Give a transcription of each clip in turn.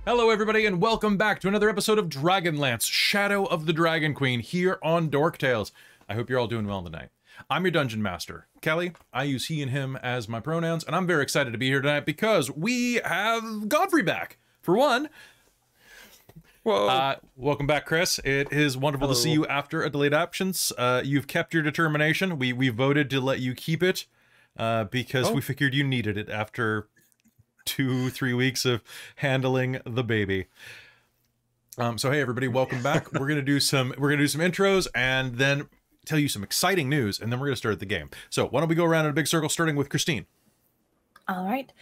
Hello everybody and welcome back to another episode of Dragonlance, Shadow of the Dragon Queen, here on Dork Tales. I hope you're all doing well tonight. I'm your Dungeon Master, Kelly. I use he and him as my pronouns, and I'm very excited to be here tonight because we have Godfrey back. For one, welcome back, Chris. It is wonderful to see you after a delayed absence. You've kept your determination. We voted to let you keep it because we figured you needed it after 2-3 weeks of handling the baby. So hey everybody, welcome back. We're gonna do some intros and then tell you some exciting news, and then we're gonna start the game. So why don't we go around in a big circle, starting with Christine. All right.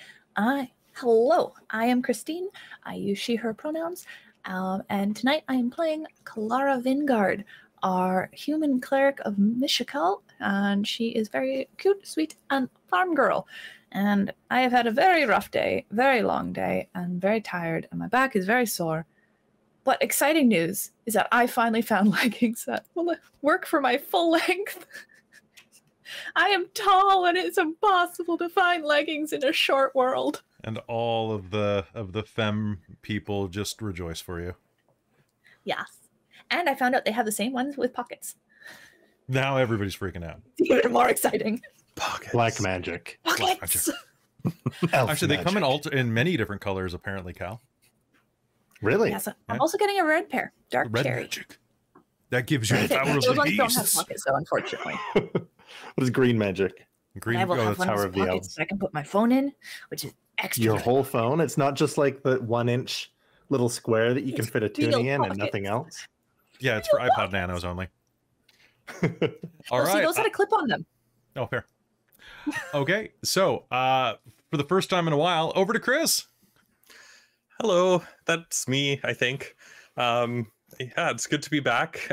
Hello, I am Christine. I use she, her pronouns. And tonight I am playing Kelara Vingard, our human cleric of Mishakal, and she is very cute, sweet, and farm girl. And I have had a very rough day, very long day, and very tired, and my back is very sore. But exciting news is that I finally found leggings that will work for my full length. I am tall, and it's impossible to find leggings in a short world. And all of the femme people just rejoice for you. Yes. And I found out they have the same ones with pockets. Now everybody's freaking out. Even more exciting. Pockets. Black magic. Pockets! Actually, they come in many different colors, apparently, Cal. Really? Yes, I'm also getting a red pair. Dark red cherry. magic. That gives you the power of Those the ones don't have beasts. pockets, though, unfortunately. What is green magic? Green, I will have one Tower of of those the pockets Elves. that I can put my phone in, which is extra. Your whole phone? It's not just like the 1-inch little square that you can It's fit a real tuning in and pockets. nothing else? Yeah, it's for iPod Nanos only. All right. See, those had a clip on them. Oh, fair. Okay, so for the first time in a while, over to Chris. Hello, that's me, I think. Yeah, it's good to be back.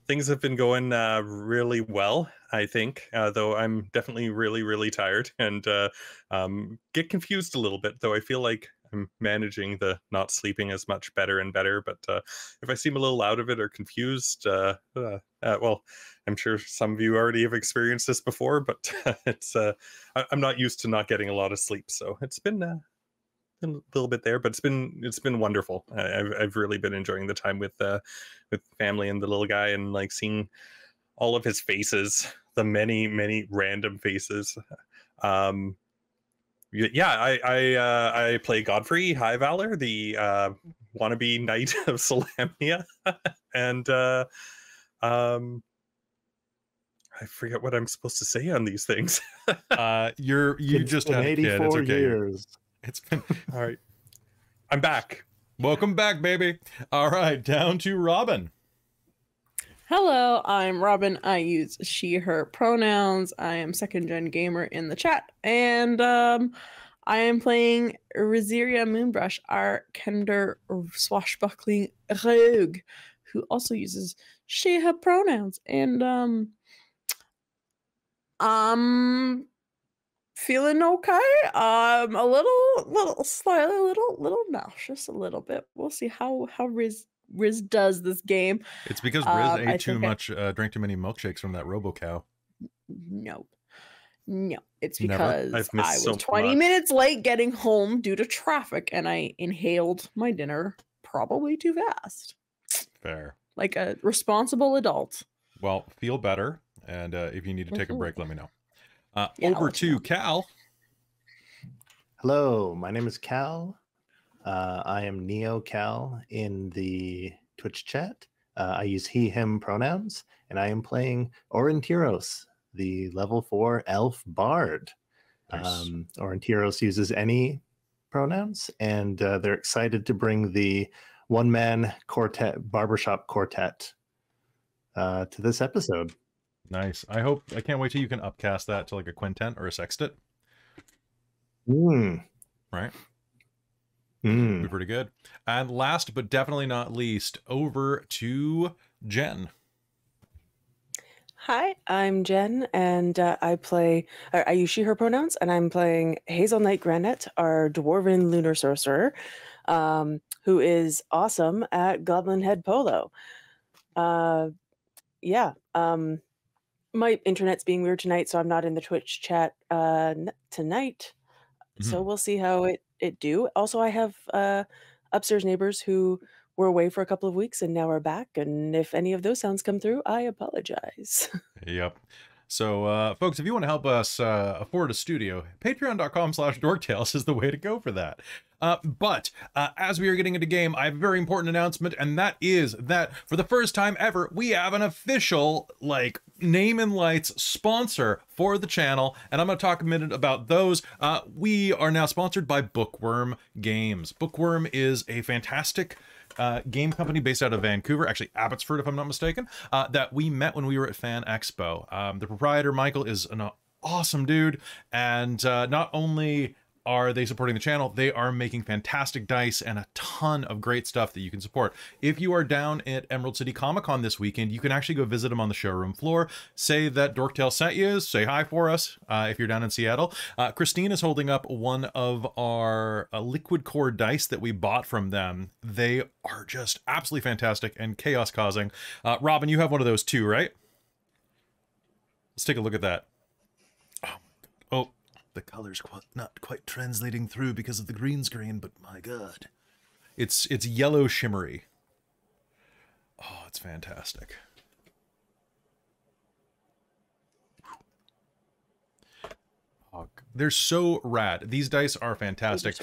Things have been going really well, I think, though I'm definitely really, really tired and get confused a little bit, though I feel like I'm managing the not sleeping as much better and better. But if I seem a little out of it or confused, well, I'm sure some of you already have experienced this before, but it's I'm not used to not getting a lot of sleep, so it's been a little bit there, but it's been wonderful. I've really been enjoying the time with family and the little guy, and like seeing all of his faces, the many random faces. Yeah, I play Godfrey Highvalor, the wannabe knight of Solamnia, and I forget what I'm supposed to say on these things. You just had a kid. It's 84 okay. years. It's been All right, I'm back. welcome back, baby. All right, down to Robin. Hello, I'm Robin. I use she, her pronouns. I am second gen gamer in the chat. And I am playing Rizira Moonbrush, our Kender swashbuckling rogue, who also uses she, her pronouns. And I'm feeling okay. A little nauseous a little bit. We'll see how Riz does this game. It's because Riz I ate too think much, drank too many milkshakes from that RoboCow. No, it's Never? because I've I missed was so 20 much. minutes late getting home due to traffic, and I inhaled my dinner probably too fast, Fair. like a responsible adult. Well, feel better, and if you need to take a break, let me know. Yeah, I'll Over let you to know. Cal. Hello, my name is Cal. I am Neo Cal in the Twitch chat. I use he, him pronouns, and I am playing Aurontiros, the level 4 elf bard. Nice. Aurontiros uses any pronouns, and they're excited to bring the one-man quartet, barbershop quartet, to this episode. Nice. I can't wait till you can upcast that to like a quintet or a sextet. Mm. Right? Mm. Be pretty good. And last but definitely not least, over to Jen. Hi, I'm Jen, and I use she, her pronouns, and I'm playing Hazeal Nightgranite, our dwarven lunar sorcerer, who is awesome at Goblin Head Polo. Yeah, my internet's being weird tonight, so I'm not in the Twitch chat tonight. So we'll see how it do. Also, I have a upstairs neighbors who were away for a couple of weeks and now are back. And if any of those sounds come through, I apologize. Yep. So, folks, if you want to help us afford a studio, patreon.com/dorktales is the way to go for that. But as we are getting into game, I have a very important announcement, and that is that for the first time ever, we have an official, like, name and lights sponsor for the channel, and I'm going to talk a minute about those. We are now sponsored by Bookwyrm Games. Bookwyrm is a fantastic game company based out of Vancouver, actually Abbotsford if I'm not mistaken, that we met when we were at Fan Expo. The proprietor, Michael, is an awesome dude, and not only are they supporting the channel, they are making fantastic dice and a ton of great stuff that you can support. If you are down at Emerald City Comic Con this weekend, you can actually go visit them on the showroom floor. Say that Dorktale sent you, say hi for us if you're down in Seattle. Christine is holding up one of our liquid core dice that we bought from them. They are just absolutely fantastic and chaos causing. Robin, you have one of those too, right? Let's take a look at that. Oh, the color's not quite translating through because of the green screen, but my god. It's yellow shimmery. Oh, it's fantastic. Oh, they're so rad. These dice are fantastic.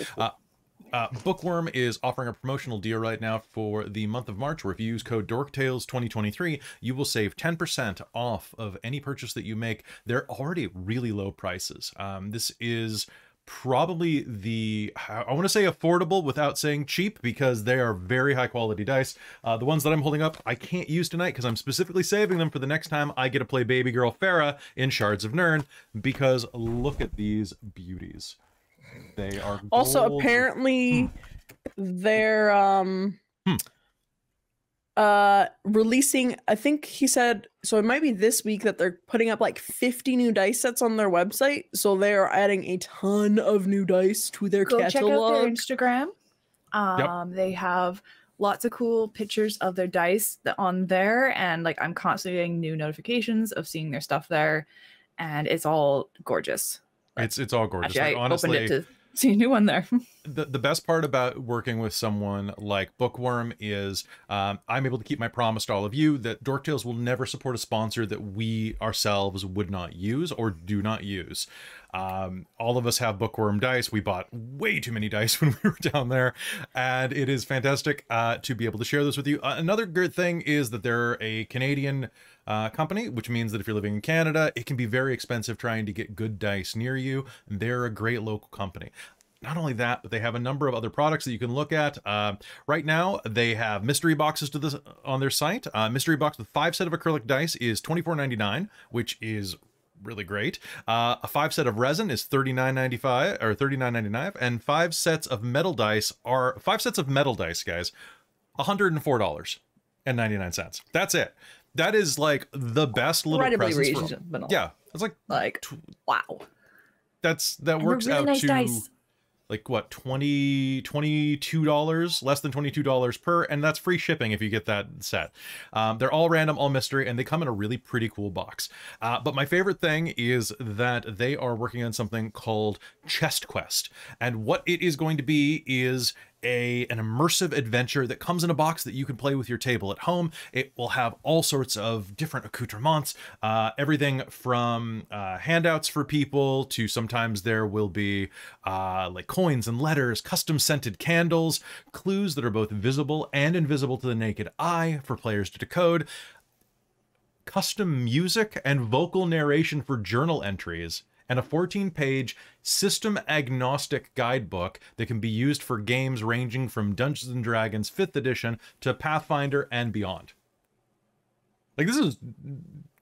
Bookwyrm is offering a promotional deal right now for the month of March, where if you use code DorkTales2023, you will save 10% off of any purchase that you make. They're already really low prices. This is probably the, I want to say affordable without saying cheap, because they are very high quality dice. The ones that I'm holding up, I can't use tonight because I'm specifically saving them for the next time I get to play baby girl Farah in Shards of Nirn, because look at these beauties. They are also gold. Apparently they're releasing, I think he said, so it might be this week, that they're putting up like 50 new dice sets on their website. So they are adding a ton of new dice to their catalog. Check out their Instagram. Yep. They have lots of cool pictures of their dice on there, and like I'm constantly getting new notifications of seeing their stuff there, and it's all gorgeous. It's all gorgeous. Actually, like, honestly, I opened it to see a new one there. the best part about working with someone like Bookwyrm is I'm able to keep my promise to all of you that Dorktales will never support a sponsor that we ourselves would not use or do not use. All of us have Bookwyrm dice. We bought way too many dice when we were down there, and it is fantastic to be able to share this with you. Another good thing is that they're a Canadian company, which means that if you're living in Canada, it can be very expensive trying to get good dice near you. They're a great local company. Not only that, but they have a number of other products that you can look at. Right now, they have mystery boxes on their site. Mystery box with 5 set of acrylic dice is $24.99, which is really great. A 5 set of resin is $39.95 or $39.99, and 5 sets of metal dice are 5 sets of metal dice, guys, $104.99. That's it. That is like the best little presents for, yeah, it's like wow. That works really out nice to dice. Like what, $22, less than $22 per, and that's free shipping if you get that set. They're all random, all mystery, and they come in a really pretty cool box. But my favorite thing is that they are working on something called Chest Quest, and what it is going to be is an immersive adventure that comes in a box that you can play with your table at home. It will have all sorts of different accoutrements, everything from handouts for people to sometimes there will be like coins and letters, custom scented candles, clues that are both visible and invisible to the naked eye for players to decode, custom music and vocal narration for journal entries, and a 14-page system-agnostic guidebook that can be used for games ranging from Dungeons & Dragons 5th edition to Pathfinder and beyond. Like, this is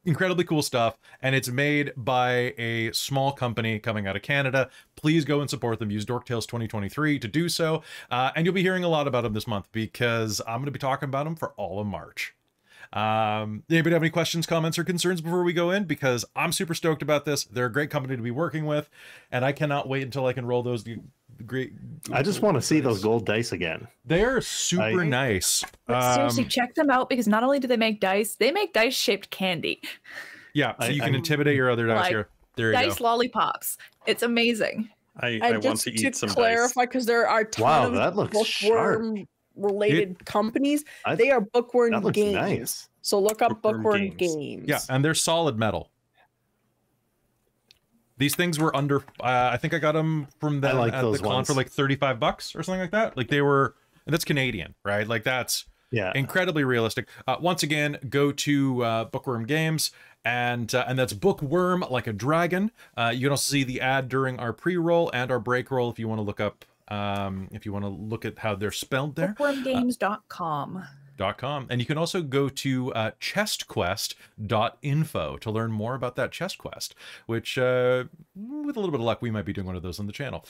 incredibly cool stuff, and it's made by a small company coming out of Canada. Please go and support them. Use Dorktales 2023 to do so, and you'll be hearing a lot about them this month because I'm going to be talking about them for all of March. Anybody have any questions, comments, or concerns before we go in? Because I'm super stoked about this. They're a great company to be working with, and I cannot wait until I can roll those great. I just want to see those gold dice again. They're super nice. But seriously, check them out, because not only do they make dice shaped candy. Yeah, so you can intimidate your other dice here. There you go. Dice lollipops. It's amazing. I want to eat some clarify, because there are a ton that of looks Bookwyrm related companies. They are that Bookwyrm looks games. nice. So look up Bookwyrm Bookwyrm games. games. Yeah, and they're solid metal. These things were under, I think I got them from them like at those the con ones. for like $35 or something like that. Like they were, and that's Canadian, right? Like that's incredibly realistic. Once again, go to Bookwyrm Games, and that's Bookwyrm like a dragon. You can also see the ad during our pre-roll and our break roll if you want to look up, if you want to look at how they're spelled there. Bookwyrmgames.com. And you can also go to chestquest.info to learn more about that chest quest, which with a little bit of luck we might be doing one of those on the channel.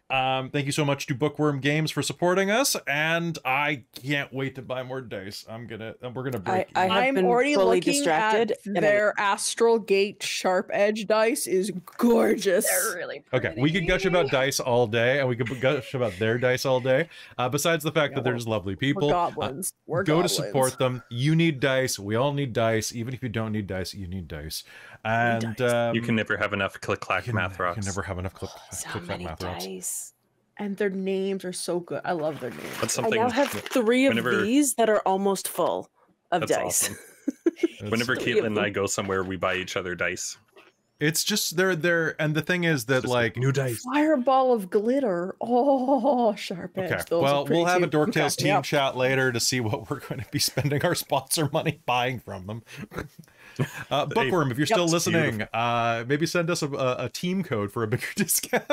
Thank you so much to Bookwyrm Games for supporting us, and I can't wait to buy more dice. We're gonna break. I'm already looking at their Astral Gate Sharp Edge dice is gorgeous. They're really pretty. Okay, we could gush about dice all day, and we could gush about their dice all day. Besides the fact that they're just lovely people, We're goblins. We're go goblins. to support them. You need dice. We all need dice. Even if you don't need dice, you need dice. And you can never have enough click-clack math rocks. You can never have enough click-clack math rocks. And their names are so good. I love their names. That's something. I now have 3 of these that are almost full of dice. Awesome. Whenever Caitlin and I go somewhere, we buy each other dice. It's just they're and the thing is that like new dice. Fireball of glitter. Oh, sharp edge. Okay. Those Well, we'll have a Dork Tales team Yep. chat later to see what we're going to be spending our sponsor money buying from them. Bookwyrm, if you're still listening, maybe send us a team code for a bigger discount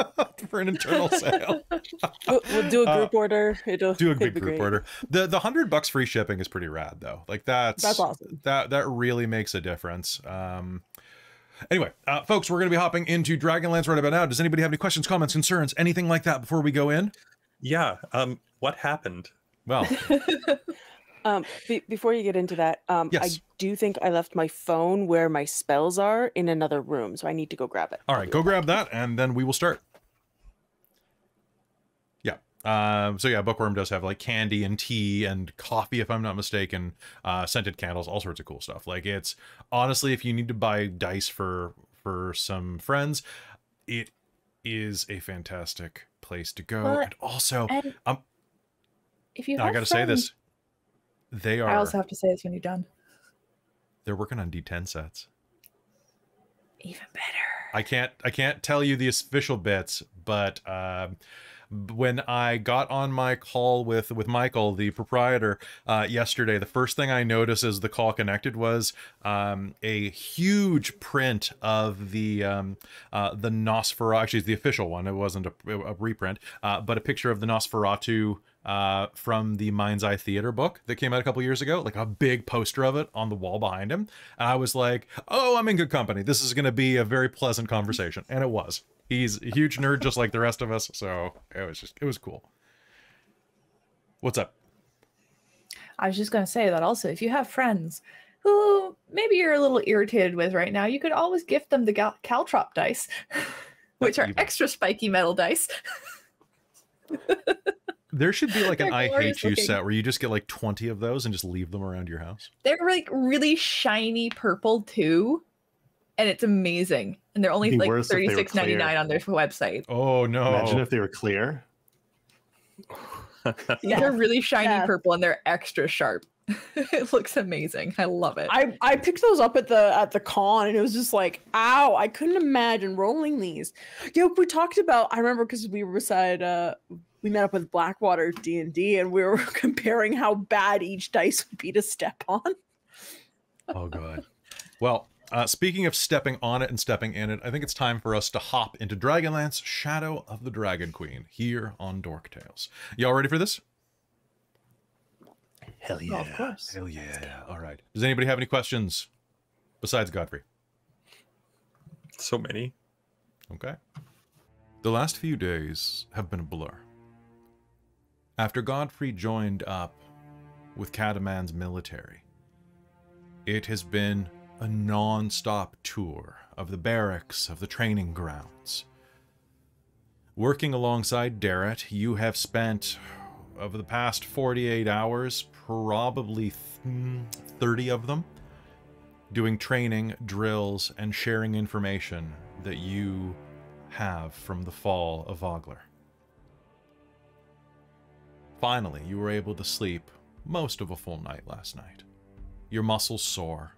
for an internal sale. We'll do a group order. It'll do a big group order. The $100 free shipping is pretty rad though. Like that's awesome. That really makes a difference. Anyway, folks, we're going to be hopping into Dragonlance right about now. Does anybody have any questions, comments, concerns, anything like that before we go in? Yeah. What happened? Well, before you get into that, yes. I do think I left my phone where my spells are in another room, so I need to go grab it. All right, go grab that, and then we will start. Yeah. So yeah, Bookwyrm does have like candy and tea and coffee, if I'm not mistaken, scented candles, all sorts of cool stuff. Like it's honestly, if you need to buy dice for some friends, it is a fantastic place to go. Well, and also, if you I got to say this. They are. I also have to say this when you're done. They're working on D10 sets. Even better. I can't tell you the official bits, but when I got on my call with Michael, the proprietor, yesterday, the first thing I noticed as the call connected was a huge print of the Nosferatu. Actually, it's the official one. It wasn't a reprint, but a picture of the Nosferatu from the Mind's Eye Theater book that came out a couple years ago, like a big poster of it on the wall behind him. And I was like, oh, I'm in good company. This is going to be a very pleasant conversation. And it was. He's a huge nerd just like the rest of us. So it was cool. What's up? I was just going to say that also, if you have friends who maybe you're a little irritated with right now, you could always gift them the Caltrop dice, which are extra spiky metal dice. There should be like an I Hate You looking. set where you just get like 20 of those and just leave them around your house. They're like really shiny purple too, and it's amazing. And they're only It'd be like worse if they were $36.99 on their website. Oh no! Imagine if they were clear. Yeah, they're really shiny Yeah. purple and they're extra sharp. It looks amazing. I love it. I picked those up at the con, and it was just like, ow! I couldn't imagine rolling these. Yeah, we talked about. I remember because we were beside. We met up with Blackwater D&D, and we were comparing how bad each dice would be to step on. Oh god. Well, speaking of stepping on it and stepping in it, I think it's time for us to hop into Dragonlance: Shadow of the Dragon Queen here on Dork Tales. Y'all ready for this? Hell yeah. Oh, of course. Hell yeah. All right. Does anybody have any questions besides Godfrey? So many. Okay. The last few days have been a blur. After Godfrey joined up with Kalaman's military, it has been a non-stop tour of the barracks, of the training grounds. Working alongside Darrett, you have spent, over the past 48 hours, probably 30 of them, doing training, drills, and sharing information that you have from the fall of Vogler. Finally, you were able to sleep most of a full night last night. Your muscles sore.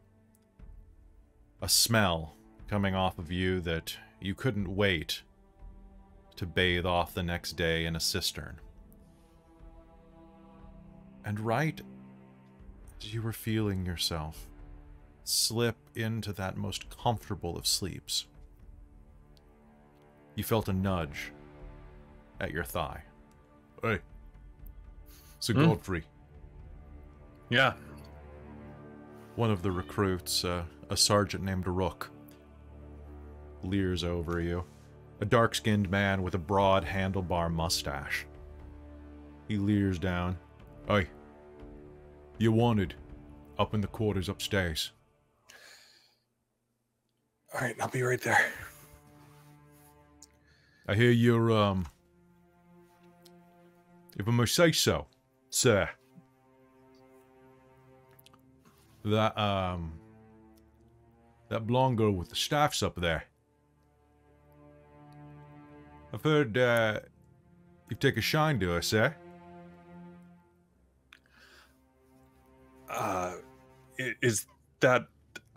A smell coming off of you that you couldn't wait to bathe off the next day in a cistern. And right as you were feeling yourself slip into that most comfortable of sleeps, you felt a nudge at your thigh. Hey, Sir Godfrey. Yeah. One of the recruits, a sergeant named Rook, leers over you. A dark-skinned man with a broad handlebar mustache. He leers down. Hey, you wanted up in the quarters upstairs. All right, I'll be right there. I hear you're, if I may say so, sir, that blonde girl with the staffs up there, I've heard, you take a shine to her, sir. Is that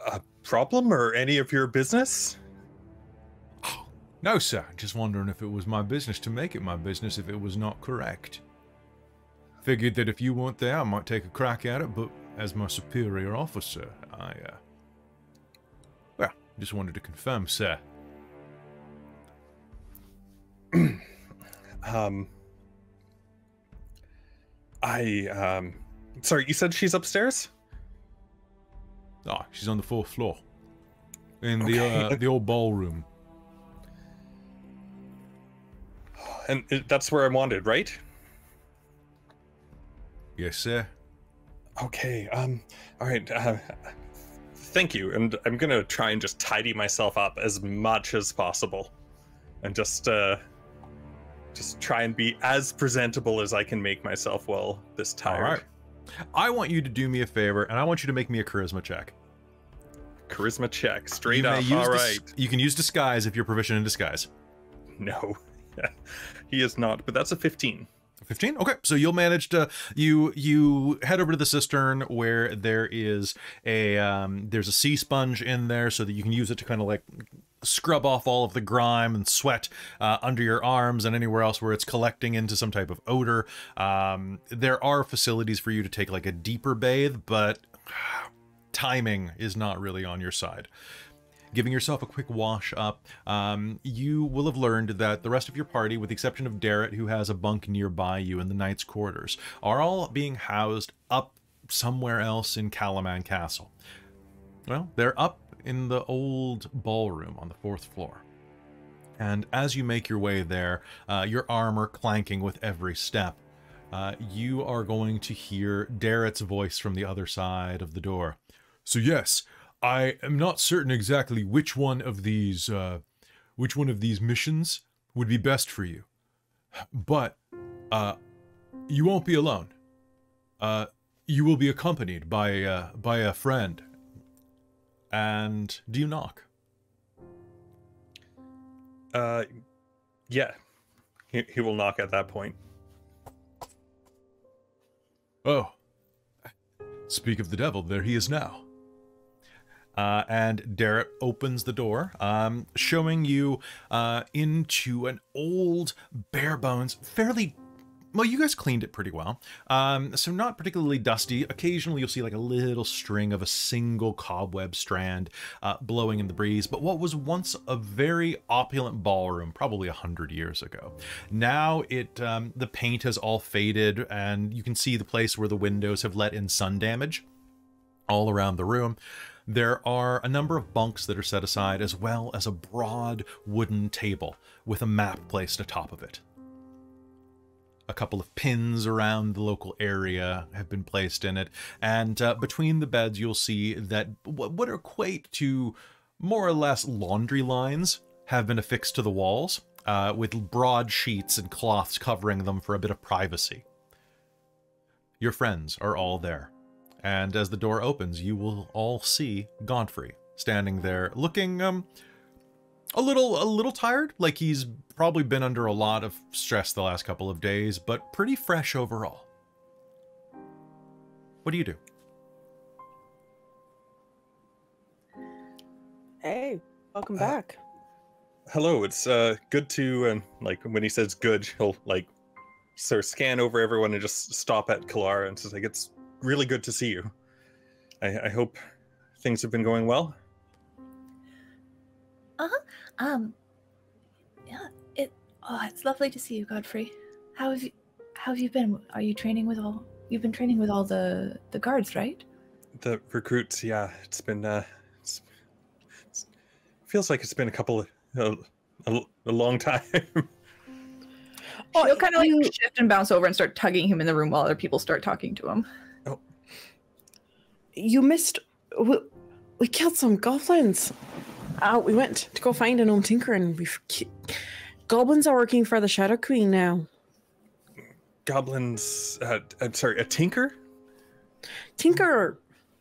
a problem or any of your business? Oh, no, sir. Just wondering if it was my business to make it my business if it was not correct. Figured that if you weren't there, I might take a crack at it, but as my superior officer, well, just wanted to confirm, sir. Sorry, you said she's upstairs? Oh, she's on the 4th floor. In Okay. the old ballroom. And that's where I'm wanted, right? Yes, sir. Okay, all right, thank you, and I'm gonna try and just tidy myself up as much as possible. And just try and be as presentable as I can make myself while this tired. All right. I want you to do me a favor, and I want you to make me a charisma check. Charisma check, straight up, all right. You can use disguise if you're proficient in disguise. No, he is not, but that's a 15. 15? Okay, so you'll manage to, you head over to the cistern where there is there's a sea sponge in there so that you can use it to kind of like scrub off all of the grime and sweat under your arms and anywhere else where it's collecting into some type of odor. There are facilities for you to take like a deeper bathe, but timing is not really on your side. Giving yourself a quick wash up, you will have learned that the rest of your party, with the exception of Darrett, who has a bunk nearby you in the Knight's quarters, are all being housed up somewhere else in Kalaman Castle. Well, they're up in the old ballroom on the 4th floor. And as you make your way there, your armor clanking with every step, you are going to hear Darrett's voice from the other side of the door. So yes, I am not certain exactly which one of these missions would be best for you, but you won't be alone. You will be accompanied by a friend. And do you knock? Yeah, he will knock at that point. Oh, speak of the devil, there he is now. And Darrett opens the door, showing you into an old, bare bones, fairly... Well, you guys cleaned it pretty well. So not particularly dusty. Occasionally you'll see like a little string of a single cobweb strand blowing in the breeze. But what was once a very opulent ballroom, probably 100 years ago. Now the paint has all faded, and you can see the place where the windows have let in sun damage all around the room. There are a number of bunks that are set aside, as well as a broad wooden table with a map placed atop of it. A couple of pins around the local area have been placed in it, and between the beds you'll see that what equate to more or less laundry lines have been affixed to the walls, with broad sheets and cloths covering them for a bit of privacy. Your friends are all there. And as the door opens, you will all see Godfrey standing there looking A little tired, like he's probably been under a lot of stress the last couple of days, but pretty fresh overall. What do you do? Hey, welcome back. Hello, it's good to, like, when he says good, he'll, like, sort of scan over everyone and just stop at Kelara and says, like, it's really good to see you. I hope things have been going well. Yeah, it's lovely to see you, Godfrey. How have you been? Are you training with all? You've been training with all the guards, right? The recruits, yeah, it's been it's feels like it's been a long time. She'll kind of like shift and bounce over and start tugging him in the room while other people start talking to him. Oh, You missed. We killed some goblins. We went to go find an old tinker, and goblins are working for the Shadow Queen now. goblins. I'm sorry, a tinker. Tinker.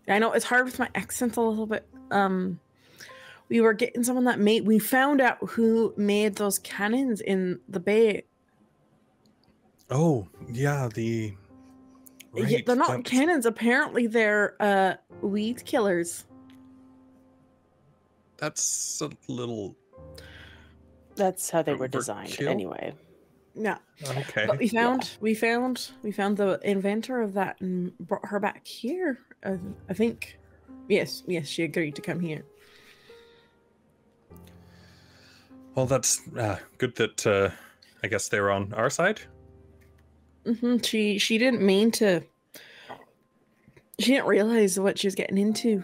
I know it's hard with my accent a little bit. We were getting someone that made. We found out who made those cannons in the bay. Oh, yeah, Yeah, right, they're not cannons. Apparently, they're weed killers. That's a little. That's how they were designed, Overkill? anyway. Yeah, Okay. but we found the inventor of that and brought her back here. I think. Yes, she agreed to come here. Well, that's good that I guess they're on our side. She didn't mean to. She didn't realize what she was getting into.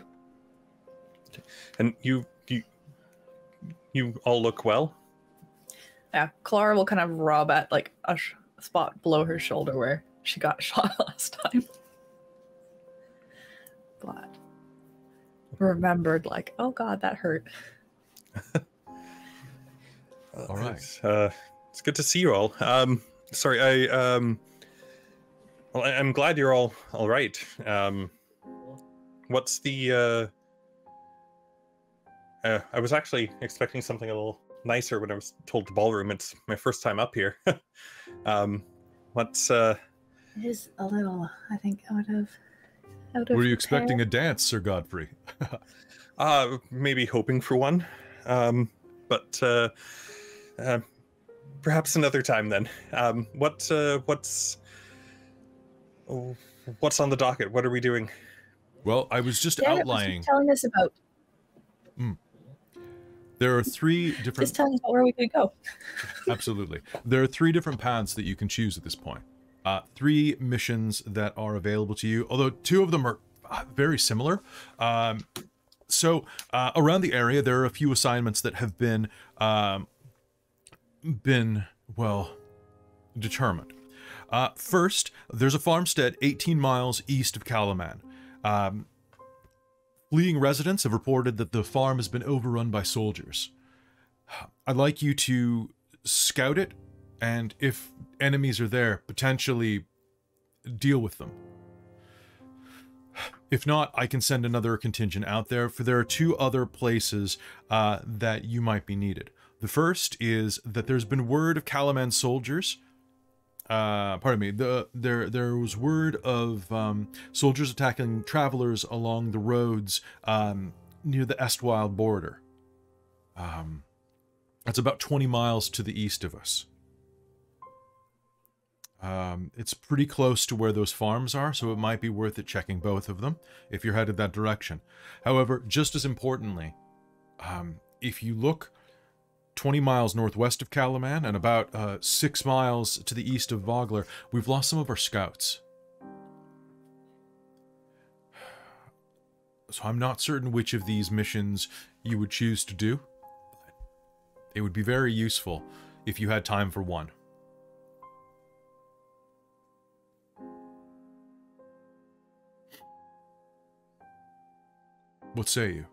And you all look well. Yeah, Kelara will kind of rub at like a spot below her shoulder where she got shot last time. But remembered, like, oh god, that hurt. All right. It's good to see you all. Sorry, well, I'm glad you're all right. What's the? I was actually expecting something a little nicer when I was told the ballroom. It's my first time up here. What's? It is a little, I think, out of. Were you expecting a dance, Sir Godfrey? Maybe hoping for one. But perhaps another time then. What's on the docket? What are we doing? Well, I was just outlining. Was telling us about. There are three different. Just telling us about where we could go. Absolutely. There are three different paths that you can choose at this point. Three missions that are available to you, although two of them are very similar. So around the area, there are a few assignments that have been well determined. First, there's a farmstead 18 miles east of Kalaman. Fleeing residents have reported that the farm has been overrun by soldiers. I'd like you to scout it, and if enemies are there, potentially deal with them. If not, I can send another contingent out there, for there are two other places that you might be needed. The first is that there's been word of Kalaman soldiers. Pardon me. There was word of soldiers attacking travelers along the roads near the Estwild border. That's about 20 miles to the east of us. It's pretty close to where those farms are, so it might be worth it checking both of them if you're headed that direction. However, just as importantly, if you look 20 miles northwest of Kalaman and about 6 miles to the east of Vogler, we've lost some of our scouts. So I'm not certain which of these missions you would choose to do. It would be very useful if you had time for one. What say you?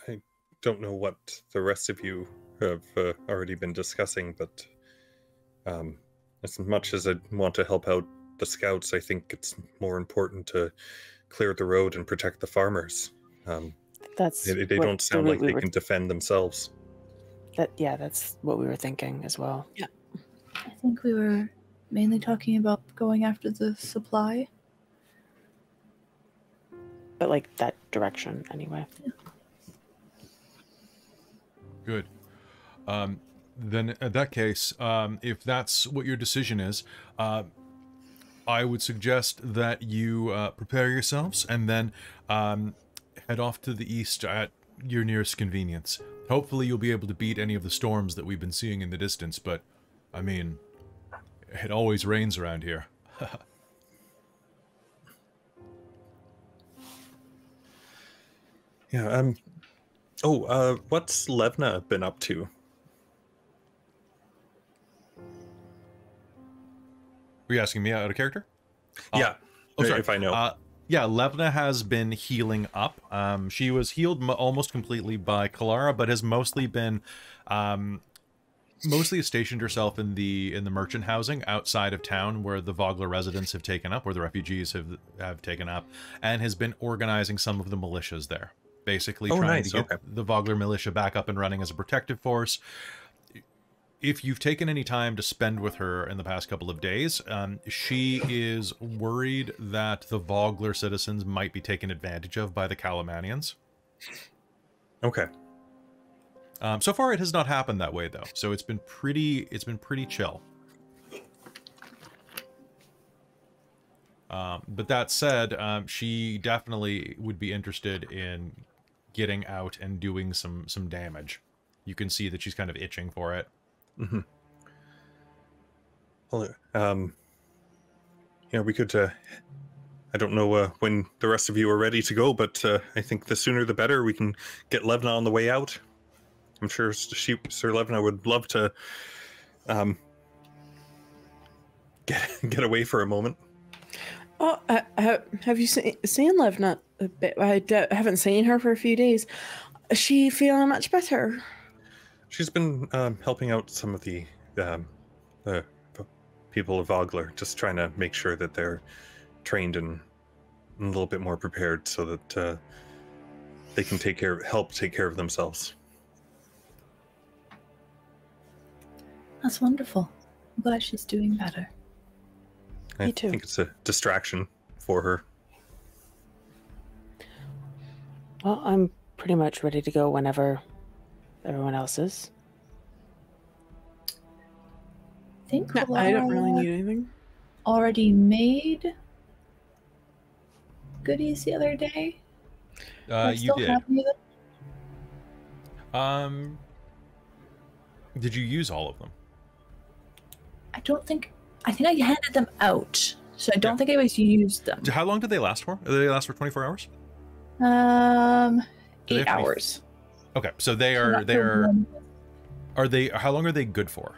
I don't know what the rest of you have already been discussing, but as much as I want to help out the scouts, I think it's more important to clear the road and protect the farmers. That's They what don't sound the like route they can defend themselves. That's what we were thinking as well. Yeah. I think we were mainly talking about going after the supply. But like that direction anyway. Good. Then in that case, if that's what your decision is, I would suggest that you prepare yourselves and then head off to the east at your nearest convenience. Hopefully you'll be able to beat any of the storms that we've been seeing in the distance, but, I mean, it always rains around here. Yeah, what's Levna been up to? Were you asking me out of character? Yeah, if I know. Yeah, Levna has been healing up. She was healed almost completely by Kelara, but has mostly been, mostly stationed herself in the merchant housing outside of town, where the Vogler residents have taken up, where the refugees have taken up, and has been organizing some of the militias there. Basically, trying to get the Vogler militia back up and running as a protective force. If you've taken any time to spend with her in the past couple of days, she is worried that the Vogler citizens might be taken advantage of by the Kalamanians. Okay. So far, it has not happened that way, though. So it's been pretty chill. But that said, she definitely would be interested in getting out and doing some damage. You can see that she's kind of itching for it. Mm-hmm. Well, we could, I don't know when the rest of you are ready to go, but I think the sooner the better. We can get Levna on the way out. I'm sure Sir Levna would love to get away for a moment. Oh, have you seen Levna a bit? I haven't seen her for a few days. Is she feeling much better? She's been helping out some of the people of Vogler, just trying to make sure that they're trained and a little bit more prepared, so that they can help take care of themselves. That's wonderful. I'm glad she's doing better. Me too. I think it's a distraction for her. Well, I'm pretty much ready to go whenever everyone else is. I think No, I don't really need anything. Already made goodies the other day. You did. Have any of them? Did you use all of them? I think I handed them out, so I don't think anybody's used them. How long did they last for? Did they last for 24 hours? 8 hours. Okay, so are they? How long are they good for?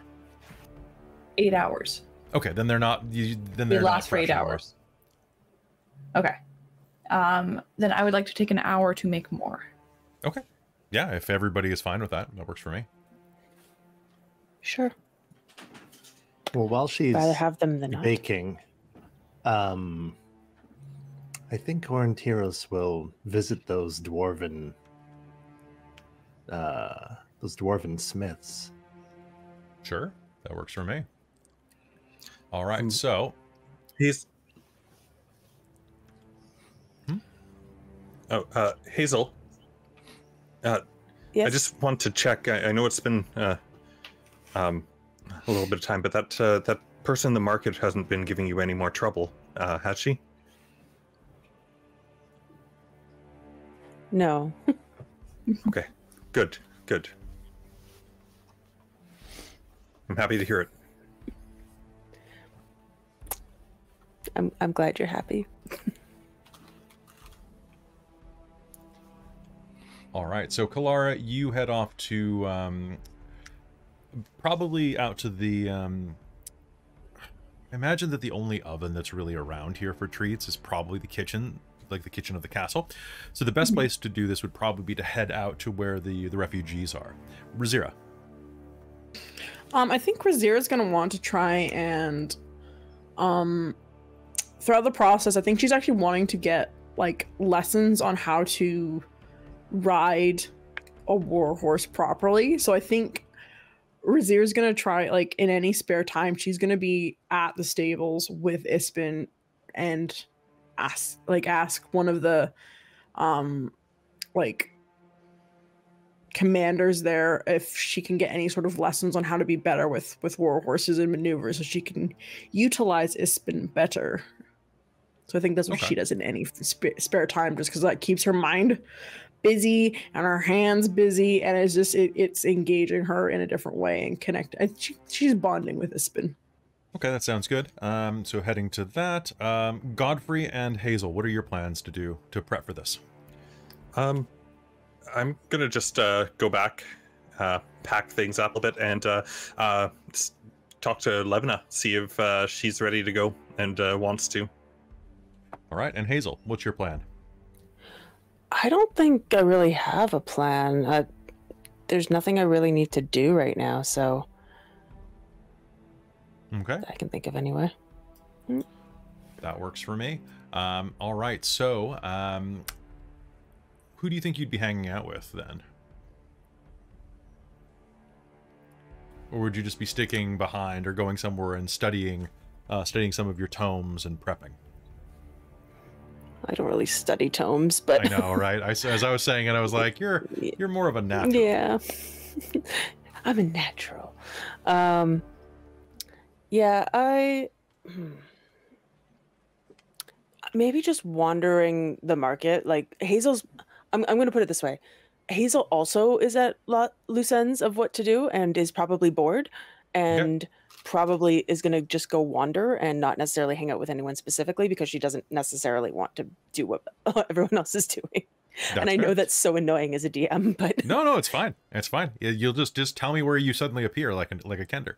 8 hours. Okay, then they're not. Then they last for 8 hours. Okay. Then I would like to take an hour to make more. Okay. Yeah, if everybody is fine with that, that works for me. Sure. Well, while she's rather have them than not. baking, I think Aurontiros will visit those dwarven smiths. Sure, that works for me. All right, so he's Hazeal. Yes? I just want to check. I know it's been a little bit of time, but that person in the market hasn't been giving you any more trouble, has she? No. Okay, good. I'm happy to hear it. I'm glad you're happy. all right, so Kelara, you head off to probably out to the imagine that the only oven that's really around here for treats is probably the kitchen, like the kitchen of the castle. So the best place to do this would probably be to head out to where the refugees are. Rizira. I think Rizira is going to want to try and throughout the process, I think she's actually wanting to get like lessons on how to ride a war horse properly. So I think Rizira's gonna try, like, in any spare time, she's gonna be at the stables with Ispin and ask one of the like commanders there if she can get any sort of lessons on how to be better with war horses and maneuvers, so she can utilize Ispin better. So I think that's what she does in any spare time, just because that keeps her mind busy and her hands busy, and it's just it's engaging her in a different way and connect. And she's bonding with Ispin. Okay, that sounds good. So heading to that, Godfrey and Hazeal, what are your plans to do to prep for this? I'm gonna just go back, pack things up a bit, and talk to Levna, see if she's ready to go and wants to. All right, and Hazeal, what's your plan? I don't think I really have a plan. There's nothing I really need to do right now, so... Okay. I can think of anyway. That works for me. All right, so who do you think you'd be hanging out with then? Or would you just be sticking behind or going somewhere and studying some of your tomes and prepping? I don't really study tomes, but... I know, right? As I was saying it, I was like, you're more of a natural. Yeah. I'm a natural. Yeah, maybe just wandering the market. Like, Hazel's... I'm going to put it this way. Hazeal also is at loose ends of what to do and is probably bored, and probably is going to just go wander and not necessarily hang out with anyone specifically, because she doesn't necessarily want to do what everyone else is doing. And I know that's so annoying as a DM, but no, it's fine. It's fine. You'll just tell me where you suddenly appear, like a kender.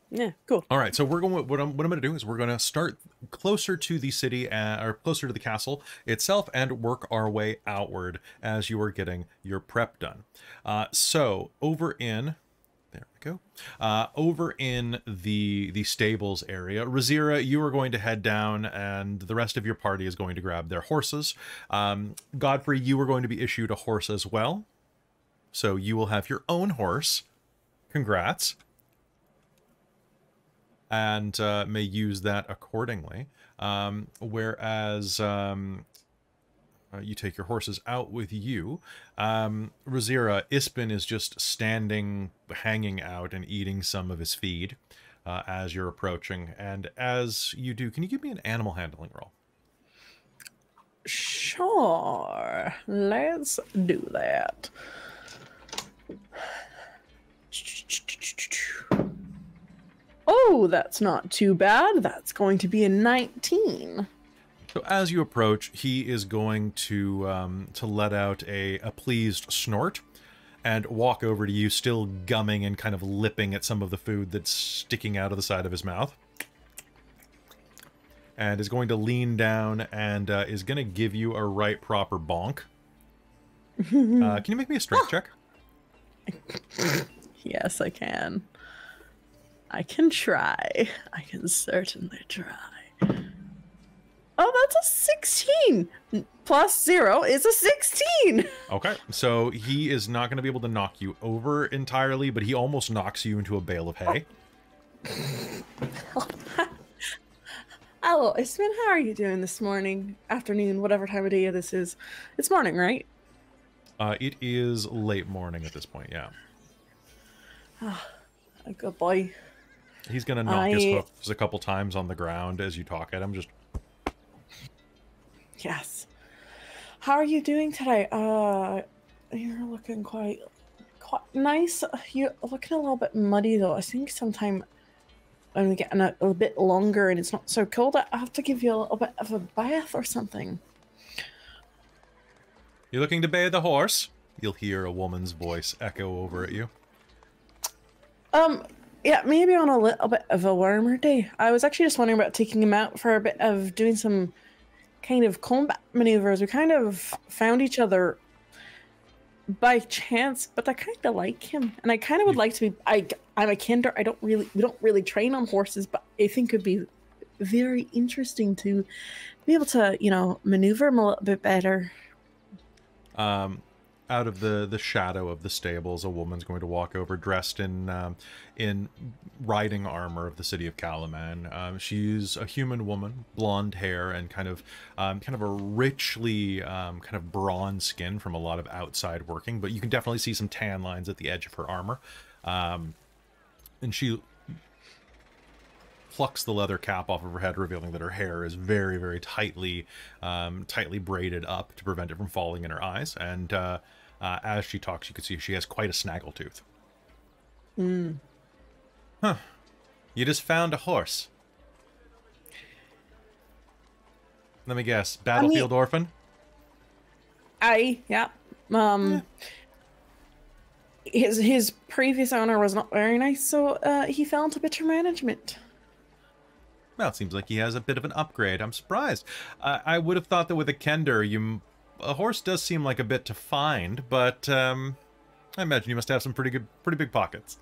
Yeah, cool. All right, so we're going. What I'm going to do is we're going to start closer to the city, or closer to the castle itself, and work our way outward as you are getting your prep done. So over in. There we go. Over in the stables area, Rizira, you are going to head down, and the rest of your party is going to grab their horses. Godfrey, you are going to be issued a horse as well, so you will have your own horse. Congrats. And may use that accordingly. Whereas you take your horses out with you. Rizira, Ispin is just standing, hanging out, and eating some of his feed as you're approaching. And as you do, can you give me an animal handling roll? Sure. Let's do that. Oh, that's not too bad. That's going to be a 19. So as you approach, he is going to let out a pleased snort and walk over to you, still gumming and kind of lipping at some of the food that's sticking out of the side of his mouth. And is going to lean down and is going to give you a right proper bonk. Can you make me a strength check? Yes, I can. I can try. I can certainly try. Oh, that's a 16. Plus 0 is a 16. Okay, so he is not going to be able to knock you over entirely, but he almost knocks you into a bale of hay. Hello, Ispin. How are you doing this morning, afternoon, whatever time of day this is? It's morning, right? It is late morning at this point, yeah. A good boy. He's going to knock his hoofs a couple times on the ground as you talk at him, just... Yes. How are you doing today? You're looking quite nice. You're looking a little bit muddy though. I think sometime when we get a little bit longer and it's not so cold, I have to give you a little bit of a bath or something. You looking to bathe the horse? You'll hear a woman's voice echo over at you. Yeah, maybe on a little bit of a warmer day. I was actually just wondering about taking him out for a bit of doing some kind of combat maneuvers. We kind of found each other by chance, but I kind of like him, and I kind of would like to be. I'm a kinder. We don't really train on horses, but I think it'd be very interesting to be able to, maneuver him a little bit better. out of the shadow of the stables, a woman's going to walk over, dressed in riding armor of the city of Kalaman. She's a human woman, blonde hair, and kind of a richly kind of bronze skin from a lot of outside working, but you can definitely see some tan lines at the edge of her armor. And she plucks the leather cap off of her head, revealing that her hair is very, very tightly braided up to prevent it from falling in her eyes. And as she talks, you can see she has quite a snaggletooth. Huh. You just found a horse. Let me guess. Battlefield orphan? Yeah. His previous owner was not very nice, so he fell into bitter management. Well, it seems like he has a bit of an upgrade. I'm surprised. I would have thought that with a kender, a horse does seem like a bit to find, but I imagine you must have some pretty big pockets.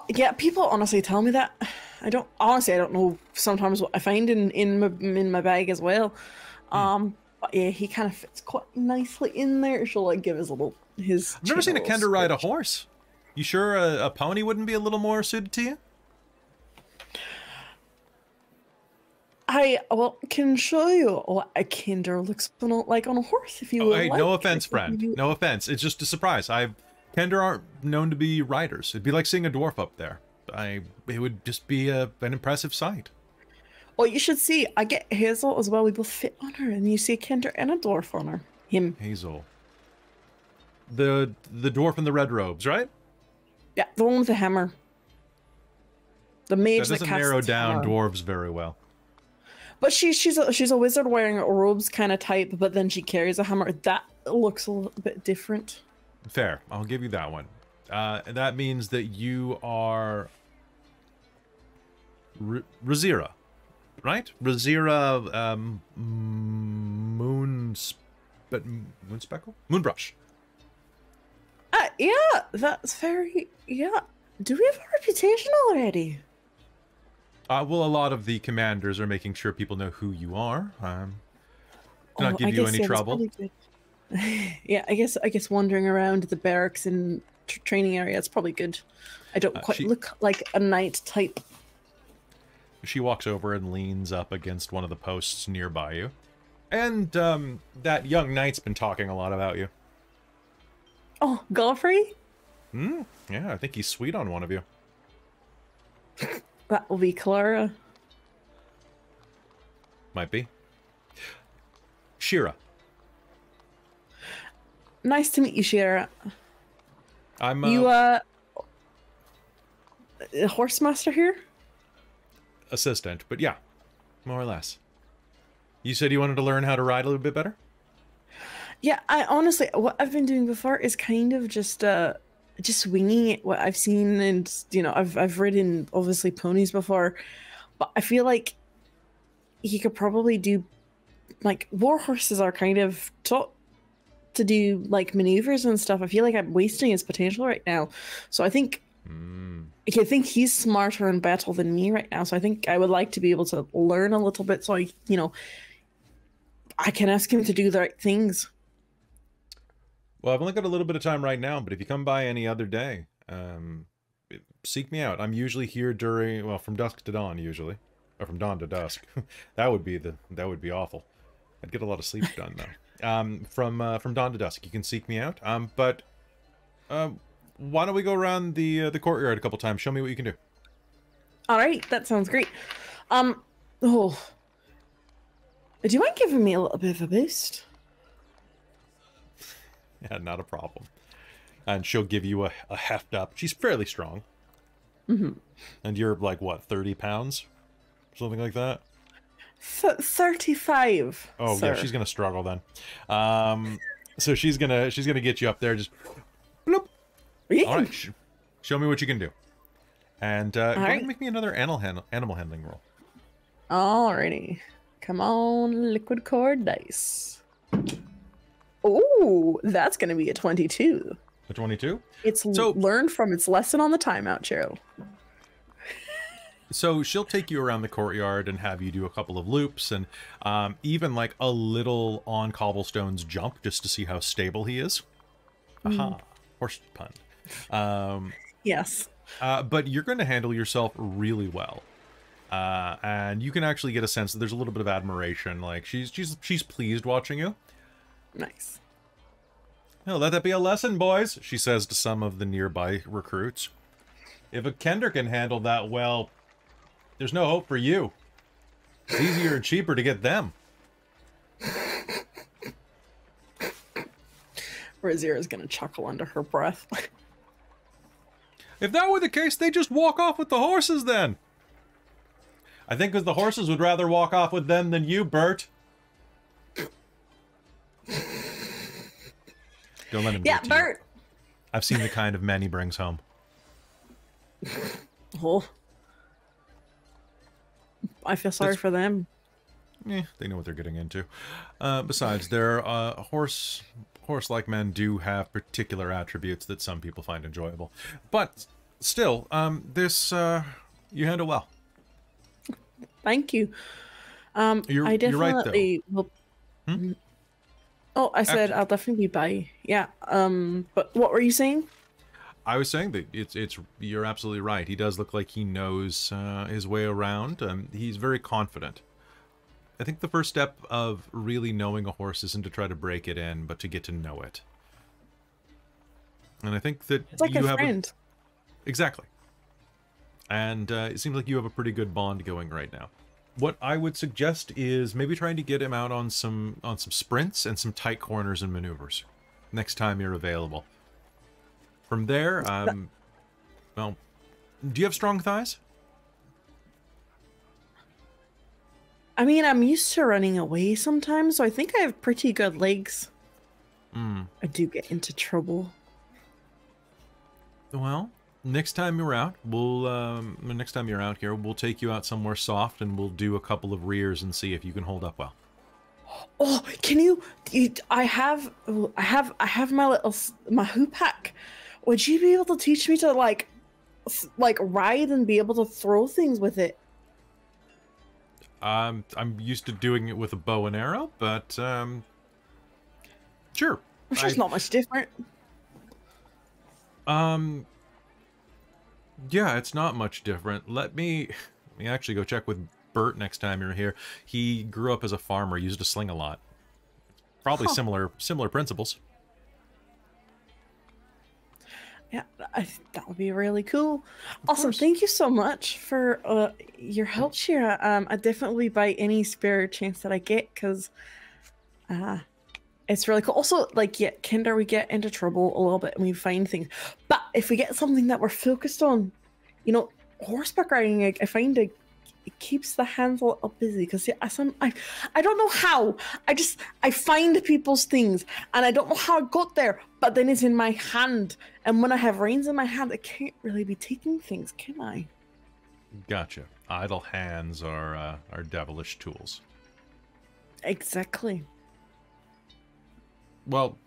Yeah, people honestly tell me that. I don't know sometimes what I find in my bag as well. But yeah, he kind of fits quite nicely in there. She'll like give his I've never seen a kender ride a horse. You sure a pony wouldn't be a little more suited to you? I can show you what a kender looks like on a horse if you would hey, like. no offense, friend. No offense. It's just a surprise. Kender aren't known to be riders. It'd be like seeing a dwarf up there. It would just be an impressive sight. Well, you should see. I get Hazeal as well. We both fit on her, and you see a kender and a dwarf on her. Him. Hazeal. The dwarf in the red robes, right? Yeah, the one with the hammer. The mage that doesn't narrow down dwarves very well. But she's a wizard wearing robes kind of type, but then she carries a hammer. That looks a little bit different. Fair. I'll give you that one. That means that you are Rizira, right? Rizira Moonbrush. Yeah, that's very, yeah. Do we have a reputation already? Well, a lot of the commanders are making sure people know who you are. Do not give you any trouble. Yeah, I guess wandering around the barracks and training area, it's probably good. I don't quite look like a knight type. She walks over and leans up against one of the posts nearby you. And that young knight's been talking a lot about you. Oh, Godfrey? Yeah, I think he's sweet on one of you. That will be Kelara. Might be. Shira. Nice to meet you, Shira. I'm you a horse master here? Assistant, but yeah, more or less. You said you wanted to learn how to ride a little bit better? Yeah, I honestly, what I've been doing before is kind of just winging it. What I've seen, and I've ridden obviously ponies before, but I feel like he could probably do, like, war horses are kind of taught to do like maneuvers and stuff. I feel like I'm wasting his potential right now. So I think I think he's smarter and better than me right now. So I think I would like to be able to learn a little bit, so I can ask him to do the right things. Well, I've only got a little bit of time right now, but if you come by any other day, seek me out. I'm usually here from dusk to dawn, usually, or from dawn to dusk. that would be awful. I'd get a lot of sleep done though. From dawn to dusk, you can seek me out. But why don't we go around the courtyard a couple times? Show me what you can do. All right, that sounds great. Do you mind giving me a little bit of a boost? Yeah, not a problem. And she'll give you a heft up. She's fairly strong. And you're like, what, 30 pounds? Something like that? 35. Oh, sir. Yeah, she's gonna struggle then. So she's gonna get you up there, just bloop. All right, show me what you can do. And go ahead and make me another animal handling roll. Alrighty. Come on, liquid cord dice. Oh, that's going to be a 22. A 22? It's learned from its lesson on the timeout, Cheryl. So she'll take you around the courtyard and have you do a couple of loops and even like a little on cobblestones jump just to see how stable he is. Aha, horse pun. Yes. But you're going to handle yourself really well. And you can actually get a sense that there's a little bit of admiration. Like she's pleased watching you. Nice. Well, let that be a lesson, boys, she says to some of the nearby recruits. If a Kender can handle that well, there's no hope for you. It's easier and cheaper to get them. Rizira's gonna chuckle under her breath. If that were the case, they'd just walk off with the horses then. I think because the horses would rather walk off with them than you, Bert. Don't let him Yeah, get to Bert. you. I've seen the kind of men he brings home. Oh. I feel sorry for them. They know what they're getting into. Besides, their horse-like men do have particular attributes that some people find enjoyable. But still, this you handle well. Thank you. You're right, though. Will... Oh, I said I'll definitely be by. Yeah. But what were you saying? I was saying that you're absolutely right. He does look like he knows his way around. He's very confident. I think the first step of really knowing a horse isn't to try to break it in, but to get to know it. And I think that it's like you a have friend. Exactly. And it seems like you have a pretty good bond going right now. What I would suggest is maybe trying to get him out on some sprints and some tight corners and maneuvers next time you're available. From there, well, do you have strong thighs? I mean, I'm used to running away sometimes, so I think I have pretty good legs. I do get into trouble. Well, next time you're out, next time you're out here, we'll take you out somewhere soft and we'll do a couple of rears and see if you can hold up well. Oh, can you I have my hoop pack. Would you be able to teach me to like ride and be able to throw things with it? I'm used to doing it with a bow and arrow, but sure. It's just not much different. Yeah, it's not much different. Let me actually go check with Bert next time you're here. He grew up as a farmer, used a sling a lot. Probably similar principles. Yeah, I think that would be really cool. Awesome. Thank you so much for your help, Shira. I definitely buy any spare chance that I get because it's really cool. Also, like, yeah, Kinder, we get into trouble a little bit and we find things. But if we get something that we're focused on, you know, horseback riding, I find it keeps the hands a little busy because I don't know how. I find people's things and I don't know how I got there, but then it's in my hand. And when I have reins in my hand, I can't really be taking things, can I? Gotcha. Idle hands are devilish tools. Exactly. Well,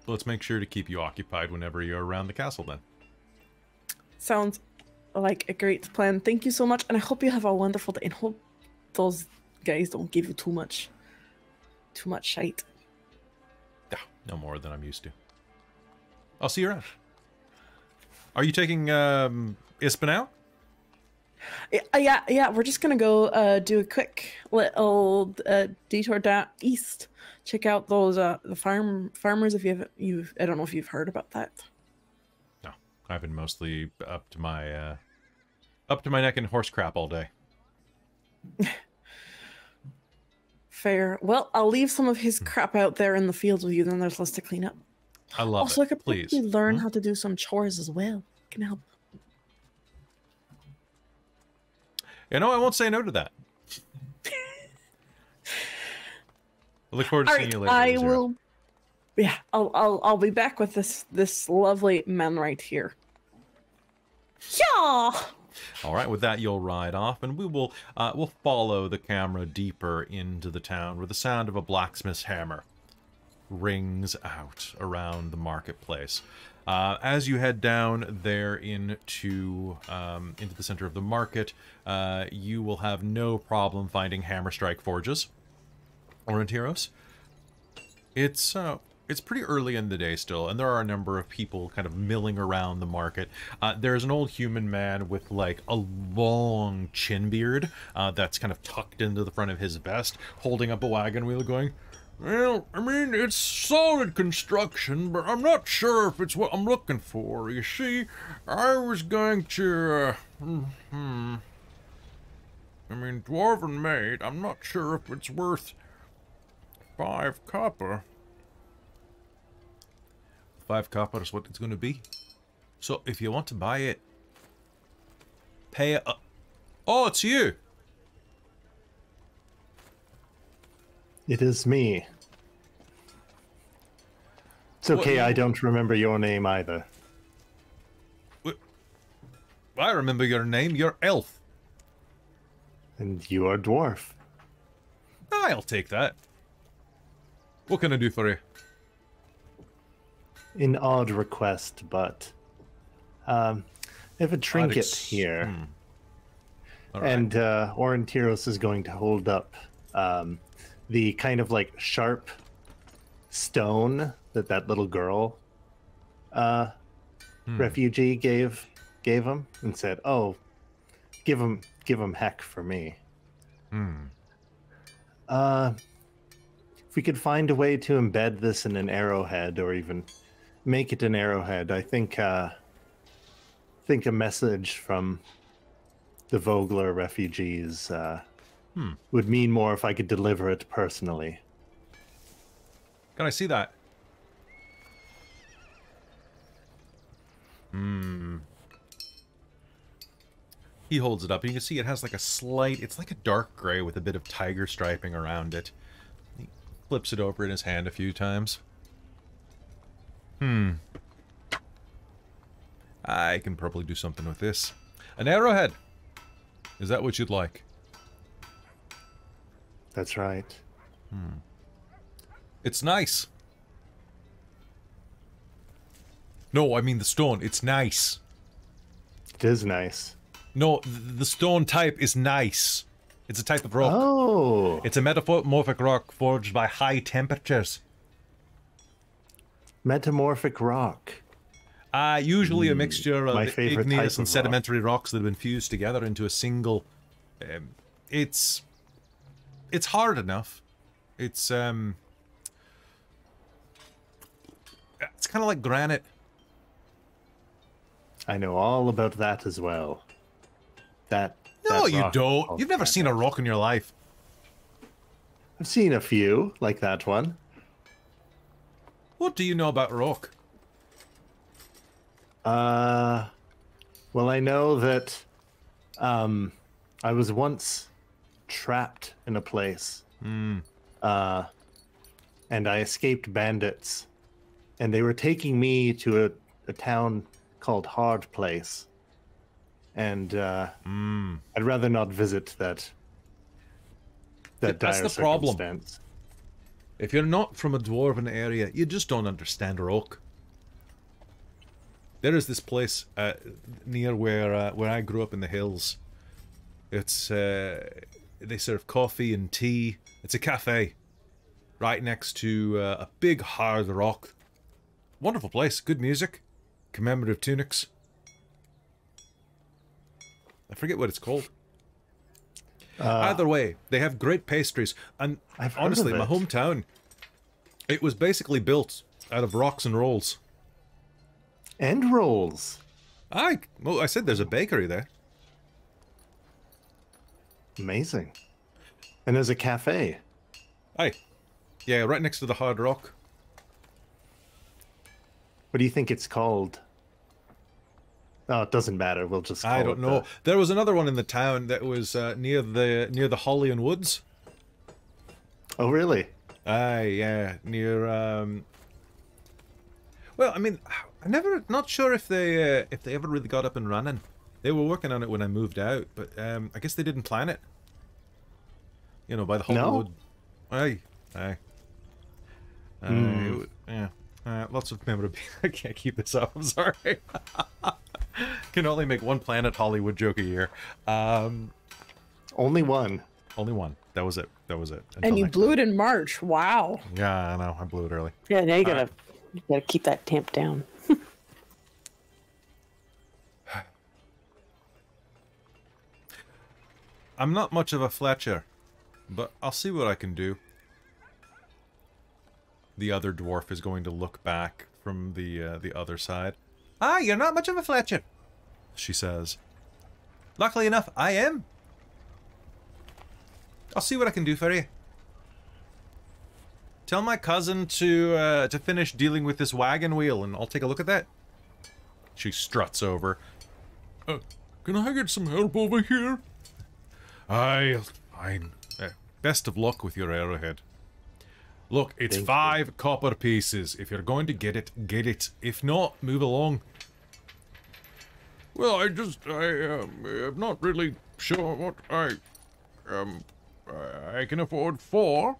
let's make sure to keep you occupied whenever you're around the castle then. Sounds like a great plan. Thank you so much, and I hope you have a wonderful day, and hope those guys don't give you too much shite. No more than I'm used to. I'll see you around. Are you taking Ispen out? Yeah, we're just gonna go do a quick little detour down east. Check out those the farmers if you've I don't know if you've heard about that. No, I've been mostly up to my neck in horse crap all day. Fair. Well, I'll leave some of his crap out there in the fields with you. Then there's less to clean up. I love also, it. I could Please probably learn how to do some chores as well. Can help. You know, I won't say no to that. I look forward to seeing you later. I will. Yeah, I'll be back with this lovely man right here. Yeah. All right, with that, you'll ride off, and we'll follow the camera deeper into the town with the sound of a blacksmith's hammer rings out around the marketplace. As you head down there into the center of the market, you will have no problem finding hammer strike forges. Aurontiros. It's pretty early in the day still, and there are a number of people kind of milling around the market. There's an old human man with, like, a long chin beard that's kind of tucked into the front of his vest, holding up a wagon wheel going, "Well, I mean, it's solid construction, but I'm not sure if it's what I'm looking for. You see, I was going to, I mean, Dwarven made, I'm not sure if it's worth 5 copper. 5 copper is what it's going to be. So, if you want to buy it, pay it. Oh, it's you! It is me. It's okay, I don't remember your name either. I remember your name. You're Elf. And you are Dwarf. I'll take that. What can I do for you? An odd request, but I have a trinket here. All right. And Aurontiros is going to hold up the kind of like sharp stone that little girl refugee gave him, and said, "Oh, give him heck for me." If we could find a way to embed this in an arrowhead, or even make it an arrowhead, I think a message from the Vogler refugees would mean more if I could deliver it personally. Can I see that? He holds it up, and you can see it has like a slight, it's like a dark gray with a bit of tiger striping around it. He flips it over in his hand a few times. I can probably do something with this. An arrowhead! Is that what you'd like? That's right. It's nice. No, I mean the stone. It's nice. It is nice. No, the stone type is nice. It's a type of rock. Oh! It's a metamorphic rock forged by high temperatures. Metamorphic rock. Usually a mixture of igneous and rock. sedimentary rocks that have been fused together into a single... it's hard enough. It's kind of like granite. I know all about that as well. No, you rock don't. You've never seen a rock in your life. I've seen a few, like that one. What do you know about rock? Well, I know that I was once trapped in a place. And I escaped bandits. And they were taking me to a town called Hard Place. And I'd rather not visit that dire That's the problem. circumstance. If you're not from a dwarven area, you just don't understand rock. There is this place near where I grew up in the hills. It's they serve coffee and tea. It's a cafe right next to a big hard rock. Wonderful place, good music, commemorative tunics. I forget what it's called. Either way, they have great pastries, and honestly, my hometown, it was basically built out of rocks and rolls. And rolls. Well, I said there's a bakery there. Amazing. And there's a cafe. Aye. Yeah, right next to the hard rock. What do you think it's called? Oh, it doesn't matter. We'll just call it. I don't know. There was another one in the town that was near the Holly and Woods. Oh, really? Aye, yeah, near. Well, I mean, not sure if they ever really got up and running. They were working on it when I moved out, but I guess they didn't plan it. You know, by the Hollywood. No. Aye, aye. Yeah. Lots of memorabilia. I can't keep this up. I'm sorry. Can only make one Planet Hollywood joke a year. Only one. Only one. That was it. That was it. And you blew it in March. Wow. Yeah, I know. I blew it early. Yeah, now you gotta keep that tamp down. I'm not much of a Fletcher, but I'll see what I can do. The other dwarf is going to look back from the other side. Ah, you're not much of a Fletcher, she says. Luckily enough, I am. I'll see what I can do for you. Tell my cousin to finish dealing with this wagon wheel, and I'll take a look at that. She struts over. Can I get some help over here? Aye, fine. Best of luck with your arrowhead. Look, it's 5 copper pieces. If you're going to get it, get it. If not, move along. Well, I'm not really sure what I can afford 4.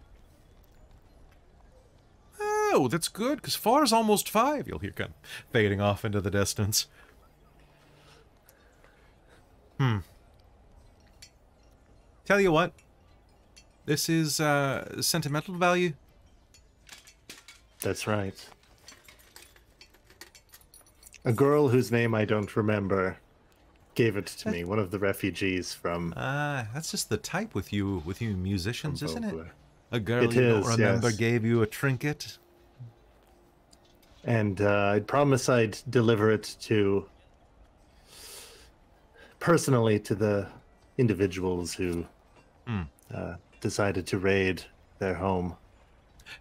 Oh, that's good, because 4 is almost 5. You'll hear kind of fading off into the distance. Tell you what. This is sentimental value. That's right. A girl whose name I don't remember gave it to me. One of the refugees from. That's just the type with you musicians, isn't it? Bookwyrm. A girl you don't remember gave you a trinket. And I'd promise I'd deliver it personally to the individuals who decided to raid their home.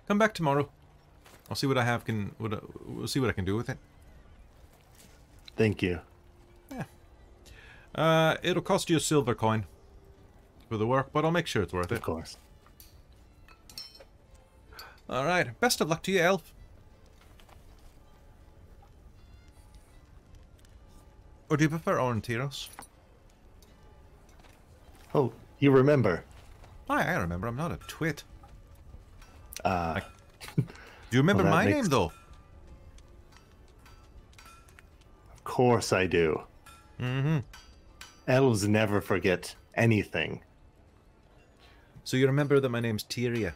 Come back tomorrow. I'll see what I have. We'll see what I can do with it. Thank you. Yeah. It'll cost you a silver coin for the work, but I'll make sure it's worth it. Of course. All right. Best of luck to you, elf. Or do you prefer Aurontiros? Oh, you remember? I remember. I'm not a twit. Do Do you remember my name, though? Of course I do. Mm-hmm. Elves never forget anything. So you remember that my name's Tyria?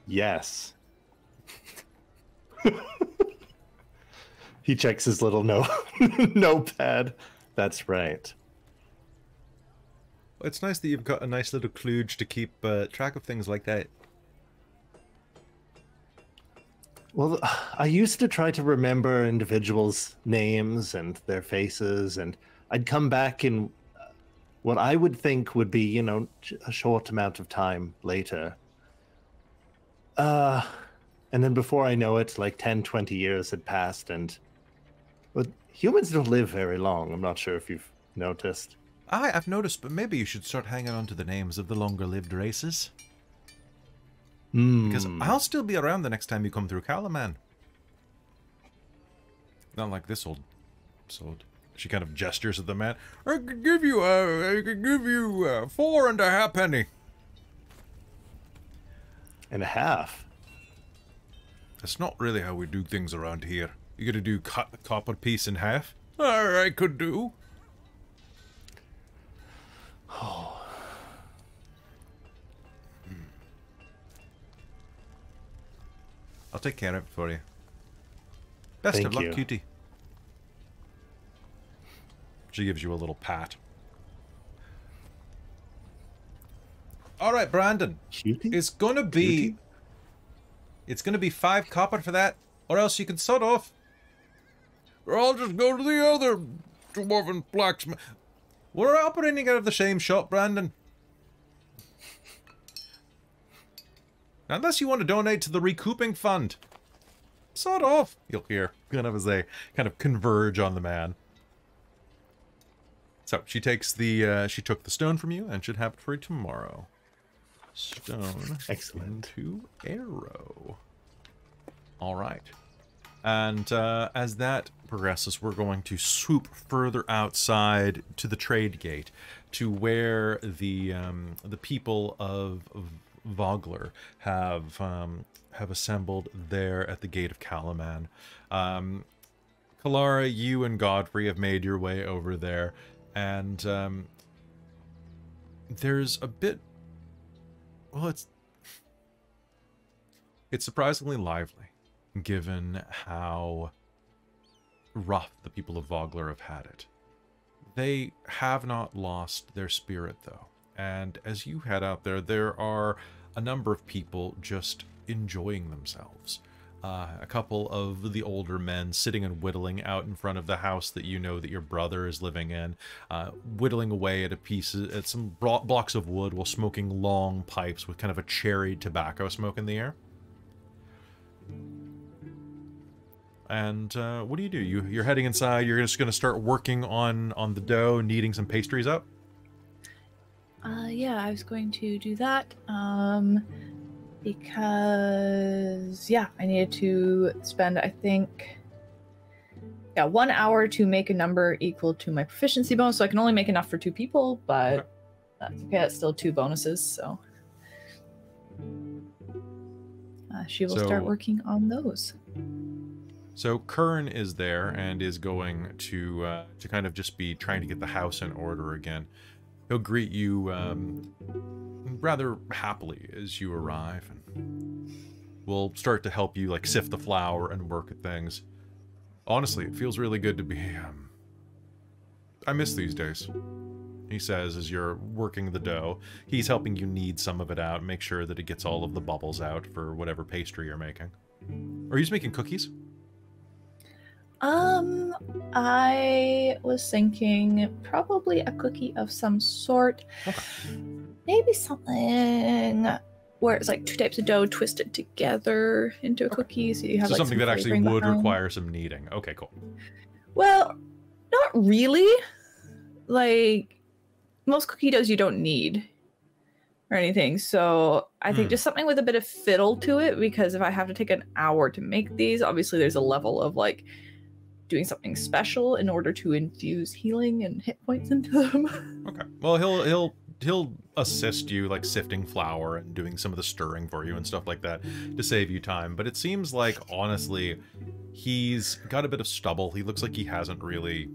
Yes. He checks his little notepad. That's right. It's nice that you've got a nice little kludge to keep track of things like that. Well, I used to try to remember individuals' names and their faces, and I'd come back in what I would think would be, a short amount of time later. And then before I know it, like 10, 20 years had passed, and humans don't live very long. I'm not sure if you've noticed. I've noticed, but maybe you should start hanging on to the names of the longer-lived races. Because I'll still be around the next time you come through Kalaman. Not like this old soul. She kind of gestures at the man. I could give you 4.5 penny. And a half. That's not really how we do things around here. You gotta do cut the copper piece in half. I could do. Oh. I'll take care of it for you. Best of luck, cutie. She gives you a little pat. All right, Brandon. Cutie? It's gonna be 5 copper for that, or else you can sod off. Or I'll just go to the other dwarven blacksmith. We're operating out of the same shop, Brandon. Unless you want to donate to the recouping fund. Sod off, you'll hear, kind of as they kind of converge on the man. So she takes she took the stone from you and should have it for you tomorrow. Stone. Excellent. Into arrow. All right. And as that progresses, we're going to swoop further outside to the trade gate, to where the people of Vogler have assembled there at the gate of Kalaman. Kelara, you and Godfrey have made your way over there, and there's a bit... Well, it's surprisingly lively, given how rough the people of Vogler have had it. They have not lost their spirit, though. And as you head out there, there are a number of people just enjoying themselves. A couple of the older men sitting and whittling out in front of the house that you know that your brother is living in, whittling away at some blocks of wood while smoking long pipes with kind of a cherry tobacco smoke in the air. And what do? You're heading inside. You're just going to start working on the dough, kneading some pastries up? Yeah, I was going to do that. Because, yeah, I needed to spend, I think, 1 hour to make a number equal to my proficiency bonus. So I can only make enough for 2 people, but that's okay. That's still 2 bonuses, so she will start working on those. So Kern is there and is going to kind of just be trying to get the house in order again. He'll greet you rather happily as you arrive, and we'll start to help you like sift the flour and work at things. Honestly, it feels really good to be... I miss these days, he says as you're working the dough. He's helping you knead some of it out, make sure that it gets all of the bubbles out for whatever pastry you're making. Are you just making cookies? I was thinking probably a cookie of some sort. Okay. Maybe something where it's like 2 types of dough twisted together into a cookie, so you have like something that actually would behind. require some kneading. Okay, cool. Well, not really. Like most cookie doughs, you don't knead or anything. So I think just something with a bit of fiddle to it, because if I have to take an hour to make these, obviously there's a level of like doing something special in order to infuse healing and hit points into them. Okay. Well, he'll assist you, like sifting flour and doing some of the stirring for you and stuff like that to save you time. But it seems like, honestly, he's got a bit of stubble. He looks like he hasn't really...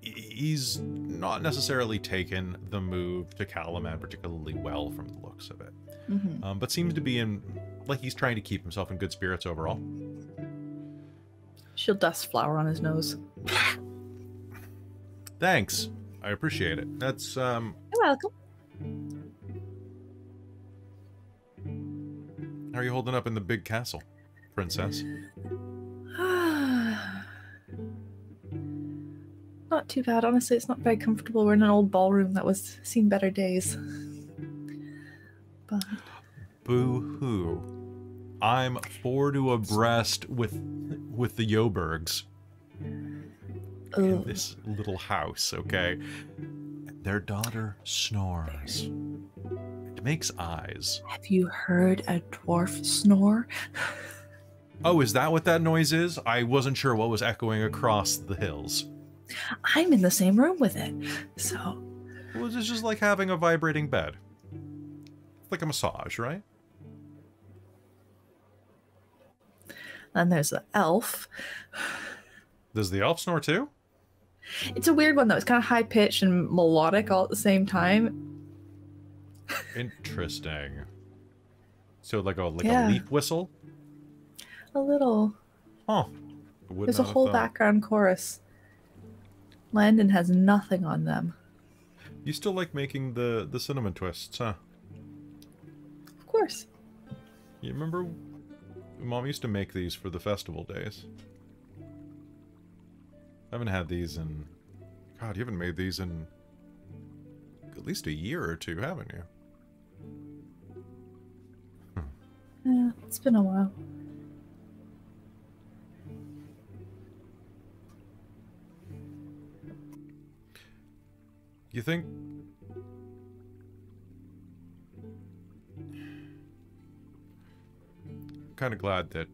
He's not necessarily taken the move to Kalaman particularly well from the looks of it. Mm-hmm. But seems to be in... Like he's trying to keep himself in good spirits overall. She'll dust flour on his nose. Thanks. I appreciate it. That's, You're welcome. How are you holding up in the big castle, princess? Not too bad. Honestly, it's not very comfortable. We're in an old ballroom that was seen better days. But... Boo-hoo. I'm 4 to abreast with the Yobergs in this little house, okay? Their daughter snores. It makes eyes. Have you heard a dwarf snore? Oh, is that what that noise is? I wasn't sure what was echoing across the hills. I'm in the same room with it, so... Well, it's just like having a vibrating bed. It's like a massage, right? Then there's the elf. Does the elf snore too? It's a weird one, though. It's kind of high-pitched and melodic all at the same time. Interesting. So like a leaf whistle? A little. Huh. There's a whole background chorus. Landon has nothing on them. You still like making the cinnamon twists, huh? Of course. You remember Mom used to make these for the festival days. I haven't had these in... God, you haven't made these in at least a year or 2, haven't you? Yeah, it's been a while. You think... kind of glad that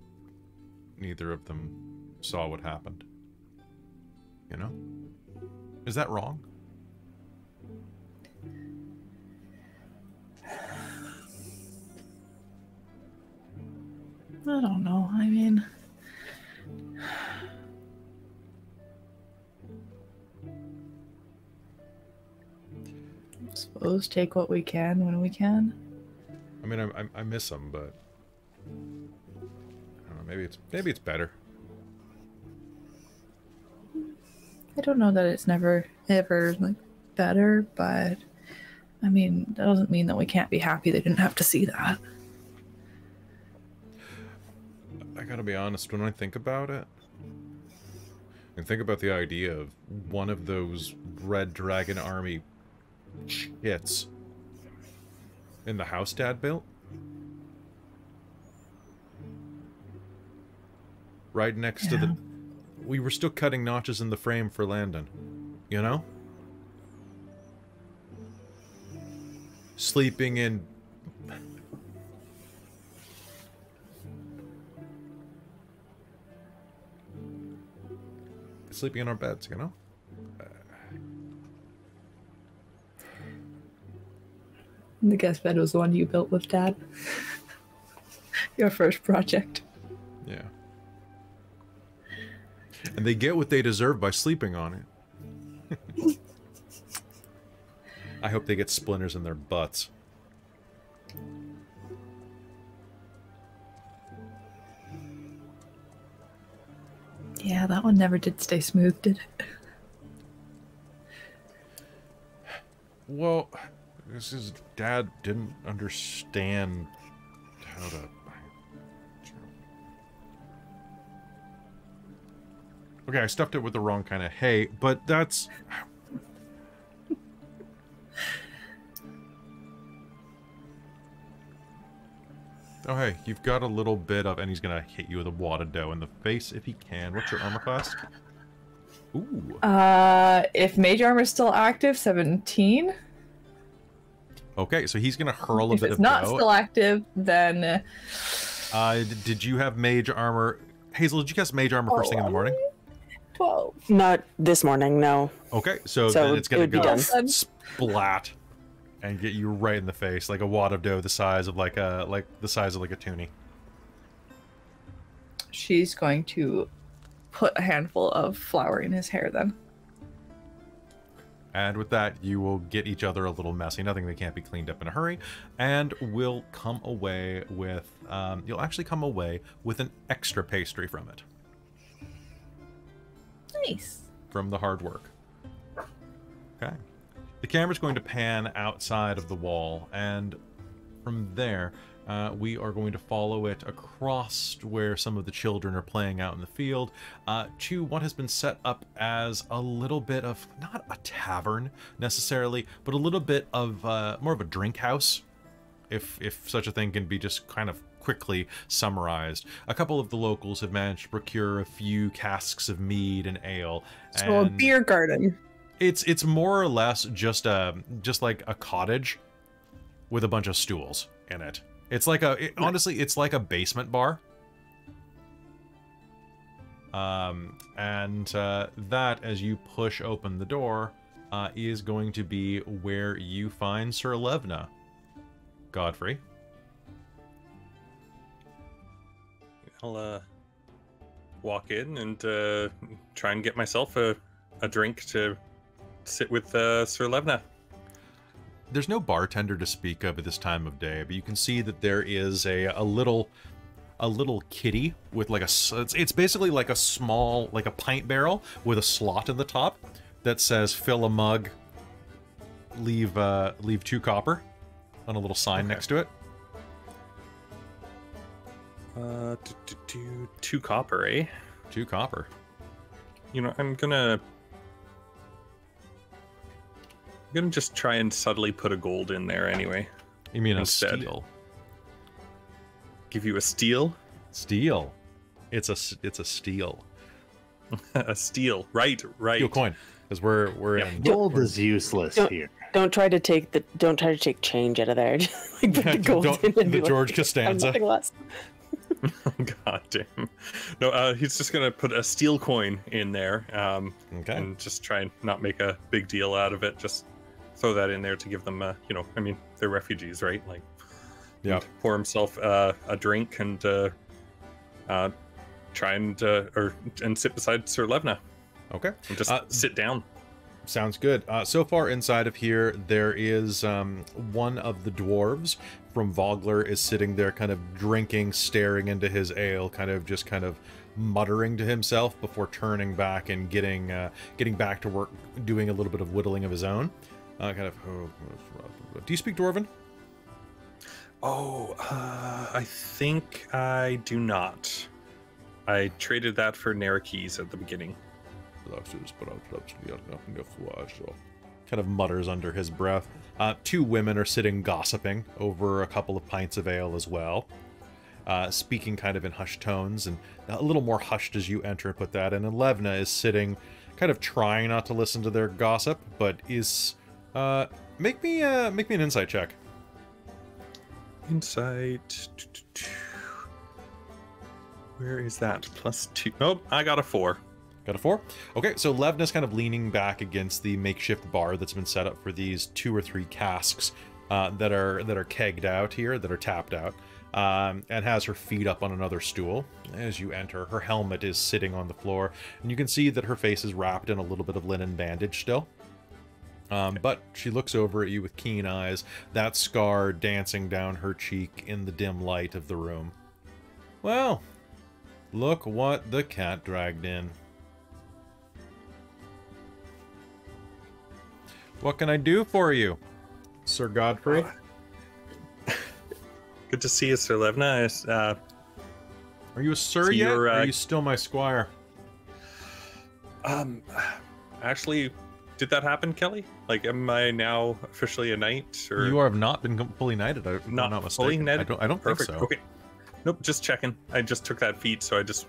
neither of them saw what happened. You know? Is that wrong? I don't know. I mean, I suppose take what we can when we can. I mean, I miss him, but I don't know, maybe it's better. I don't know that it's never ever like better, but I mean, that doesn't mean that we can't be happy they didn't have to see that. I gotta be honest, when I think about it, and think about the idea of one of those Red Dragon Army hits in the house Dad built, right next to the... We were still cutting notches in the frame for Landon, you know? Sleeping in... Sleeping in our beds, you know? The guest bed was the one you built with Dad. Your first project. Yeah. And they get what they deserve by sleeping on it. I hope they get splinters in their butts. Yeah, that one never did stay smooth, did it? Well, this is... Dad didn't understand how to... Okay, I stuffed it with the wrong kind of hay, but that's... Oh, hey, you've got a little bit of... And he's gonna hit you with a wad of dough in the face if he can. What's your armor class? Ooh. If mage armor is still active, 17. Okay, so he's gonna hurl a If bit it's of not dough. still active, then... Did you have mage armor... Hazel, did you cast mage armor first thing in the morning? 12. Not this morning, no. Okay, so then it's gonna it would be go done. splat and get you right in the face, like a wad of dough the size of like the size of like a toonie. She's going to put a handful of flour in his hair then. And with that, you will get each other a little messy. Nothing that can't be cleaned up in a hurry. And will come away with... you'll actually come away with an extra pastry from it. Nice. From the hard work. Okay. The camera's going to pan outside of the wall. And from there, we are going to follow it across where some of the children are playing out in the field to what has been set up as a little bit of, not a tavern necessarily, but a little bit of more of a drink house, if such a thing can be just kind of quickly summarized. A couple of the locals have managed to procure a few casks of mead and ale. So a beer garden. It's more or less just like a cottage with a bunch of stools in it. It's like honestly, it's like a basement bar. That, as you push open the door, is going to be where you find Sir Levna. Godfrey. I'll walk in and try and get myself a drink to sit with Sir Levna. There's no bartender to speak of at this time of day, but you can see that there is a little kitty with like it's basically like a small, like a pint barrel with a slot in the top that says fill a mug, leave 2 copper on a little sign next to it. 2 copper, eh? 2 copper. You know, I'm gonna just try and subtly put a gold in there anyway. You mean instead. a steal? Give you a steal? Steal. It's a steal. A steal. Right. Steal coin. Because we're in Gold is useless here. Don't try to take change out of there. Just like put the gold in and the be George like, Costanza. I'm nothing less. God damn. No, he's just gonna put a steel coin in there, Okay. and just try and not make a big deal out of it. Just throw that in there to give them, you know, I mean, they're refugees, right? Like, Yeah. pour himself a drink and try and sit beside Sir Levna Okay. and just sit down. Sounds good. So far inside of here, there is one of the dwarves from Vogler is sitting there kind of drinking, staring into his ale, kind of muttering to himself before turning back and getting back to work, doing a little bit of whittling of his own. Do you speak Dwarven? Oh, I think I do not. I traded that for Narakis at the beginning. Kind of mutters under his breath. Two women are sitting gossiping over a couple of pints of ale as well. Speaking kind of in hushed tones, and a little more hushed as you enter and put that in. And Levna is sitting, kind of trying not to listen to their gossip, but is make me an insight check. Insight. Where is that? +2. Nope, I got a 4. Got a 4? Okay, so Levna's kind of leaning back against the makeshift bar that's been set up for these 2 or 3 casks that are kegged out here, that are tapped out, and has her feet up on another stool. As you enter, her helmet is sitting on the floor, and you can see that her face is wrapped in a little bit of linen bandage still. But she looks over at you with keen eyes, that scar dancing down her cheek in the dim light of the room. Well, look what the cat dragged in. What can I do for you, Sir Godfrey? Good to see you, Sir Levna. Are you a sir so yet, or you're, are you still my squire? Actually, did that happen, Kelly? Like, am I now officially a knight? Or You have not been fully knighted, if I'm not mistaken. fully knighted? I don't Perfect. think so. Okay. Nope, just checking. I just took that feat, so I just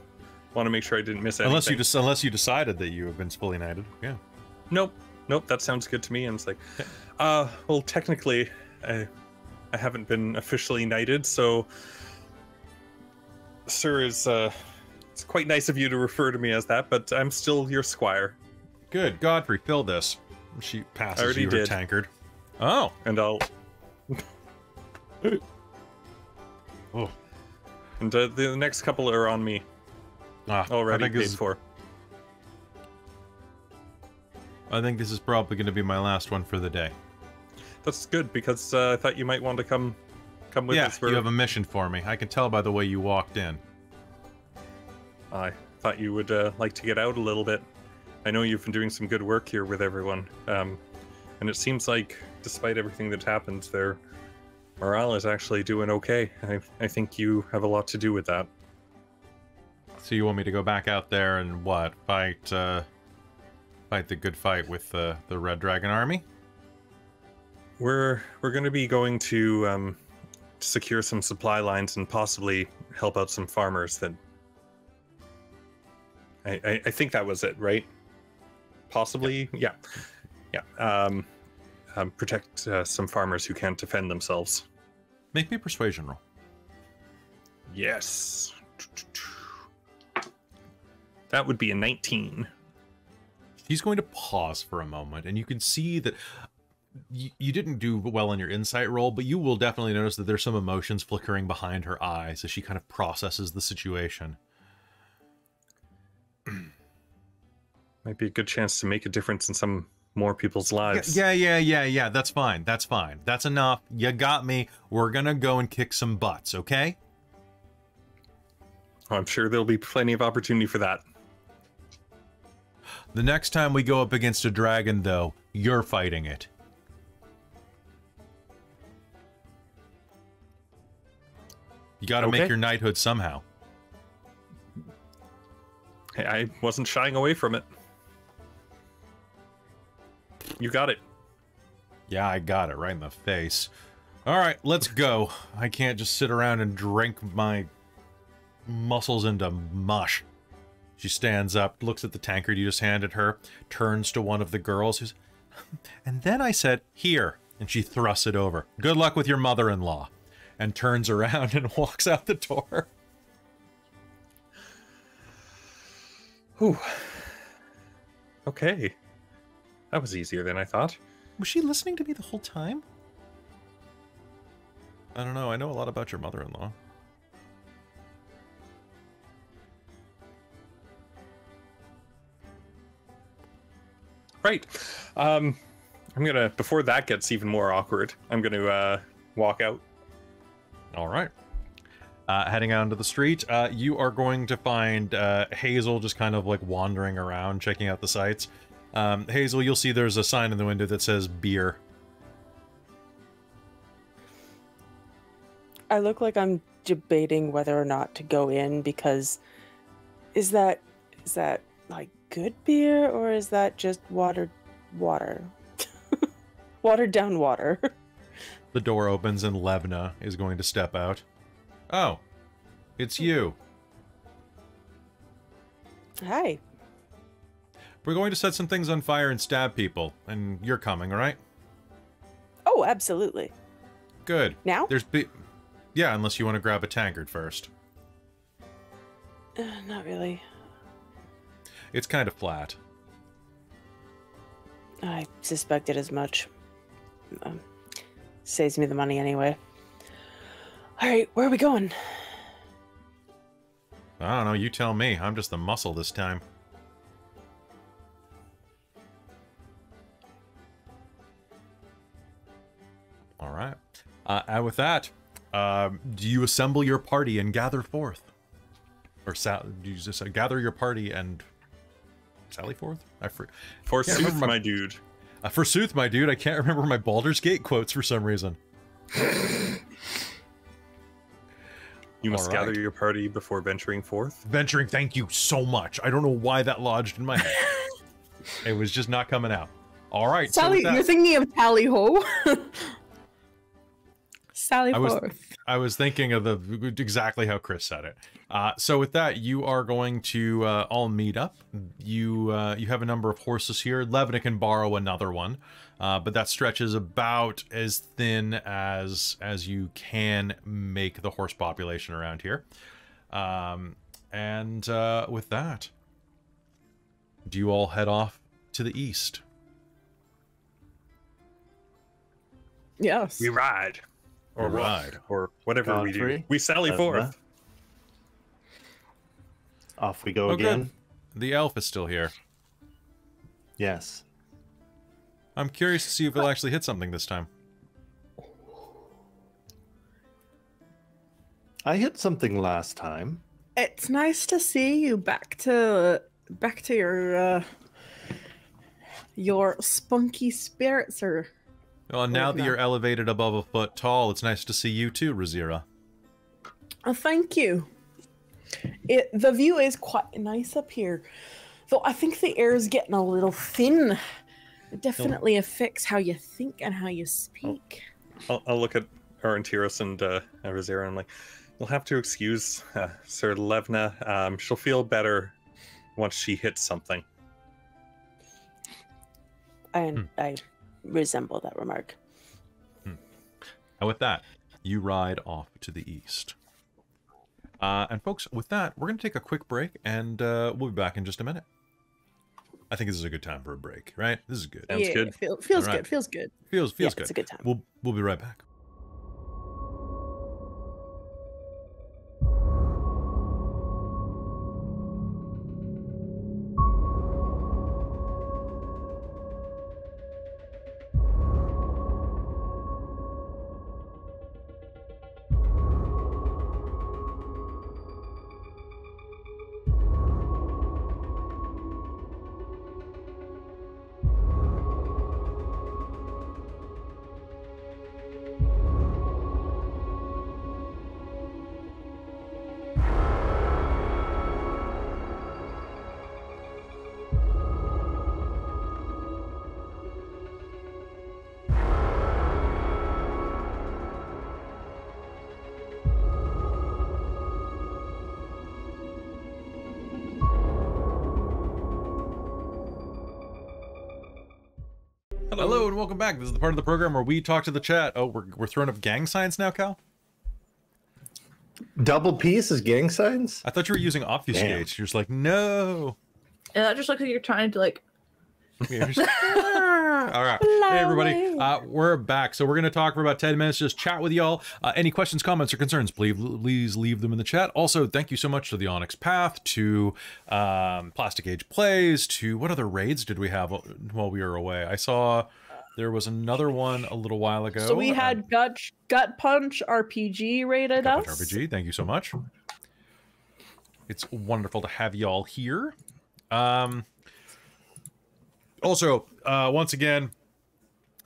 want to make sure I didn't miss anything. Unless you decided that you have been fully knighted, yeah. Nope, that sounds good to me. And it's like, well, technically, I haven't been officially knighted, so, sir, it's quite nice of you to refer to me as that, but I'm still your squire. Good, Godfrey, fill this. She passes you her tankard. Oh, and I'll. Oh, and the next couple are on me. Already paid for. I think this is probably going to be my last one for the day. That's good, because I thought you might want to come with us. Yeah, you have a mission for me. I can tell by the way you walked in. I thought you would like to get out a little bit. I know you've been doing some good work here with everyone, and it seems like, despite everything that happens, their morale is actually doing okay. I think you have a lot to do with that. So you want me to go back out there and what? Fight the good fight with the Red Dragon army? We're going to be going to secure some supply lines and possibly help out some farmers. That I think that was it, right? Possibly, yeah. Protect some farmers who can't defend themselves. Make me a persuasion roll. Yes. That would be a 19. He's going to pause for a moment, and you can see that you didn't do well on your insight roll, but you will definitely notice that there's some emotions flickering behind her eyes as she kind of processes the situation. Might be a good chance to make a difference in some more people's lives. Yeah. That's fine. That's enough. You got me. We're gonna go and kick some butts, okay? I'm sure there'll be plenty of opportunity for that. The next time we go up against a dragon, though, you're fighting it. You gotta make your knighthood somehow. Hey, I wasn't shying away from it. You got it. Yeah, I got it right in the face. All right, let's go. I can't just sit around and drink my muscles into mush. She stands up, looks at the tankard you just handed her, turns to one of the girls who's... And then I said, here. And she thrusts it over. Good luck with your mother-in-law. And turns around and walks out the door. Whew. Okay. That was easier than I thought. Was she listening to me the whole time? I don't know. I know a lot about your mother-in-law. Right. I'm gonna, before that gets even more awkward, I'm gonna walk out. All right. Heading out into the street, you are going to find Hazeal just kind of like wandering around, checking out the sights. Hazeal, you'll see there's a sign in the window that says beer. I look like I'm debating whether or not to go in because is that like good beer or is that just water? Watered down water. The door opens and Levna is going to step out. Oh, it's you. Hi. We're going to set some things on fire and stab people, and you're coming, all right? Oh, absolutely. Good. Now? Yeah, unless you want to grab a tankard first. Not really. It's kind of flat. I suspected as much. Saves me the money anyway. All right, where are we going? I don't know, you tell me. I'm just the muscle this time. All right. And with that, do you assemble your party and gather forth? Or do you just gather your party and sally forth? Forsooth, my dude. Forsooth, my dude. I can't remember my Baldur's Gate quotes for some reason. You must gather your party before venturing forth. Venturing, thank you so much. I don't know why that lodged in my head. It was just not coming out. All right. Sally, so you're thinking of Tally Ho. Sally forth. I was thinking of exactly how Chris said it. So with that, you are going to all meet up. You have a number of horses here. Levna can borrow another one, but that stretches about as thin as you can make the horse population around here. And with that, do you all head off to the east? Yes. We ride. Or ride. Or whatever Godfrey, we do. We sally forth. Off we go again. Good. The elf is still here. Yes. I'm curious to see if he'll actually hit something this time. I hit something last time. It's nice to see you back to your spunky spirit, sir. Well, now that you're elevated above a foot tall, it's nice to see you too, Rizira. Oh, thank you. The view is quite nice up here, though I think the air is getting a little thin. It definitely affects how you think and how you speak. I'll look at Aurontiros and Rizira and I'm like, you'll have to excuse Sir Levna. She'll feel better once she hits something. And I resemble that remark. And with that, you ride off to the east. And folks, with that, we're going to take a quick break, and we'll be back in just a minute. I think this is a good time for a break, right? This is good. Sounds good. Feels good. Feels good. Feels good. It's a good time. We'll be right back. Hello and welcome back. This is the part of the program where we talk to the chat. Oh, we're throwing up gang signs now, Cal? Double P's is gang signs? I thought you were using obfuscate. Damn. You're just like, no. And that just looks like you're trying to like. All right, hey everybody, we're back. So we're going to talk for about 10 minutes, just chat with y'all. Any questions, comments, or concerns, please leave them in the chat. Also, thank you so much to the Onyx Path, to Plastic Age Plays, to what other raids did we have while we were away? I saw there was another one a little while ago. So we had Gut Punch RPG raided us. Gut Punch RPG, thank you so much. It's wonderful to have y'all here. Also, once again,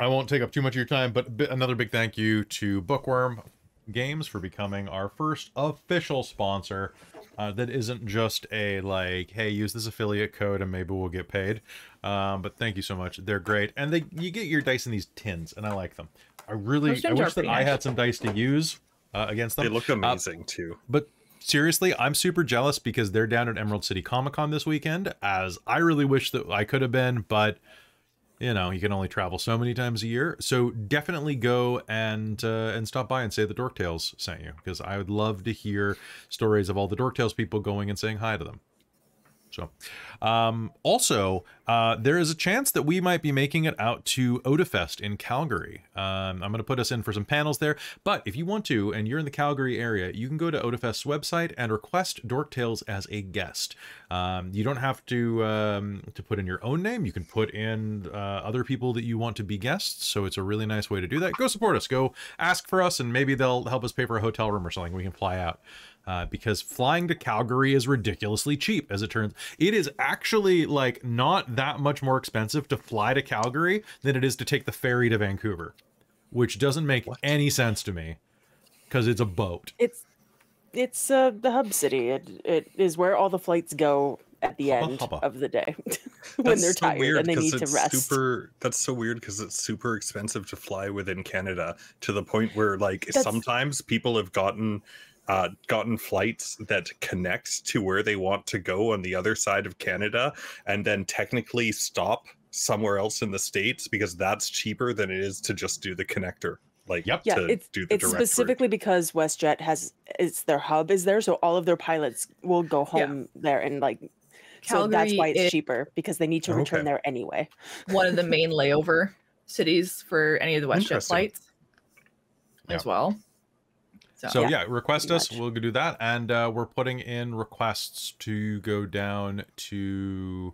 I won't take up too much of your time, but another big thank you to Bookwyrm Games for becoming our first official sponsor. That isn't just a like, hey, use this affiliate code and maybe we'll get paid. But thank you so much. They're great, and you get your dice in these tins, and I like them. I wish that I had some dice to use against them. They look amazing too. But seriously, I'm super jealous because they're down at Emerald City Comic-Con this weekend, as I really wish that I could have been, but, you know, you can only travel so many times a year. So definitely go and stop by and say the Dork Tales sent you, because I would love to hear stories of all the Dork Tales people going and saying hi to them. So, also, there is a chance that we might be making it out to Odafest in Calgary. I'm going to put us in for some panels there, but if you want to, and you're in the Calgary area, you can go to Odafest's website and request Dork Tales as a guest. You don't have to put in your own name. You can put in other people that you want to be guests, so it's a really nice way to do that. Go support us. Go ask for us, and maybe they'll help us pay for a hotel room or something. We can fly out. Because flying to Calgary is ridiculously cheap, as it turns. It is actually like not that much more expensive to fly to Calgary than it is to take the ferry to Vancouver, which doesn't make any sense to me because it's a boat. It's the hub city. It is where all the flights go at the end of the day when they're tired and they need to rest. That's so weird because it's super expensive to fly within Canada, to the point where like sometimes people have gotten flights that connect to where they want to go on the other side of Canada and then technically stop somewhere else in the States because that's cheaper than it is to just do the connector. Like, it's specifically because WestJet their hub is there, so all of their pilots will go home there, and like Calgary, so that's why it's cheaper, because they need to return there anyway. One of the main layover cities for any of the WestJet flights as well. So yeah, request us. We'll do that, and we're putting in requests to go down to.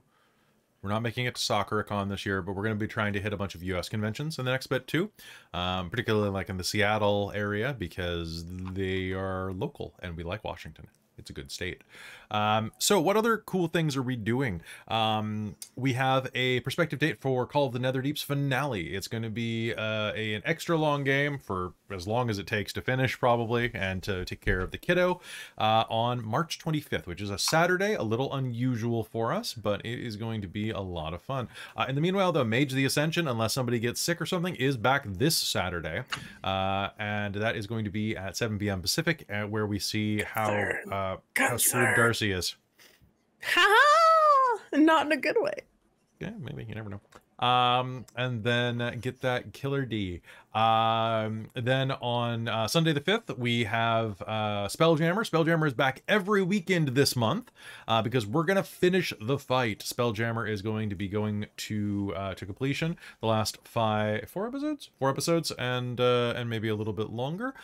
We're not making it to SoccerCon this year, but we're going to be trying to hit a bunch of U.S. conventions in the next bit too, particularly like in the Seattle area because they are local and we like Washington. It's a good state. So what other cool things are we doing? We have a prospective date for Call of the Netherdeep's finale. It's going to be an extra long game for as long as it takes to finish, probably, and to take care of the kiddo on March 25th, which is a Saturday, a little unusual for us, but it is going to be a lot of fun. In the meanwhile, though, Mage the Ascension, unless somebody gets sick or something, is back this Saturday, and that is going to be at 7 p.m. Pacific, where we see how screwed Darcy is. Ha! Not in a good way. Yeah, maybe. You never know. And then get that Killer D. Then on Sunday the 5th, we have Spelljammer. Spelljammer is back every weekend this month because we're going to finish the fight. Spelljammer is going to be going to completion the last four episodes, and maybe a little bit longer.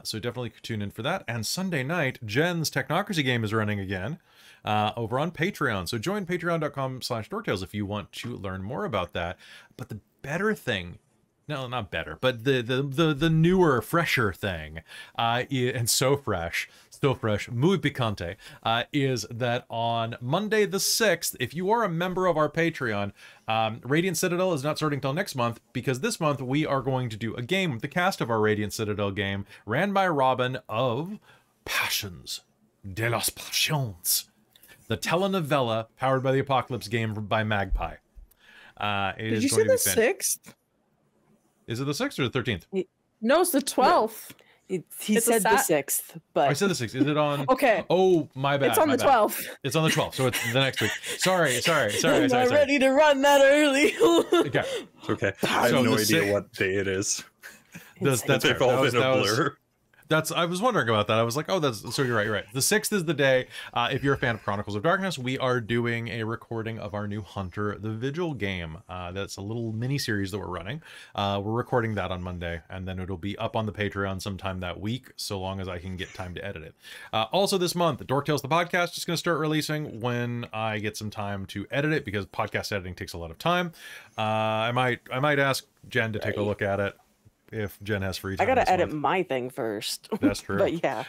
So definitely tune in for that. And Sunday night, Jen's Technocracy game is running again. Over on Patreon. So join patreon.com/dorktales if you want to learn more about that. But the better thing, no, not better, but the newer, fresher thing, and still fresh, muy picante, is that on Monday the 6th, if you are a member of our Patreon, Radiant Citadel is not starting till next month, because this month we are going to do a game with the cast of our Radiant Citadel game, ran by Robin of Passions de las Passions. The telenovela powered by the Apocalypse game by Magpie. Did you say the 6th? Is it the 6th or the 13th? No, it's the 12th. He said the 6th, but I said the 6th. Is it on? Okay. Oh, my bad. It's on the 12th. It's on the 12th, so it's the next week. Sorry. I'm not ready to run that early. Okay. It's okay. I have no idea what day it is. That's all been a blur. I was wondering about that. I was like, oh, so you're right, you're right. The 6th is the day. If you're a fan of Chronicles of Darkness, we are doing a recording of our new Hunter the Vigil game. That's a little mini series that we're running. We're recording that on Monday, and then it'll be up on the Patreon sometime that week, so long as I can get time to edit it. Also this month, Dork Tales the podcast is going to start releasing when I get some time to edit it, because podcast editing takes a lot of time. I might ask Jen to take a look at it. If Jen has free time. I gotta edit my thing first. That's true. But yeah.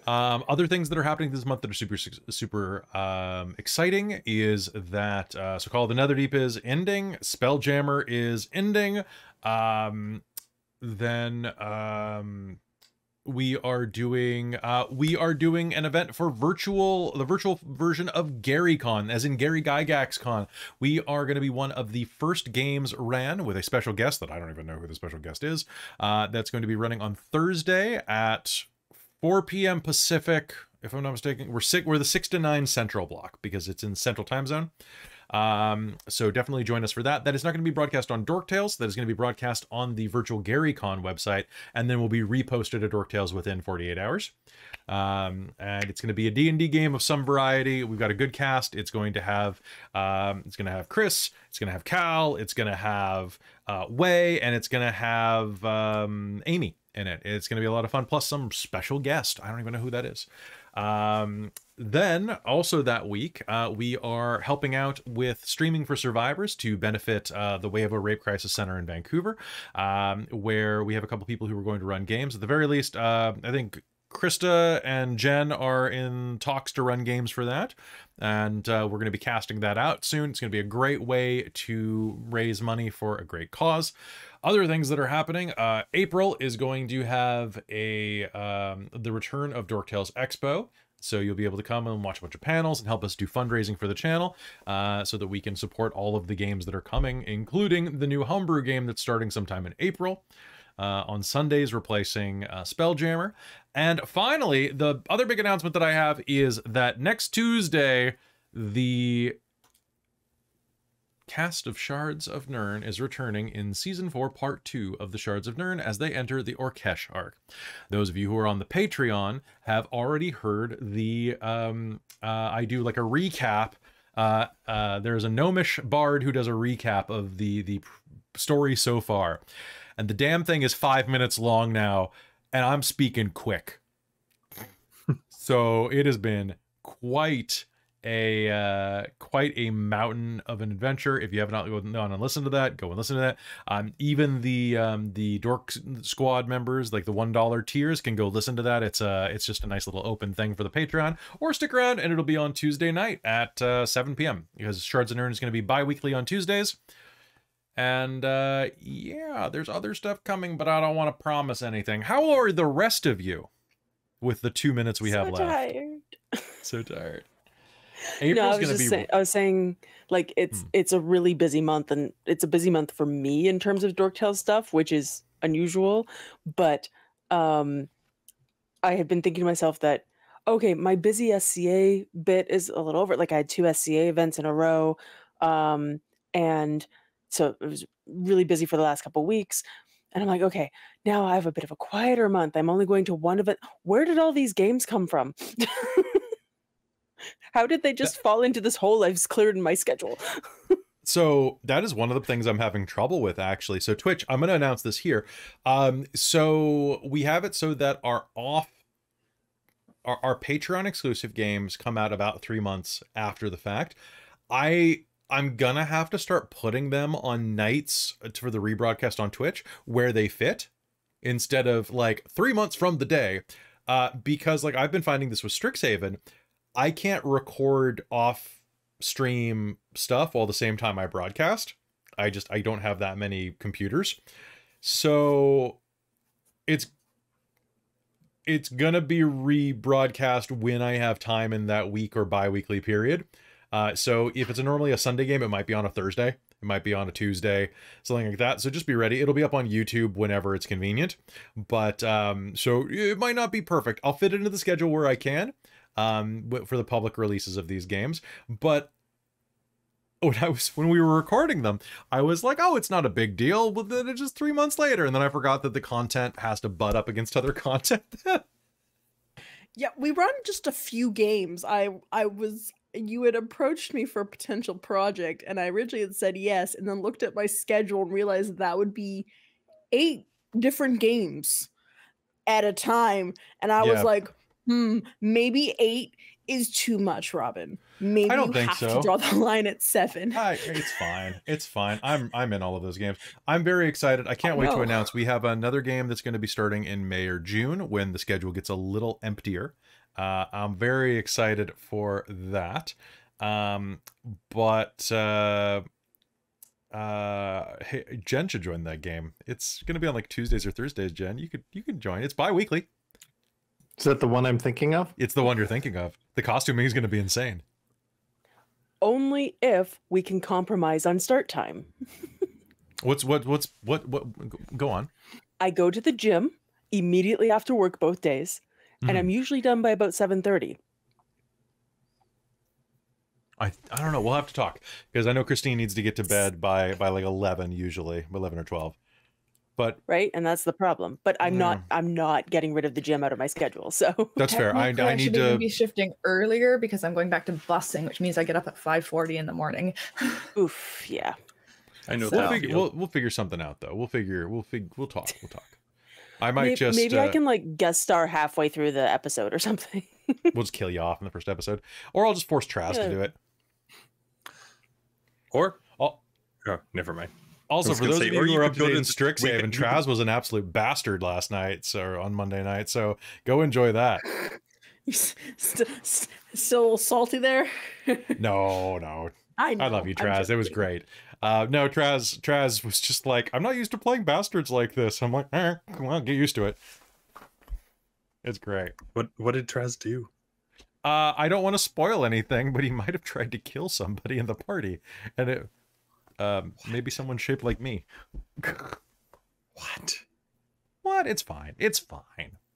Other things that are happening this month that are super exciting is that so Call of the Netherdeep is ending. Spelljammer is ending. We are doing an event for the virtual version of GaryCon, as in Gary Gygax Con. We are going to be one of the first games ran with a special guest that I don't even know who the special guest is. That's going to be running on Thursday at 4 p.m. Pacific, if I'm not mistaken. We're the 6 to 9 Central block because it's in Central Time Zone. So definitely join us for that. That is not going to be broadcast on Dork Tales. That is going to be broadcast on the virtual GaryCon website, and then will be reposted at Dork Tales within 48 hours. And it's going to be a D&D game of some variety. We've got a good cast. It's going to have Chris. It's going to have Cal. It's going to have Wei, and it's going to have Amy in it. It's going to be a lot of fun. Plus some special guest. I don't even know who that is. Then also that week, we are helping out with Streaming for Survivors to benefit the Waivo Rape Crisis Center in Vancouver, where we have a couple people who are going to run games. At the very least, I think Krista and Jen are in talks to run games for that, and we're going to be casting that out soon. It's going to be a great way to raise money for a great cause. Other things that are happening, April is going to have the return of Dork Tales Expo. So you'll be able to come and watch a bunch of panels and help us do fundraising for the channel, so that we can support all of the games that are coming, including the new homebrew game that's starting sometime in April. On Sundays, replacing Spelljammer. And finally, the other big announcement that I have is that next Tuesday, the cast of Shards of Nirn is returning in Season 4, Part 2 of the Shards of Nirn as they enter the Orkesh arc. Those of you who are on the Patreon have already heard the, I do like a recap. There's a gnomish bard who does a recap of the story so far. And the damn thing is 5 minutes long now, and I'm speaking quick. So it has been quite a mountain of an adventure. If you have not gone and listened to that, go and listen to that. Even the Dork Squad members, like the $1 tiers, can go listen to that. It's just a nice little open thing for the Patreon, or stick around and it'll be on Tuesday night at 7 p.m. because Shards of Nirn is going to be bi-weekly on Tuesdays. And yeah, there's other stuff coming, but I don't want to promise anything. How are the rest of you with the 2 minutes we have left? Tired. So tired. No, I was saying, like, it's a really busy month, and it's a busy month for me in terms of Dork Tales stuff, which is unusual. But I had been thinking to myself that, okay, my busy SCA bit is a little over. Like, I had 2 SCA events in a row, and so it was really busy for the last couple of weeks. And I'm like, okay, now I have a bit of a quieter month. I'm only going to one event. Where did all these games come from? How did they just fall into this hole I've cleared in my schedule? So that is one of the things I'm having trouble with, actually. So Twitch, I'm going to announce this here. So we have it so that our Patreon exclusive games come out about 3 months after the fact. I'm gonna have to start putting them on nights for the rebroadcast on Twitch where they fit, instead of like 3 months from the day, because like I've been finding this with Strixhaven, I can't record off stream stuff while the same time I broadcast. I don't have that many computers, so it's gonna be rebroadcast when I have time in that week or bi-weekly period. So if it's normally a Sunday game, it might be on a Thursday, it might be on a Tuesday, something like that. So just be ready. It'll be up on YouTube whenever it's convenient. But so it might not be perfect. I'll fit it into the schedule where I can, for the public releases of these games. But when we were recording them, I was like, oh, it's not a big deal. But then it's just 3 months later, and then I forgot that the content has to butt up against other content. Yeah, we run just a few games. You had approached me for a potential project, and I originally had said yes, and then looked at my schedule and realized that would be 8 different games at a time, and I was like, maybe 8 is too much, Robin. Maybe I don't you think have so. to draw the line at 7. It's fine. It's fine. I'm in all of those games. I'm very excited. I can't wait to announce we have another game that's going to be starting in May or June when the schedule gets a little emptier. I'm very excited for that. Hey, Jen should join that game. It's going to be on like Tuesdays or Thursdays, Jen. You could join. It's bi-weekly. Is that the one I'm thinking of? It's the one you're thinking of. The costuming is going to be insane. Only if we can compromise on start time. What go on. I go to the gym immediately after work both days, and I'm usually done by about 7:30. I don't know. We'll have to talk because I know Christine needs to get to bed by like 11 usually, 11 or 12. But right, and that's the problem. But I'm not getting rid of the gym out of my schedule. So that's fair. I need to be shifting earlier because I'm going back to busing, which means I get up at 5:40 in the morning. Oof, yeah. I know we'll figure something out though. We'll talk. I might maybe I can like guest star halfway through the episode or something. We'll just kill you off in the first episode, or I'll just force Traz to do it. Or never mind. Also, for those of you who are up to date in Strixhaven, Traz was an absolute bastard last night, on Monday night. So go enjoy that. Still a little salty there? No. I love you, Traz. It was great. No, Traz was just like, I'm not used to playing bastards like this. I'm like, come on, get used to it. It's great. What did Traz do? I don't want to spoil anything, but he might have tried to kill somebody in the party, and it maybe someone shaped like me. What? It's fine.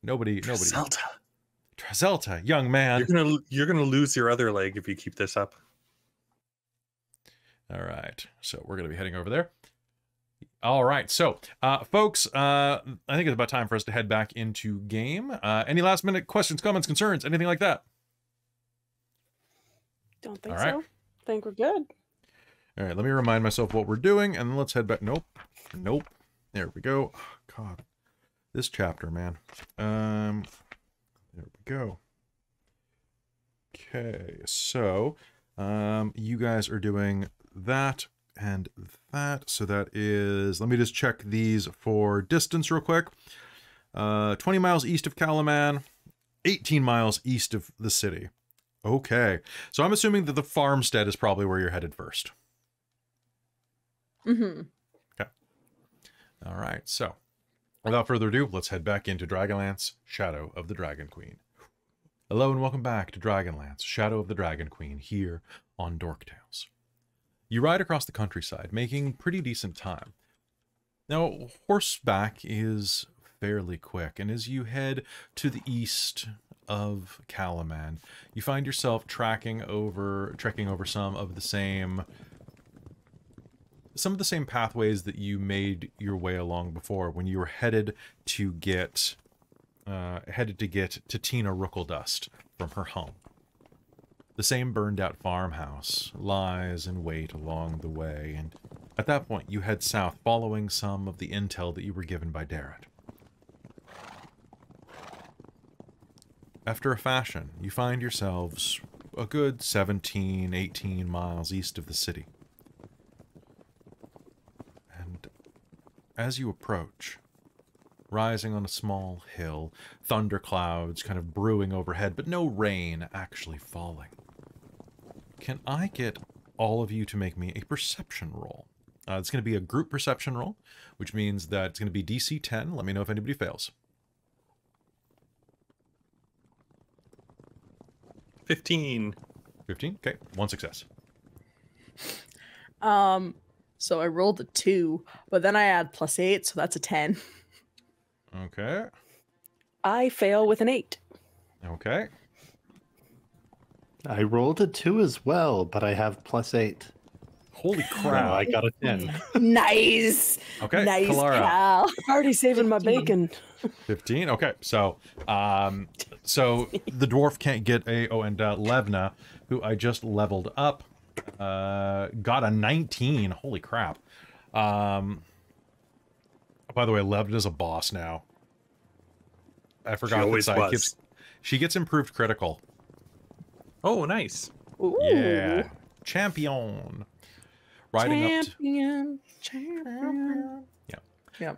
Nobody. Trazelta, young man. You're gonna lose your other leg if you keep this up. All right, so we're gonna be heading over there. All right, so folks, I think it's about time for us to head back into game. Any last minute questions, comments, concerns, anything like that? Don't think so. I think we're good. All right, let me remind myself what we're doing, and then let's head back. Nope. There we go. Oh, God, this chapter, man. There we go. Okay, so you guys are doing that and that. So that is, let me just check these for distance real quick. 20 miles east of Kalaman, 18 miles east of the city. Okay, so I'm assuming that the farmstead is probably where you're headed first. Okay. All right, so without further ado, let's head back into Dragonlance, Shadow of the Dragon Queen. Hello and welcome back to Dragonlance, Shadow of the Dragon Queen, here on Dork Tales. You ride across the countryside, making pretty decent time. Now, horseback is fairly quick, and as you head to the east of Kalaman, you find yourself trekking over some of the same pathways that you made your way along before when you were headed to get to Tina Rookeldust from her home. The same burned-out farmhouse lies in wait along the way, and at that point you head south, following some of the intel that you were given by Darrett. After a fashion, you find yourselves a good 17, 18 miles east of the city. And as you approach, rising on a small hill, thunderclouds kind of brewing overhead, but no rain actually falling. Can I get all of you to make me a perception roll? It's going to be a group perception roll, which means that it's going to be DC 10. Let me know if anybody fails. 15. 15? Okay, one success. So I rolled a 2, but then I add +8, so that's a 10. Okay. I fail with an 8. Okay. I rolled a 2 as well, but I have +8. Holy No, crap. I got a 10. Nice. Okay, Nice, Kelara. Cal. Already saving my 15. bacon. 15. Okay, so the dwarf can't get a and Levna, who I just leveled up, got a 19. Holy crap. By the way, Levna's a boss now. I forgot that always was. she gets improved critical. Oh, nice. Ooh. Yeah. Champion. Riding Champion.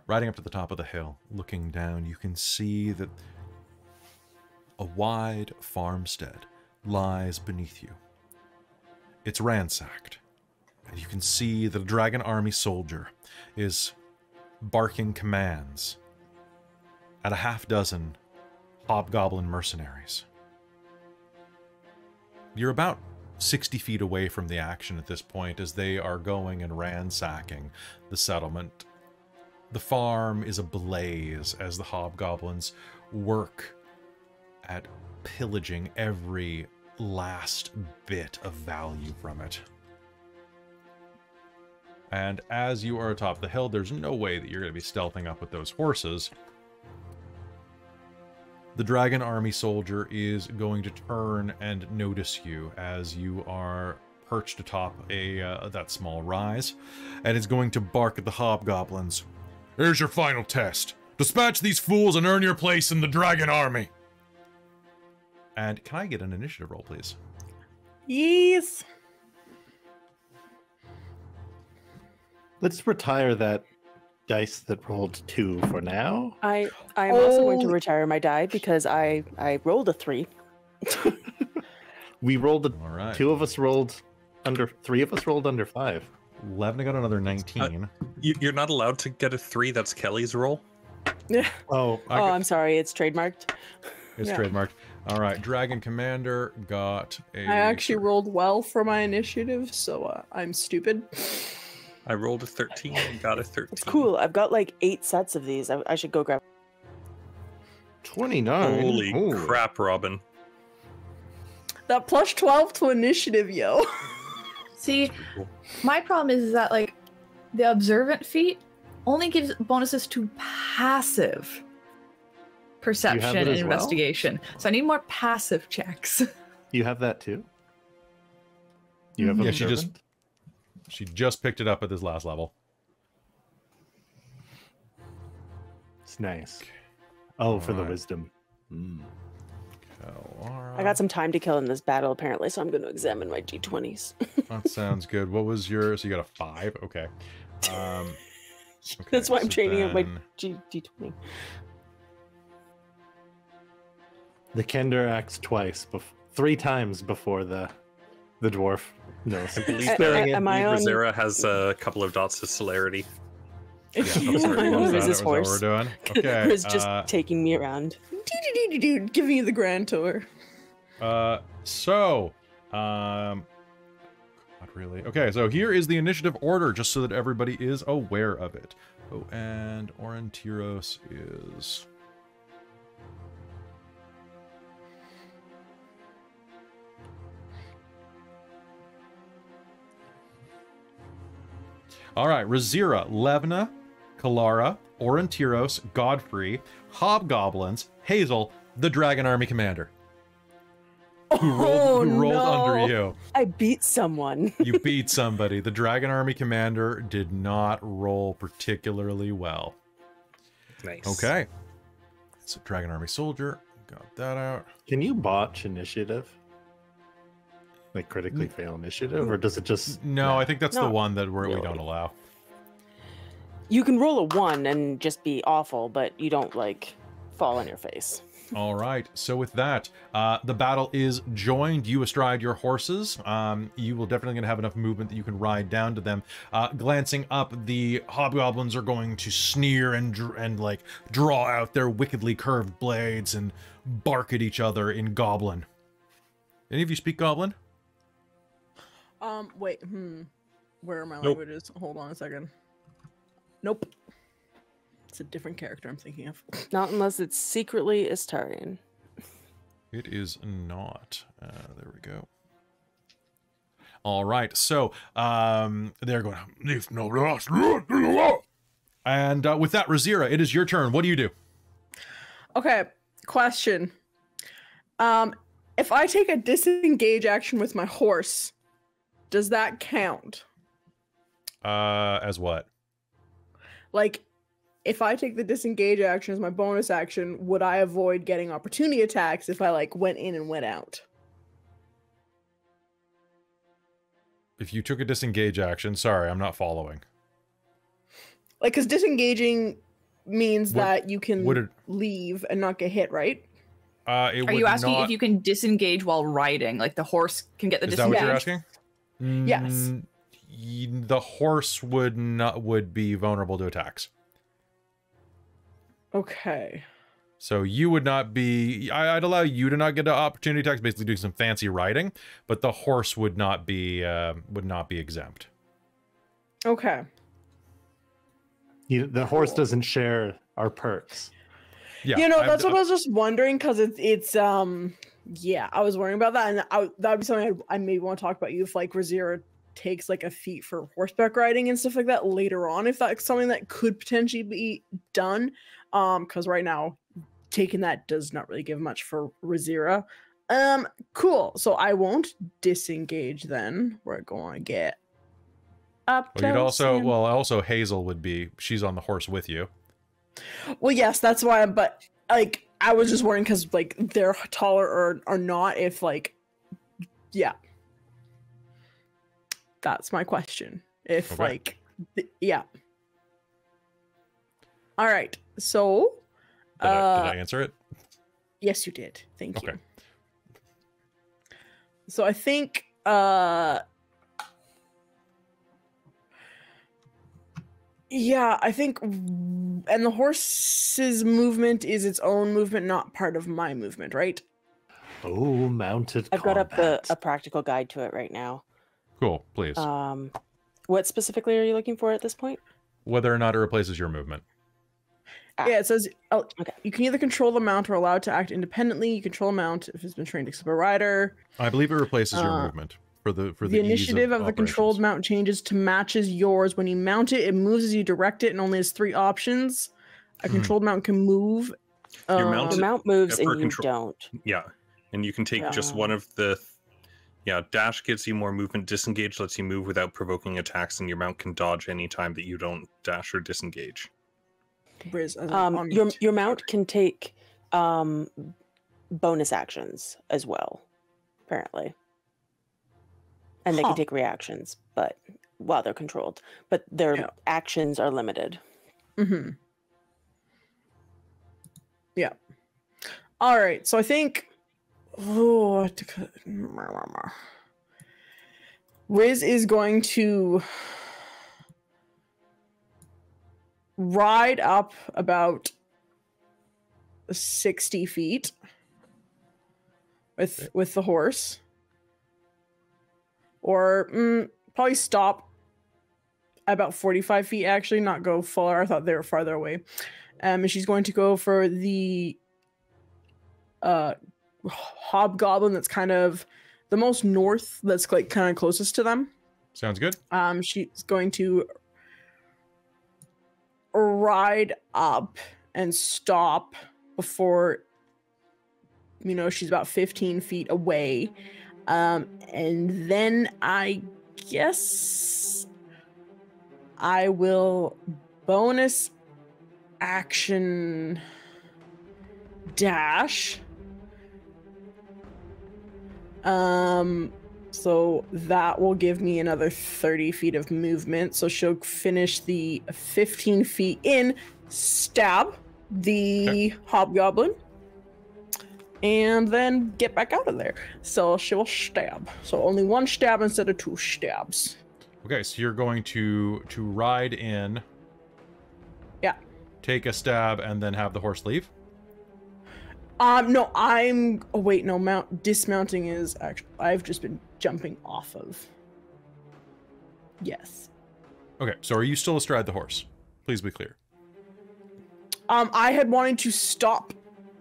Riding up to the top of the hill, looking down, you can see that a wide farmstead lies beneath you. It's ransacked, and you can see that a dragon army soldier is barking commands at a half-dozen hobgoblin mercenaries. You're about 60 feet away from the action at this point as they are going and ransacking the settlement. The farm is ablaze as the hobgoblins work at pillaging every last bit of value from it. And as you are atop the hill, there's no way that you're going to be stealthing up with those horses. The dragon army soldier is going to turn and notice you as you are perched atop that small rise, and is going to bark at the hobgoblins. Here's your final test. Dispatch these fools and earn your place in the dragon army. And can I get an initiative roll, please? Yes. Let's retire that dice that rolled 2 for now. I am also going to retire my die because I rolled a 3. We rolled All right. 2 of us rolled under 3 of us rolled under 5. Levna got another 19. You're not allowed to get a 3. That's Kelly's roll. Oh, Oh, I'm sorry. It's trademarked. It's Yeah. trademarked. All right, Dragon Commander got a... I actually rolled well for my initiative, so I'm stupid. I rolled a 13 and got a 13. It's cool. I've got like 8 sets of these. I should go grab. 29. Holy Ooh. crap, Robin. That plus 12 to initiative, yo. See, my problem is that like the observant feat only gives bonuses to passive perception it and as well? investigation. So I need more passive checks. You have that too? You have Yeah, observant? she just picked it up at this last level. It's nice. Oh, for the Alright. wisdom. Mm. I got some time to kill in this battle apparently, so I'm going to examine my d20s. That sounds good. What was yours? You got a 5? Okay. That's why I'm so training up my then- d20. The Kender acts twice, 3 times before the dwarf knows. I believe Am I on- Rizira has a couple of dots of celerity. Yeah, that's Am I what on that Riz's was what horse? we're doing. Okay. Riz just taking me around. Dude, give me the grand tour. Not really. Okay, so here is the initiative order, just so that everybody is aware of it. Oh, and Aurontiros is... All right, Rizira, Levna, Kelara, Aurontiros, Godfrey, Hobgoblins, Hazeal, the Dragon Army Commander. Who rolled under you. I beat someone. You beat somebody. The Dragon Army Commander did not roll particularly well. Nice. Okay. So Dragon Army Soldier, got that out. Can you botch initiative? Like critically fail initiative? Or does it just... No, I think that's the Not one that we really. don't allow. You can roll a 1 and just be awful, but you don't like fall on your face. All right. So with that, the battle is joined. You astride your horses. You will definitely going to have enough movement that you can ride down to them. Glancing up, the hobgoblins are going to sneer and like draw out their wickedly curved blades and bark at each other in Goblin. Any of you speak Goblin? Wait, where are my Nope. languages? Hold on a second. Nope. It's a different character I'm thinking of. Not unless it's secretly Istarian. It is not. There we go. All right, so they're going, "If no loss." And with that, Rizira, it is your turn. What do you do? Okay, question. If I take a disengage action with my horse, does that count? As what? Like, if I take the disengage action as my bonus action, would I avoid getting opportunity attacks if I like went in and went out? If you took a disengage action, sorry, I'm not following. Like, because disengaging means that you can leave and not get hit, right? Are you asking if you can disengage while riding? Like the horse can get the disengage? Is that what you're asking? Yes. The horse would be vulnerable to attacks. Okay. So you would not be. I'd allow you to not get an opportunity attacks, basically doing some fancy riding, but the horse would not be exempt. Okay. The horse doesn't share our perks. Yeah, you know, that's what I was just wondering, because it's yeah, I was worrying about that, and that would be something I maybe want to talk about. You if like Rizira takes like a feat for horseback riding and stuff like that later on, if that's something that could potentially be done, because right now taking that does not really give much for Rizira. Cool. So I won't disengage then. We're going to get up. Well, you'd also Hazeal would be. She's on the horse with you. Well, yes, that's why. But like, I was just worrying because like they're taller or not. If like, yeah, that's my question. If okay. like, yeah. All right. So, did I answer it? Yes, you did. Thank you. Okay. So I think yeah, I think, and the horse's movement is its own movement, not part of my movement, right? Oh, mounted I've combat. got up a practical guide to it right now. Cool, please. What specifically are you looking for at this point? Whether or not it replaces your movement. Yeah, it says okay. You can either control the mount or allow it to act independently. You control a mount if it's been trained to except a rider. I believe it replaces your movement for the initiative ease of the controlled mount changes to matches yours. When you mount it, it moves as you direct it and only has 3 options. A controlled mount can move. Your mount moves and you don't. Yeah, and you can take just one of the. Yeah, dash gives you more movement. Disengage lets you move without provoking attacks, and your mount can dodge any time that you don't dash or disengage. Your mount can take bonus actions as well, apparently, and they can take reactions, but while they're controlled, but their actions are limited. Mm-hmm. Yeah. All right. So I think Riz is going to ride up about 60 feet with the horse, or probably stop about 45 feet. Actually, not go far. I thought they were farther away. And she's going to go for the hobgoblin that's kind of the most north. That's like kind of closest to them. Sounds good. She's going to ride up and stop before, you know, she's about 15 feet away, and then I guess I will bonus action dash, so that will give me another 30 feet of movement. So she'll finish the 15 feet in, stab the hobgoblin, and then get back out of there. So she will stab. So only 1 stab instead of 2 stabs. Okay, so you're going to ride in. Yeah. Take a stab and then have the horse leave? No, I'm... Oh, wait, no. Dismounting is actually... I've just been jumping off of. Yes. Okay, so are you still astride the horse? Please be clear. I had wanted to stop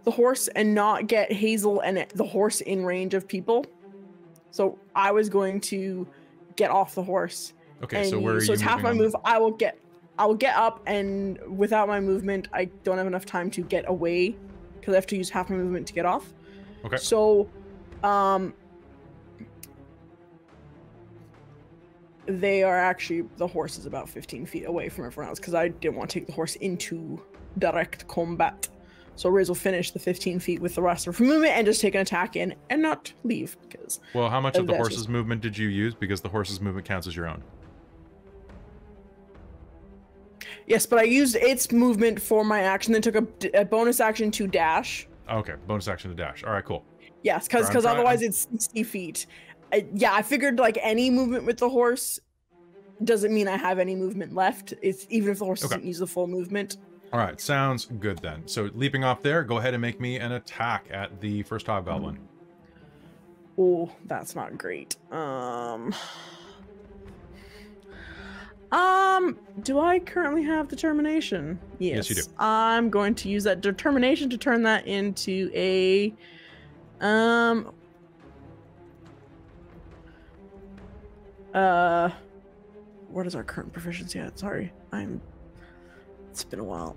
the horse and not get Hazeal and the horse in range of people. So I was going to get off the horse. Okay, and so where are so you it's half my moving move. I will get up, and without my movement, I don't have enough time to get away because I have to use half my movement to get off. Okay. So, they are actually, the horse is about 15 feet away from everyone else because I didn't want to take the horse into direct combat. So Riz will finish the 15 feet with the rest of her movement and just take an attack in and not leave because. Well, how much of the horse's movement did you use? Because the horse's movement counts as your own. Yes, but I used its movement for my action, then took a bonus action to dash. Okay, bonus action to dash. All right, cool. Yes, because otherwise it's 60 feet. Yeah, I figured like any movement with the horse doesn't mean I have any movement left. It's even if the horse doesn't use the full movement. All right, sounds good then. So leaping off there, go ahead and make me an attack at the first hobgoblin. Oh, that's not great. Do I currently have determination? Yes, you do. I'm going to use that determination to turn that into a what is our current proficiency at? Sorry. It's been a while.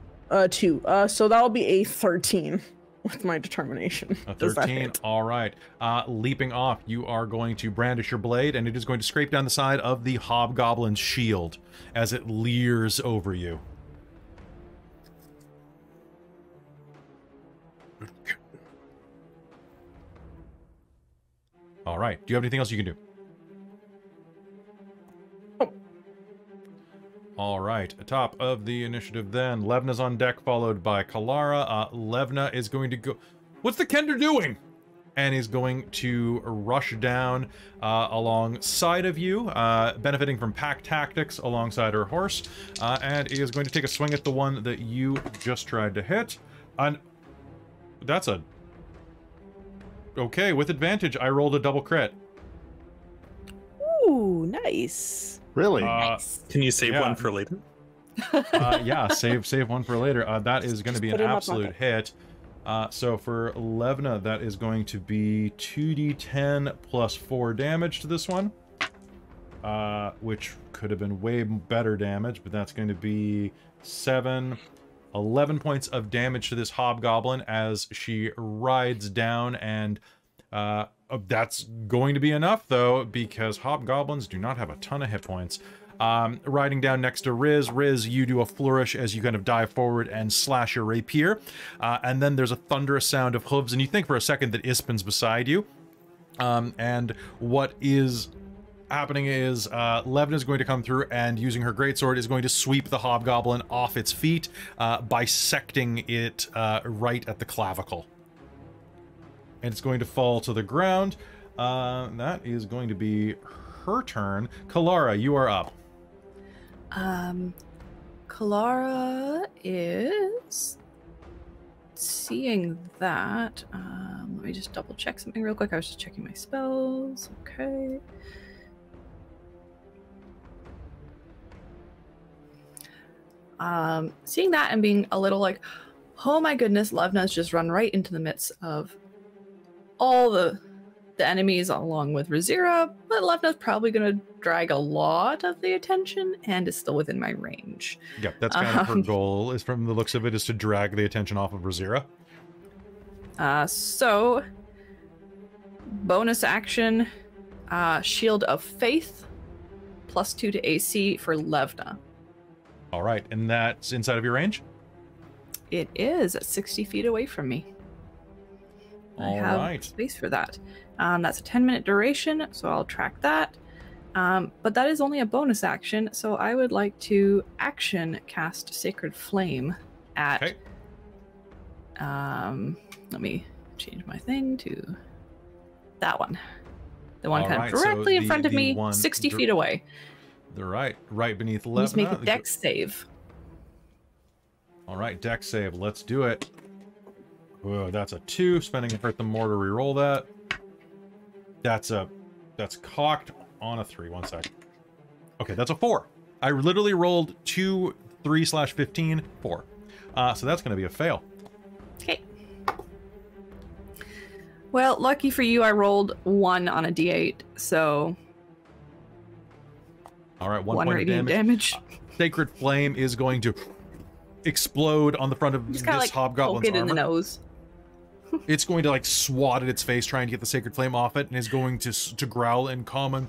2. So that'll be a 13 with my determination. A 13. All right. Leaping off, you are going to brandish your blade, and it is going to scrape down the side of the hobgoblin's shield as it leers over you. All right. Do you have anything else you can do? All right, atop of the initiative then. Levna's on deck, followed by Kelara. Levna is going to go... What's the Kender doing? And is going to rush down alongside of you, benefiting from pack tactics alongside her horse. And is going to take a swing at the one that you just tried to hit. And that's a... Okay, with advantage, I rolled a double crit. Ooh, nice. Really? Nice. Can you save one for later? Yeah, save one for later. That is going to be an absolute hit. So for Levna, that is going to be 2d10 plus 4 damage to this one. Which could have been way better damage, but that's going to be 11 points of damage to this hobgoblin as she rides down, and that's going to be enough, though, because hobgoblins do not have a ton of hit points. Riding down next to Riz. Riz, you do a flourish as you kind of dive forward and slash your rapier. And then there's a thunderous sound of hooves, and you think for a second that Ispin's beside you. And what is happening is Levna is going to come through and, using her greatsword, is going to sweep the hobgoblin off its feet, bisecting it right at the clavicle. And it's going to fall to the ground. That is going to be her turn. Kelara, you are up. Kelara is seeing that. Let me just double check something real quick. I was just checking my spells. Okay. Seeing that and being a little like, oh my goodness, Levna's just run right into the midst of all the enemies along with Rizira, but Levna's probably going to drag a lot of the attention and is still within my range. Yeah, that's kind of her goal, is, from the looks of it, is to drag the attention off of Rizira. So, bonus action, Shield of Faith, +2 to AC for Levna. All right, and that's inside of your range? It is at 60 feet away from me. I have space for that. That's a 10-minute duration, so I'll track that. But that is only a bonus action, so I would like to action cast Sacred Flame at... Okay. Let me change my thing to that one. The one kind of directly in front of me, 60 feet away. The right beneath Levna. Let's make a dex save. All right, dex save. Let's do it. Whoa, that's a 2. Spending effort the more to reroll that. That's cocked on a 3. 1 sec. Okay, that's a 4. I literally rolled 2 3/15 4. So that's going to be a fail. Okay. Well, lucky for you, I rolled 1 on a d8, so All right, One point of radiant damage. Sacred Flame is going to explode on the front of Just this kind of like hobgoblin's poke it in the armor. nose. It's going to like swat at its face, trying to get the Sacred Flame off it, and is going to growl in common.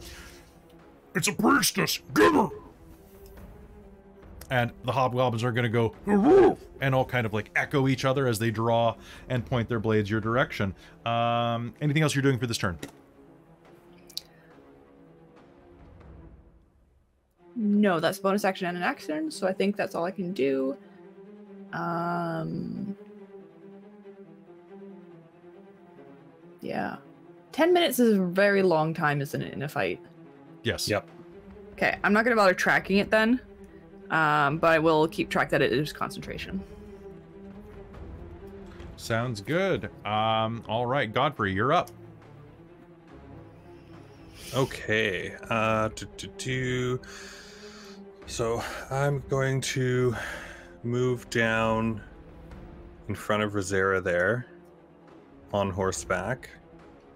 It's a priestess! Get her! And the hobgoblins are going to go, "Aroo!" and all kind of like echo each other as they draw and point their blades your direction. Anything else you're doing for this turn? No, that's a bonus action and an action, so I think that's all I can do. Yeah. 10 minutes is a very long time, isn't it, in a fight? Yes. Yep. Okay, I'm not going to bother tracking it then, but I will keep track that it is concentration. Sounds good. All right, Godfrey, you're up. Okay. So I'm going to move down in front of Rizira there on horseback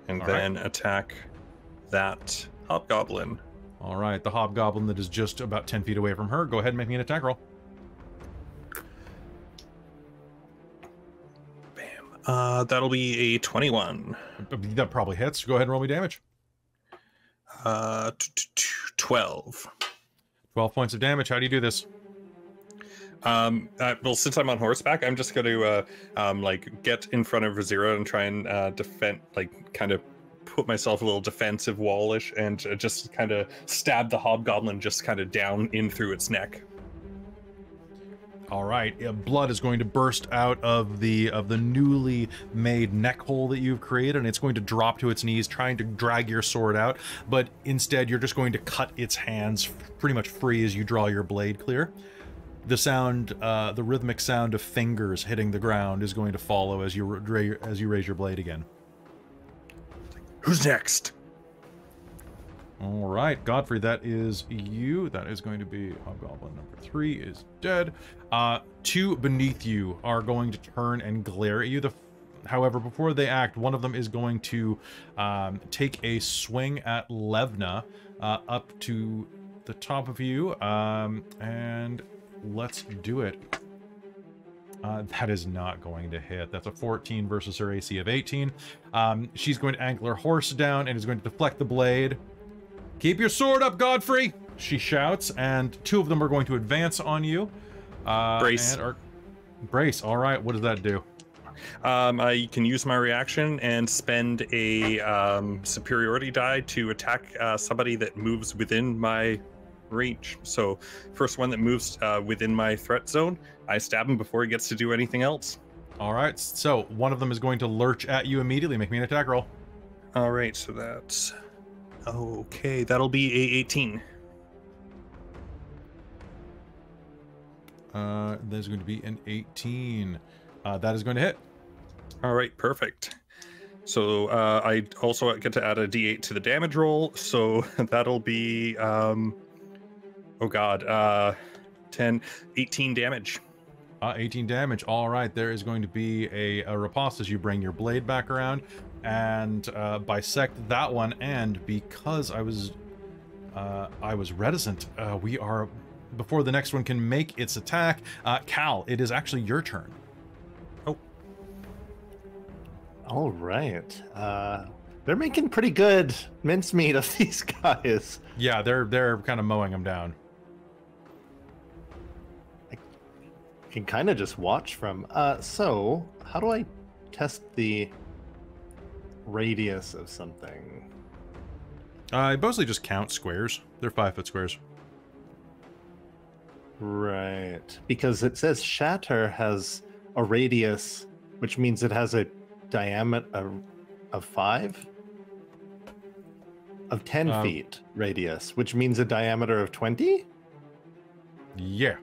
and All then attack that hobgoblin. All right, the hobgoblin that is just about 10 feet away from her. Go ahead and make me an attack roll. Bam. That'll be a 21. That probably hits. Go ahead and roll me damage. 12. 12 points of damage. How do you do this? Well, since I'm on horseback, I'm just going to like get in front of Rizira and try and defend, like kind of put myself a little defensive wallish and just kind of stab the hobgoblin just kind of down in through its neck. All right, blood is going to burst out of the newly made neck hole that you've created, and it's going to drop to its knees, trying to drag your sword out. But instead, you're just going to cut its hands pretty much free as you draw your blade clear. The sound, the rhythmic sound of fingers hitting the ground, is going to follow as you raise your blade again. Who's next? All right, Godfrey, that is you. That is going to be hobgoblin number 3 is dead. 2 beneath you are going to turn and glare at you. However, before they act, one of them is going to take a swing at Levna up to the top of you, and let's do it. That is not going to hit. That's a 14 versus her AC of 18. She's going to angle her horse down and is going to deflect the blade. Keep your sword up, Godfrey! She shouts, and 2 of them are going to advance on you. Brace. Brace, all right. What does that do? I can use my reaction and spend a superiority die to attack somebody that moves within my reach. So first one that moves within my threat zone, I stab him before he gets to do anything else. All right, so one of them is going to lurch at you immediately. Make me an attack roll. All right, so that's... Okay, that'll be a 18. There's going to be an 18. That is going to hit. All right, perfect. So I also get to add a d8 to the damage roll, so that'll be, 18 damage. 18 damage. All right, there is going to be a riposte as you bring your blade back around and bisect that one. And because I was reticent, we are, before the next one can make its attack, Cal, it is actually your turn. Oh. All right. They're making pretty good mincemeat of these guys. Yeah, they're kind of mowing them down. I can kind of just watch from. So how do I test the radius of something? I mostly just count squares. They're 5-foot squares. Right, because it says shatter has a radius, which means it has a diameter of 5 of 10 feet radius, which means a diameter of 20. Yeah,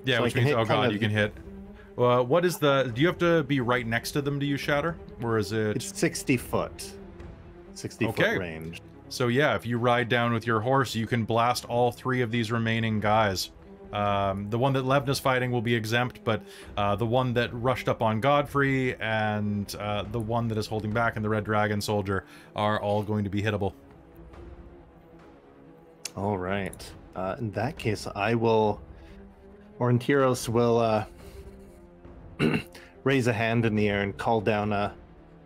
So which means, oh god, you can hit. What is the? Do you have to be right next to them to use shatter, or is it? It's 60 foot. 60 foot range. So yeah, if you ride down with your horse, you can blast all 3 of these remaining guys. The one that Levna's fighting will be exempt, but the one that rushed up on Godfrey and the one that is holding back and the Red Dragon Soldier are all going to be hittable. All right. In that case, Aurontiros will raise a hand in the air and call down a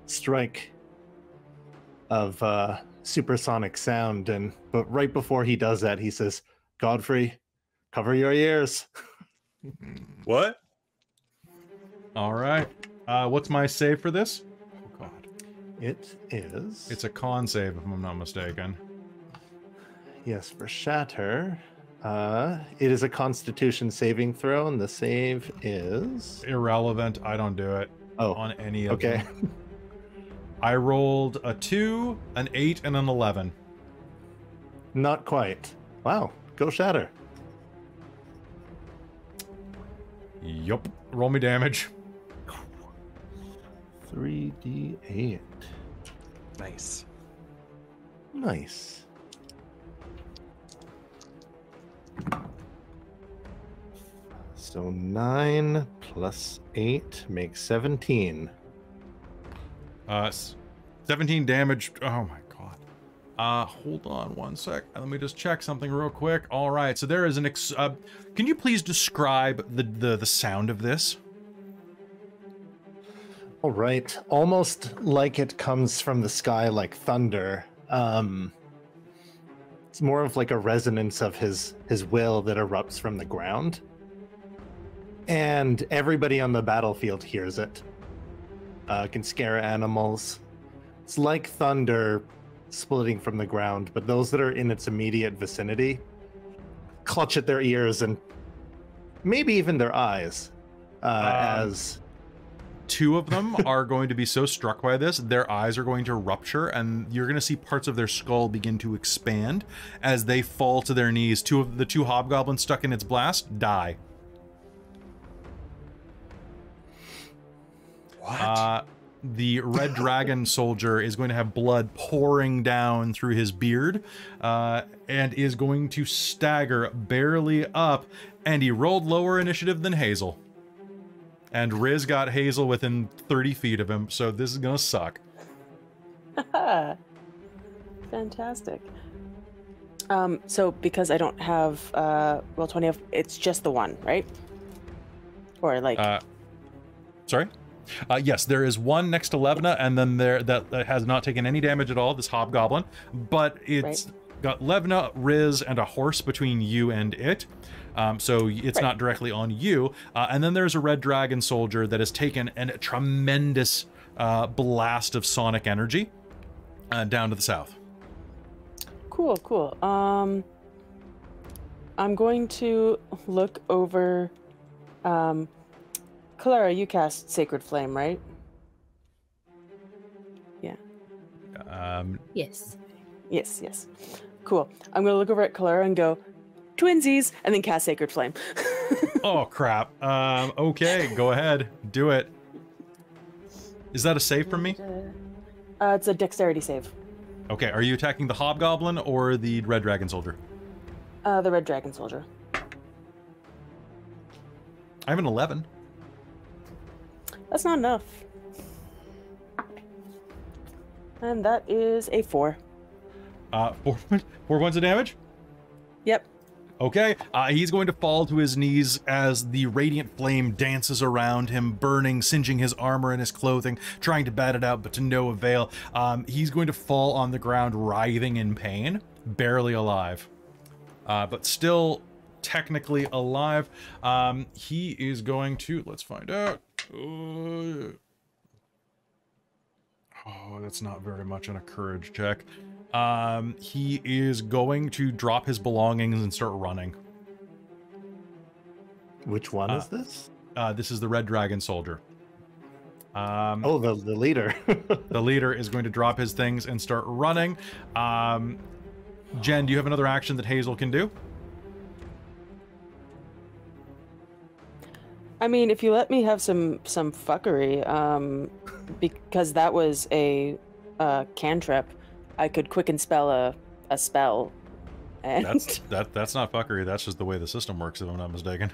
strike of supersonic sound. But right before he does that, he says, "Godfrey, cover your ears." What? All right. What's my save for this? Oh God. It's a con save, if I'm not mistaken. Yes, for shatter. It is a Constitution saving throw, and the save is irrelevant. I don't do it. Oh, on any of them. I rolled a 2, an 8, and an 11. Not quite. Wow. Go shatter. Yup. Roll me damage. 3d8. Nice. Nice. So 9 plus 8 makes 17. 17 damage. Oh my God. Hold on one sec. Let me just check something real quick. All right. So there is an can you please describe the sound of this? All right. Almost like it comes from the sky like thunder. It's more of like a resonance of his will that erupts from the ground. And everybody on the battlefield hears it. Can scare animals. It's like thunder splitting from the ground, but those that are in its immediate vicinity clutch at their ears and maybe even their eyes as... 2 of them are going to be so struck by this, their eyes are going to rupture, and you're going to see parts of their skull begin to expand as they fall to their knees. The two hobgoblins stuck in its blast die. What? The red dragon soldier is going to have blood pouring down through his beard, and is going to stagger barely up, and he rolled lower initiative than Hazeal. And Riz got Hazeal within 30 feet of him, so this is gonna suck. Fantastic. So because I don't have roll 20, it's just the one, right? Or like... Sorry? Yes, there is one next to Levna, and then there that has not taken any damage at all, this hobgoblin. But it's got Levna, Riz, and a horse between you and it. So it's not directly on you. And then there's a red dragon soldier that has taken a tremendous blast of sonic energy down to the south. Cool, cool. I'm going to look over... Kelara, you cast Sacred Flame, right? Yeah. Yes. Yes. Cool. I'm going to look over at Kelara and go, twinsies, and then cast Sacred Flame. Oh, crap. Okay, go ahead. Do it. Is that a save from me? It's a dexterity save. Okay, are you attacking the hobgoblin or the red dragon soldier? The red dragon soldier. I have an 11. That's not enough. And that is a 4. 4 points of damage? Yep. Okay, he's going to fall to his knees as the radiant flame dances around him, burning, singeing his armor and his clothing, trying to bat it out, but to no avail. He's going to fall on the ground, writhing in pain, barely alive, but still technically alive. He is going to, let's find out. Oh, that's not very much on a courage check. He is going to drop his belongings and start running. Which one is this? This is the red dragon soldier. Oh, the leader. The leader is going to drop his things and start running. Jen, do you have another action that Hazeal can do? I mean, if you let me have some fuckery, because that was a cantrip, I could quicken spell a spell. And... That's not fuckery. That's just the way the system works, if I'm not mistaken.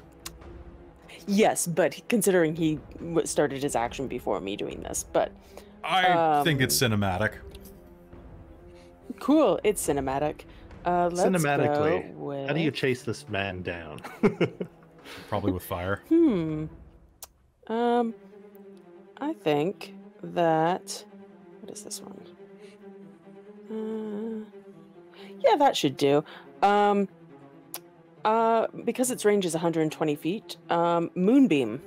Yes, but considering he started his action before me doing this, but I think it's cinematic. Cool, it's cinematic. Let's Cinematically, go with... how do you chase this man down? Probably with fire. I think that... What is this one? Yeah, that should do. Because its range is 120 feet, Moonbeam.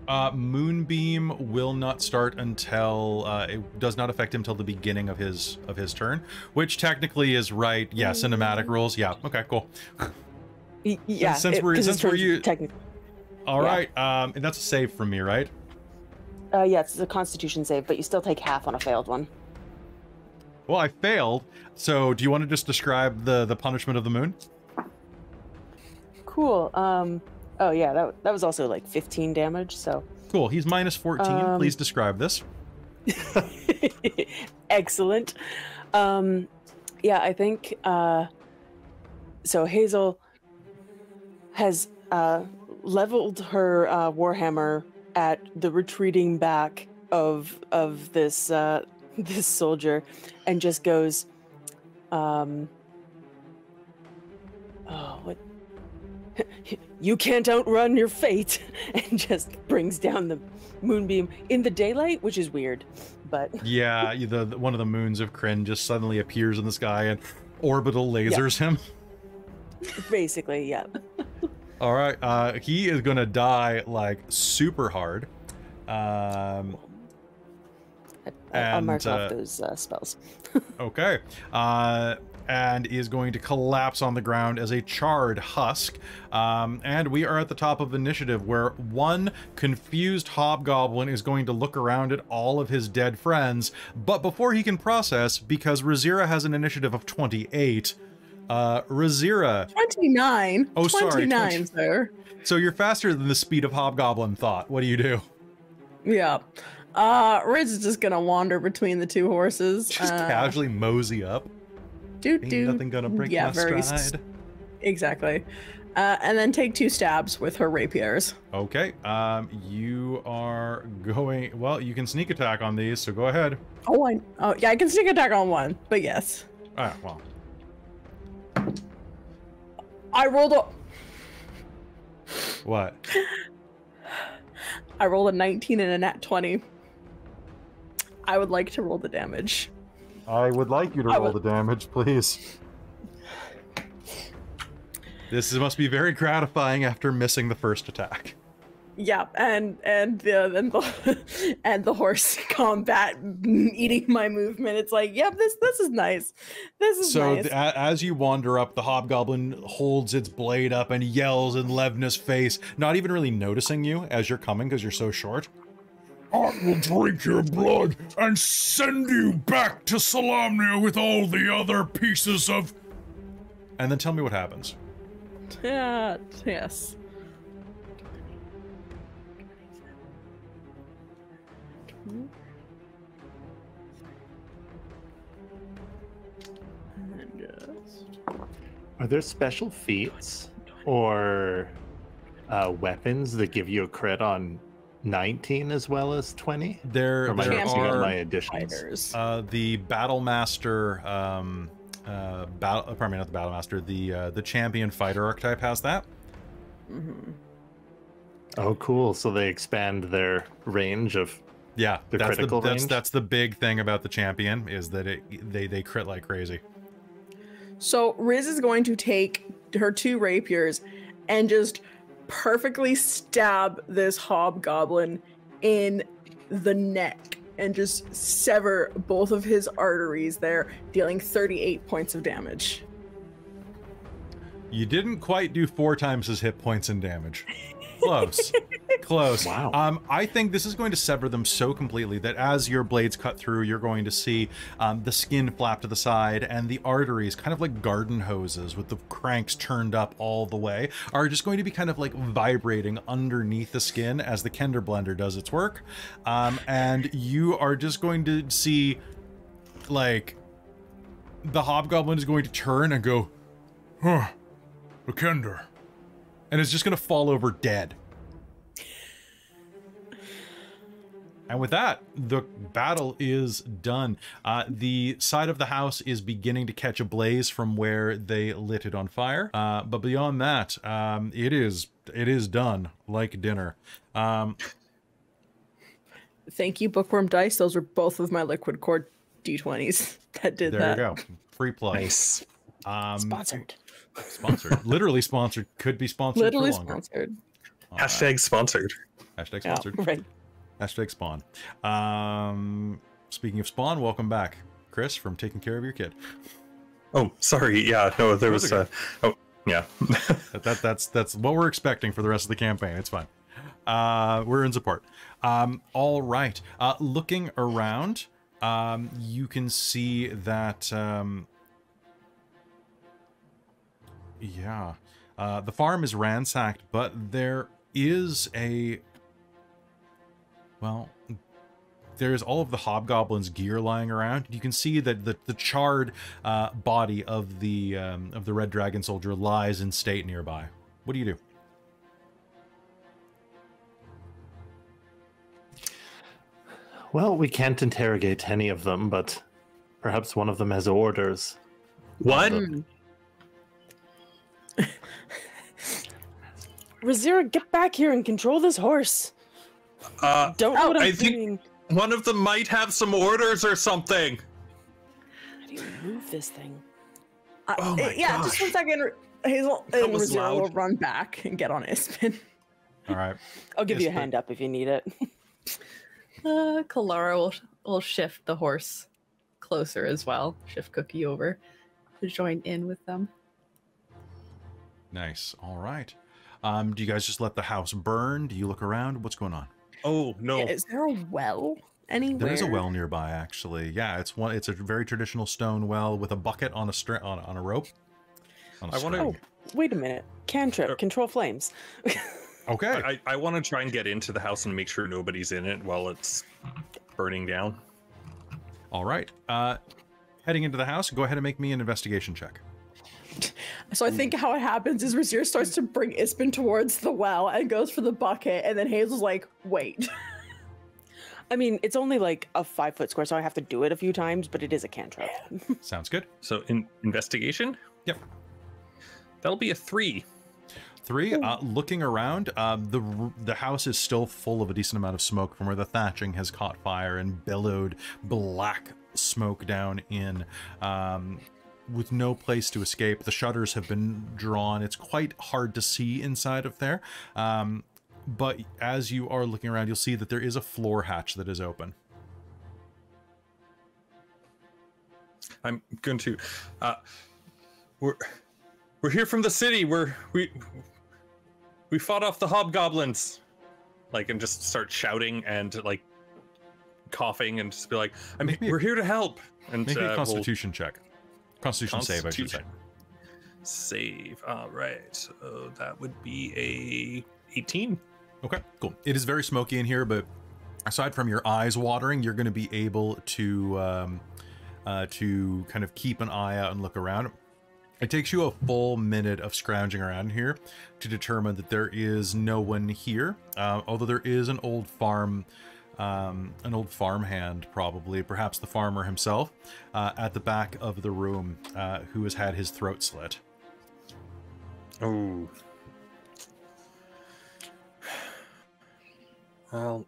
Moonbeam will not start until it does not affect him till the beginning of his turn, which technically is right. Yeah, cinematic rules. Yeah. Okay. Cool. Yeah. Since we're technically. All right. And that's a save from me, right? Yeah, it's a Constitution save, but you still take half on a failed one. Well, I failed. So, do you want to just describe the punishment of the moon? Cool. Oh yeah, that was also like 15 damage. So. Cool. He's minus 14. Please describe this. Excellent. Yeah, I think. So Hazeal has leveled her warhammer at the retreating back of this this soldier, and just goes, oh, what? You can't outrun your fate, and just brings down the moonbeam in the daylight, which is weird, but yeah, the one of the moons of Kryn just suddenly appears in the sky and orbital lasers him. Basically, yeah. All right, he is gonna die like super hard. I'll mark off those spells. Okay. And is going to collapse on the ground as a charred husk. And we are at the top of initiative, where one confused hobgoblin is going to look around at all of his dead friends, but before he can process, because Rizira has an initiative of 28, Rizira... 29. Oh, 29, sorry. 29, sir. So you're faster than the speed of hobgoblin thought. What do you do? Yeah. Riz is just gonna wander between the two horses. Just casually mosey up. Ain't nothing gonna break my stride. Exactly. And then take 2 stabs with her rapiers. Okay. You are going... Well, you can sneak attack on these, so go ahead. Oh, yeah, I can sneak attack on one, but yes. Ah, well. I rolled a... What? I rolled a 19 and a nat 20. I would like to roll the damage. I would like you to roll the damage, please. This must be very gratifying after missing the first attack. Yeah, and the horse combat eating my movement. It's like, yep, this is nice. This is nice. So as you wander up, the hobgoblin holds its blade up and yells in Levna's face, not even really noticing you as you're coming because you're so short. I will drink your blood and send you back to Salamnia with all the other pieces of... And then tell me what happens. Yeah, yes. Are there special feats or weapons that give you a crit on 19 as well as 20? There are my additions. The Battlemaster, pardon me, not the Battlemaster, the Champion Fighter archetype has that. Mm-hmm. Oh, cool! So they expand their range of critical range. That's the big thing about the Champion, is that they crit like crazy. So Riz is going to take her 2 rapiers and just perfectly stab this hobgoblin in the neck and just sever both of his arteries there, dealing 38 points of damage. You didn't quite do 4 times his hit points in damage. Close. Close. Wow. I think this is going to sever them so completely that as your blades cut through, you're going to see the skin flap to the side, and the arteries, kind of like garden hoses with the cranks turned up all the way, are just going to be kind of like vibrating underneath the skin as the Kender Blender does its work. And you are just going to see, like, the hobgoblin is going to turn and go, huh, the Kender. And it's just going to fall over dead. And with that, the battle is done. The side of the house is beginning to catch a blaze from where they lit it on fire. But beyond that, it is done like dinner. Thank you, Bookwyrm Dice. Those were both of my liquid cord D20s that did that. There you go. Free plug. Nice. Sponsored. Sponsored. Literally sponsored. Could be sponsored. Literally for longer. sponsored. Hashtag sponsored. Hashtag Yeah, sponsored. right. Hashtag spawn. Speaking of spawn, welcome back, Chris, from taking care of your kid. Oh, sorry. Yeah, no, there was okay. oh, yeah. That's what we're expecting for the rest of the campaign. It's fine. We're in support. All right. Looking around, you can see that yeah, the farm is ransacked, but there is there's all of the hobgoblin's gear lying around. You can see that the charred body of the red dragon soldier lies in state nearby. What do you do? Well, we can't interrogate any of them, but perhaps one of them has orders. What? Rizira, get back here and control this horse. Don't know what I'm I think doing. one of them might have some orders or something. How do you move this thing? Oh my Yeah, gosh. just 1 second. Hazel That and was Rizira will loud. run back and get on Ispin. All right. I'll give you a Yes, but- hand up if you need it. Kelara will shift the horse closer as well. Shift Cookie over to join in with them. Nice. All right. Do you guys just let the house burn? Do you look around? What's going on? Oh no. Is there a well anywhere? There is a well nearby, actually. Yeah, it's a very traditional stone well with a bucket on a on a rope. On a I wanna- string. Wait a minute. Cantrip, control flames. Okay. I want to try and get into the house and make sure nobody's in it while it's burning down. All right. Heading into the house, go ahead and make me an investigation check. So I think how it happens is Rizira starts to bring Ispin towards the well and goes for the bucket, and then Hazel's like, wait. I mean, it's only like a 5-foot square, so I have to do it a few times, but it is a cantrip. Sounds good. So investigation? Yep. That'll be a 3. 3. Looking around, the house is still full of a decent amount of smoke from where the thatching has caught fire and billowed black smoke down in. With no place to escape. The shutters have been drawn. It's quite hard to see inside of there. But as you are looking around, you'll see that there is a floor hatch that is open. I'm going to we're here from the city. We fought off the hobgoblins. Like, and just start shouting and like coughing and just be like, we're here to help. And Make me a we'll- Constitution check. Constitution save, I should say. Save. All right. So that would be a 18. Okay, cool. It is very smoky in here, but aside from your eyes watering, you're going to be able to kind of keep an eye out and look around. It takes you a full minute of scrounging around here to determine that there is no one here, although there is an old farmhand, probably, perhaps the farmer himself, at the back of the room, who has had his throat slit. Oh. Well,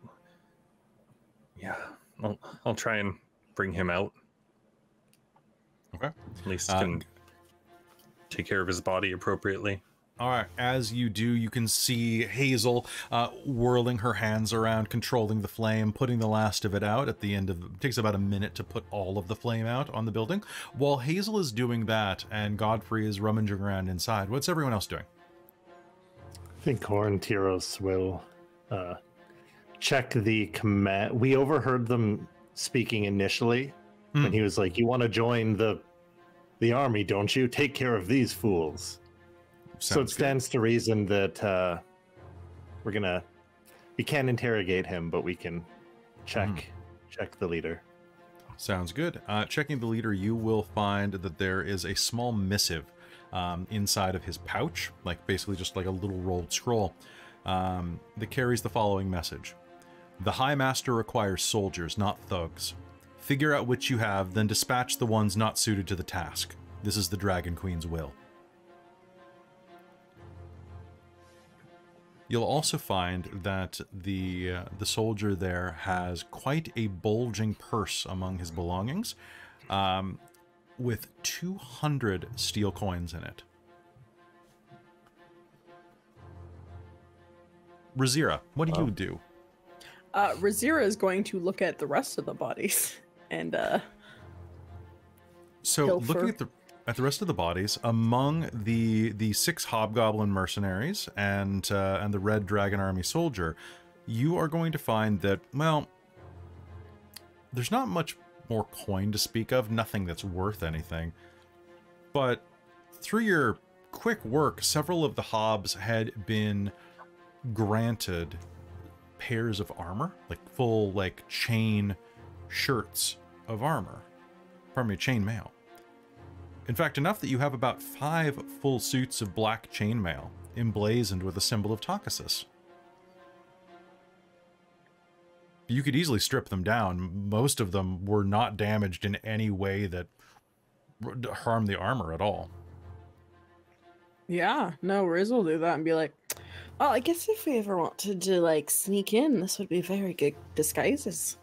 yeah, I'll try and bring him out. Okay. At least can take care of his body appropriately. All right, as you do, you can see Hazeal whirling her hands around, controlling the flame, putting the last of it out at the end of... It takes about a minute to put all of the flame out on the building. While Hazeal is doing that and Godfrey is rummaging around inside, what's everyone else doing? I think Aurontiros will check the command. We overheard them speaking initially when he was like, "You want to join the army, don't you? Take care of these fools." So it stands to reason that we can't interrogate him, but we can check the leader. Sounds good. Checking the leader, you will find that there is a small missive inside of his pouch, like basically just like a little rolled scroll, that carries the following message. The High Master requires soldiers, not thugs. Figure out which you have, then dispatch the ones not suited to the task. This is the Dragon Queen's will. You'll also find that the soldier there has quite a bulging purse among his belongings, with 200 steel coins in it. Rizira, what do you do? Rizira is going to look at the rest of the bodies and so looking at the rest of the bodies, among the 6 hobgoblin mercenaries and the red dragon army soldier, you are going to find that, well, there's not much more coin to speak of, nothing that's worth anything. But through your quick work, several of the hobs had been granted pairs of armor, like full chain shirts of armor. Pardon me, chainmail. In fact, enough that you have about 5 full suits of black chainmail, emblazoned with a symbol of Takasis. You could easily strip them down. Most of them were not damaged in any way that harmed the armor at all. Yeah, no, Riz will do that and be like, well, I guess if we ever wanted to, sneak in, this would be very good disguises.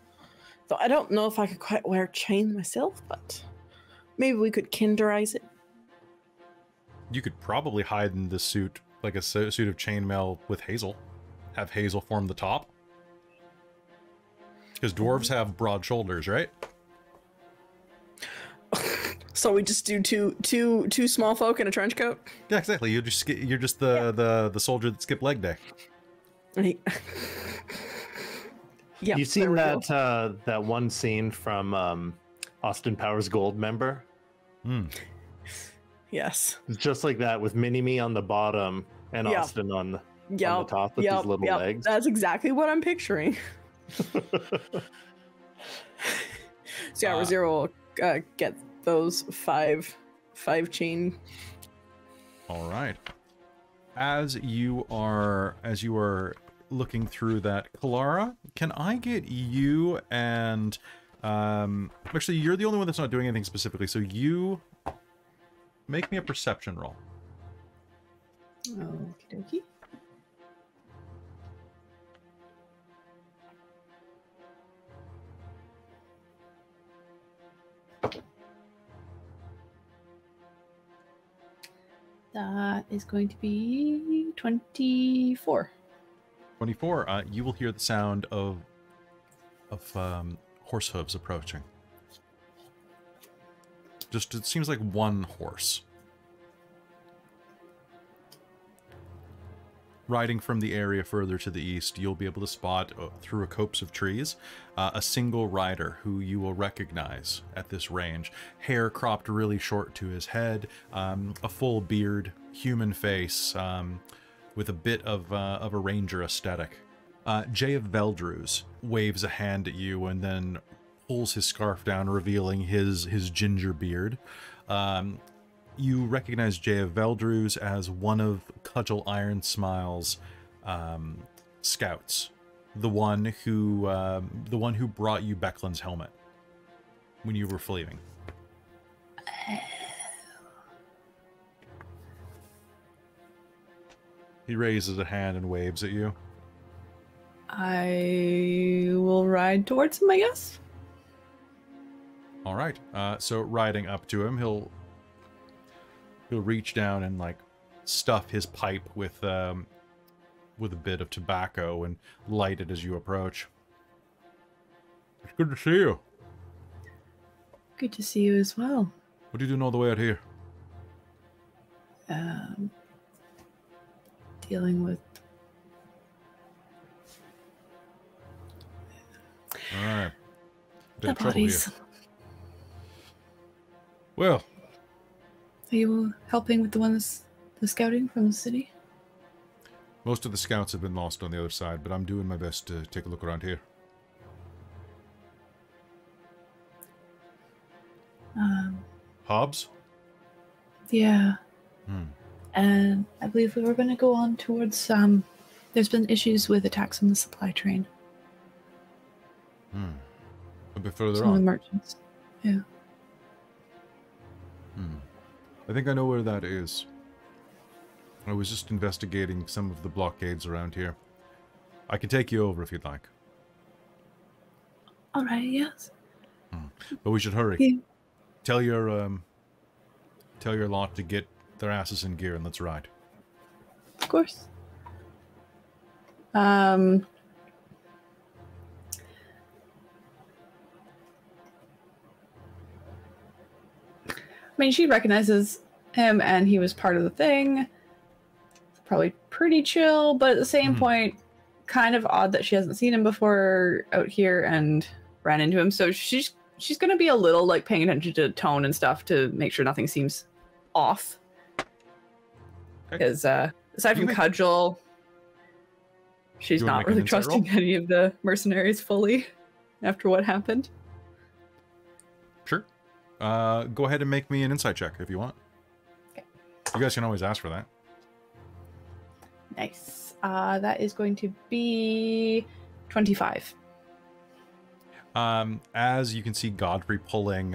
Though I don't know if I could quite wear chain myself, but maybe we could kinderize it. You could probably hide in this suit, like a suit of chainmail with Hazeal. Have Hazeal form the top. Because dwarves have broad shoulders, right? So we just do two small folk in a trench coat? Yeah, exactly. You're just the soldier that skipped leg day. Yeah. You've seen that one scene from Austin Powers Gold, member? Yes. It's just like that, with Mini-Me on the bottom and Austin on the top with his little legs. That's exactly what I'm picturing. So yeah, Rizira will get those five chain. All right. As you are looking through that, Kelara, can I get you and actually you're the only one that's not doing anything specifically, so you make me a perception roll. Okie dokie. That is going to be 24. 24. You will hear the sound of horse hooves approaching. Just, it seems like one horse. Riding from the area further to the east, you'll be able to spot through a copse of trees a single rider who you will recognize at this range. Hair cropped really short to his head, a full beard, human face, with a bit of a ranger aesthetic. Jay of Veldruz waves a hand at you and then pulls his scarf down, revealing his ginger beard. You recognize Jay of Veldruz as one of Cudgel Iron Smile's scouts, the one who brought you Becklin's helmet when you were fleeing. He raises a hand and waves at you. I will ride towards him, I guess. All right. So riding up to him, he'll reach down and stuff his pipe with a bit of tobacco and light it as you approach. It's good to see you. Good to see you as well. What are you doing all the way out here? Dealing with... All right. the bodies. Well... Are you helping with the scouting from the city? Most of the scouts have been lost on the other side, but I'm doing my best to take a look around here. Hobbs? Yeah. And I believe we were going to go on towards, there's been issues with attacks on the supply train. A bit further Some of the on. merchants. Yeah. I think I know where that is. I was just investigating some of the blockades around here. I can take you over if you'd like. All right. Yes. But we should hurry. Yeah. Tell your lot to get their asses in gear and let's ride. Of course. I mean, she recognizes him and he was part of the thing. It's probably pretty chill, but at the same point, kind of odd that she hasn't seen him before out here and ran into him. So she's going to be a little like paying attention to tone and stuff to make sure nothing seems off. Because aside from Cudgel, she's not really trusting any of the mercenaries fully after what happened. Sure. Go ahead and make me an insight check if you want. Okay. You guys can always ask for that. Nice. That is going to be 25. As you can see, Godfrey pulling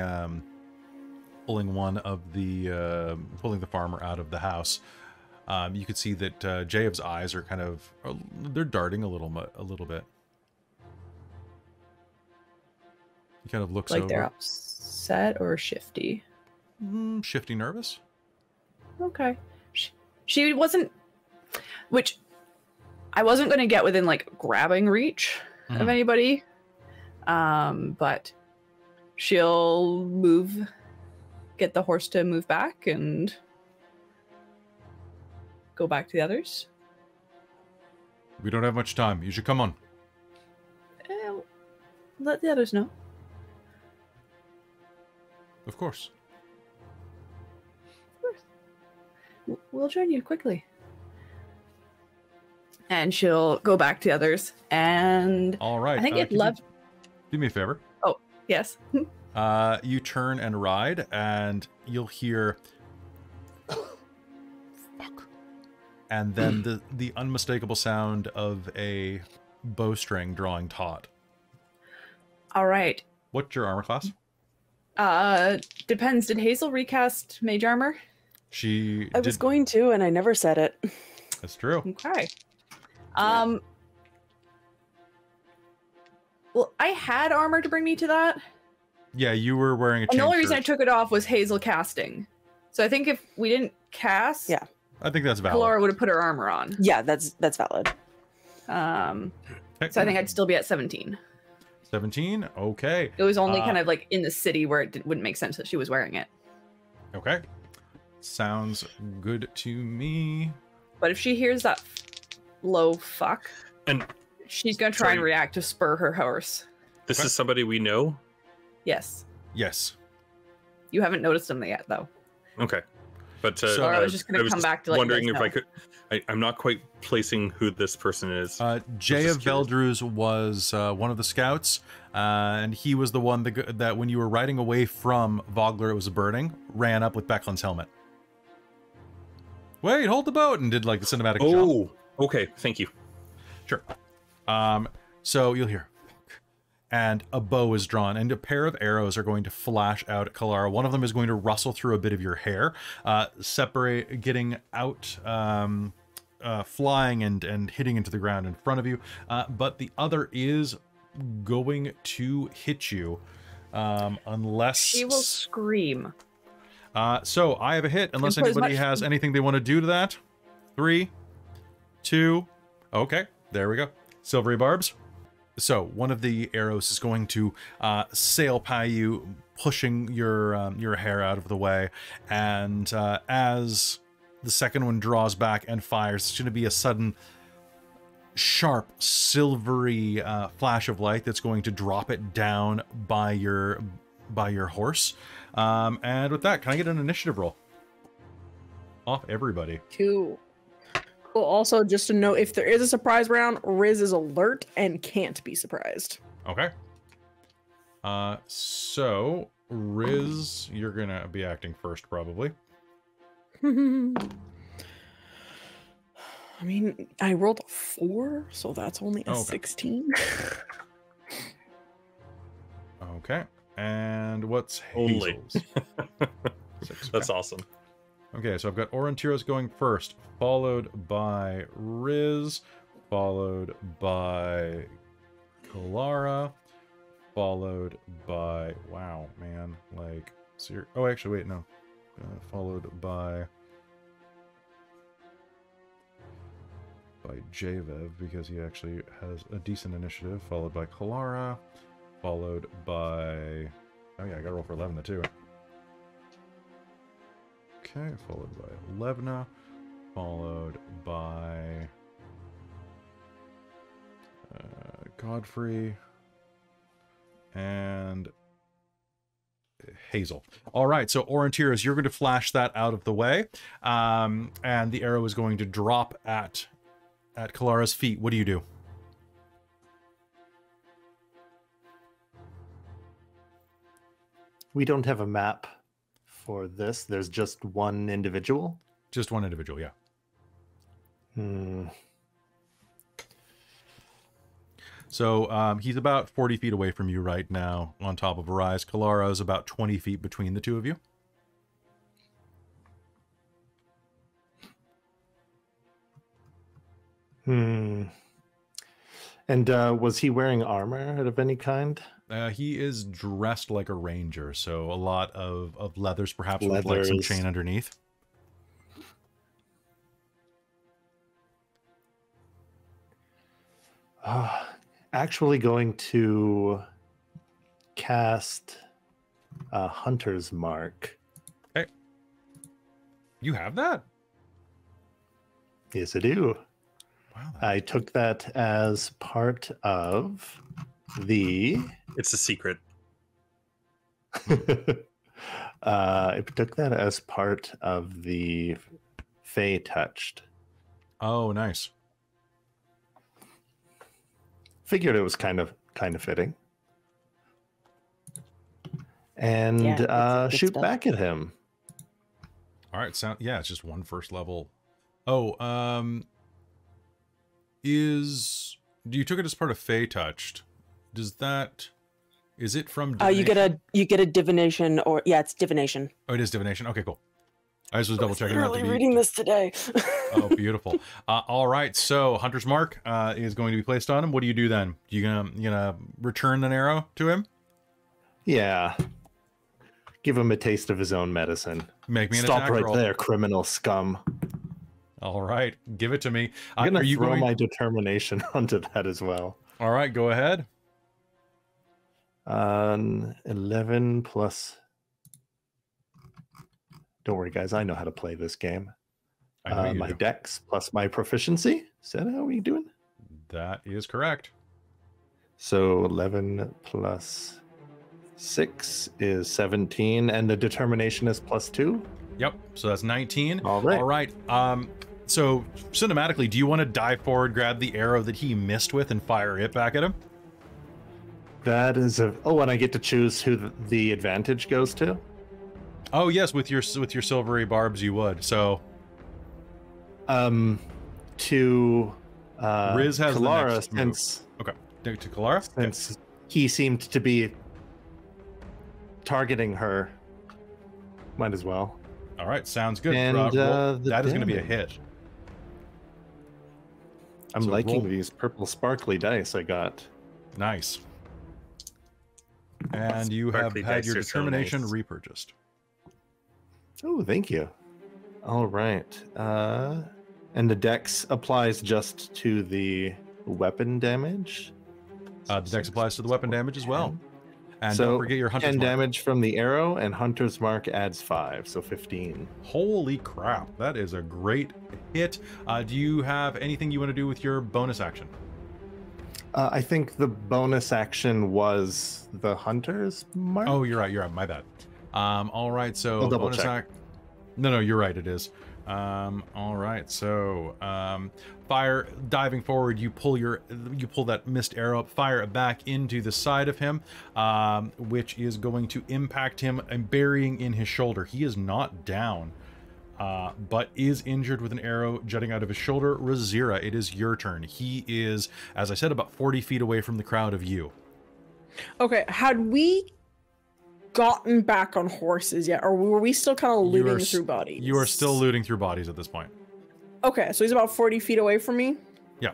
one of the pulling the farmer out of the house. You can see that Jayev's eyes are kind of they're darting a little bit. He kind of looks like over. They're upset or shifty. Shifty, nervous. Okay. She wasn't, which I wasn't going to get within like grabbing reach of anybody. But she'll get the horse to move back and go back to the others. We don't have much time. You should come on. Let the others know. Of course. Of course. We'll join you quickly. And she'll go back to the others. And all right. I think it left. Do me a favor. Oh, yes. You turn and ride, and you'll hear. Fuck. And then the unmistakable sound of a bowstring drawing taut. All right. What's your armor class? Depends. Did Hazeal recast mage armor? I was going to, and I never said it. That's true. Okay. Well, I had armor to bring me to that. Yeah, you were wearing a chain And the only shirt. reason I took it off was Hazeal casting. So I think if we didn't cast, yeah, I think that's valid. Kelara would have put her armor on. Yeah, that's valid. So I think I'd still be at 17. 17? Okay. It was only kind of like in the city where it wouldn't make sense that she was wearing it. Okay. Sounds good to me. But if she hears that low fuck, and she's going to try and react to spur her horse. This is somebody we know? Yes. Yes. You haven't noticed them yet, though. Okay. But I was just going to come back to let wondering you if guys know. I could. I'm not quite placing who this person is. Jay of Veldruz was one of the scouts, and he was the one that when you were riding away from Vogler, it was burning, ran up with Becklin's helmet. Wait, hold the boat, and did like the cinematic shot. Oh, okay. Thank you. Sure. So you'll hear, and a bow is drawn, and a pair of arrows are going to flash out at Kelara. One of them is going to rustle through a bit of your hair, getting out, flying and hitting into the ground in front of you. But the other is going to hit you, unless she will scream. So I have a hit, unless anybody has anything they want to do to that. 3, 2, okay, there we go. Silvery barbs. So one of the arrows is going to sail by you, pushing your hair out of the way, and as the second one draws back and fires, it's going to be a sudden, sharp, silvery flash of light that's going to drop it down by your horse. And with that, can I get an initiative roll? Off everybody. 2. Cool. Also, just to know, if there is a surprise round, Riz is alert and can't be surprised. Okay. So Riz, you're gonna be acting first, probably. I mean, I rolled a 4, so that's only a 16. Okay. And what's Only. Hazel's? 6. That's awesome. Okay, so I've got Aurontiros going first, followed by Riz, followed by Kelara, followed by... Wow, man. Like... Oh, actually, wait, no. Followed by Javev, because he actually has a decent initiative, followed by Kelara, followed by... Oh yeah, I gotta roll for 11 too. Okay, followed by Levna, followed by Godfrey, and Hazeal. All right, so Aurontiros, you're going to flash that out of the way, and the arrow is going to drop at Kelara's feet. What do you do? We don't have a map for this. There's just one individual. Just one individual, yeah. So he's about 40 feet away from you right now on top of a rise. Kelara is about 20 feet between the two of you. And was he wearing armor of any kind? He is dressed like a ranger, so a lot of leathers, perhaps with like some chain underneath. Actually going to cast a Hunter's Mark. Okay. You have that? Yes, I do. Wow. I took that as part of the... It's a secret. I took that as part of the Fey Touched. Oh, nice. Figured it was kind of fitting. And Yeah, shoot stuff. back at him. All right, yeah, it's just one first level. Oh, you took it as part of Fey Touched. Is it from divination? You get a divination, or yeah, it's divination. Oh, it is divination. Okay, cool. I just was double checking. I'm literally reading this today. Oh, beautiful. All right, so Hunter's Mark is going to be placed on him. What do you do then? You gonna return an arrow to him? Yeah. Give him a taste of his own medicine. Make me an Stop attack right roll. there, criminal scum. All right, give it to me. I'm gonna throw going... my determination onto that as well. All right, go ahead. 11 plus... Don't worry, guys. I know how to play this game. I know you my do. dex plus my proficiency. Is that how we doing? That is correct. So 11 plus 6 is 17, and the determination is plus 2. Yep. So that's 19. All right. All right. So cinematically, do you want to dive forward, grab the arrow that he missed with, and fire it back at him? That is a... Oh, and I get to choose who the advantage goes to? Oh yes, with your silvery barbs, you would. So, to Riz has Kelara, the next move. since Okay, to Kelara. since he seemed to be targeting her, might as well. All right, sounds good. And that is going to be a hit. I'm So liking roll. these purple sparkly dice I got. Nice. And you have Sparkly had dice your are so determination nice. repurchased. Oh, thank you. All right. And the dex applies just to the weapon damage. The dex applies to the weapon damage as well. And So, don't forget your hunter's 10 mark. damage from the arrow, and Hunter's Mark adds 5, so 15. Holy crap, that is a great hit. Do you have anything you want to do with your bonus action? I think the bonus action was the Hunter's Mark. Oh, you're right. My bad. All right. So I'll double bonus check. No, you're right. It is. All right. So fire diving forward. You pull that missed arrow up, fire it back into the side of him, which is going to impact him and burying in his shoulder. He is not down, but is injured with an arrow jutting out of his shoulder. Rizira, it is your turn. He is, as I said, about 40 feet away from the crowd of you. Okay, had we gotten back on horses yet, or were we still kind of looting through bodies? You are still looting through bodies at this point. Okay, so he's about 40 feet away from me? Yeah.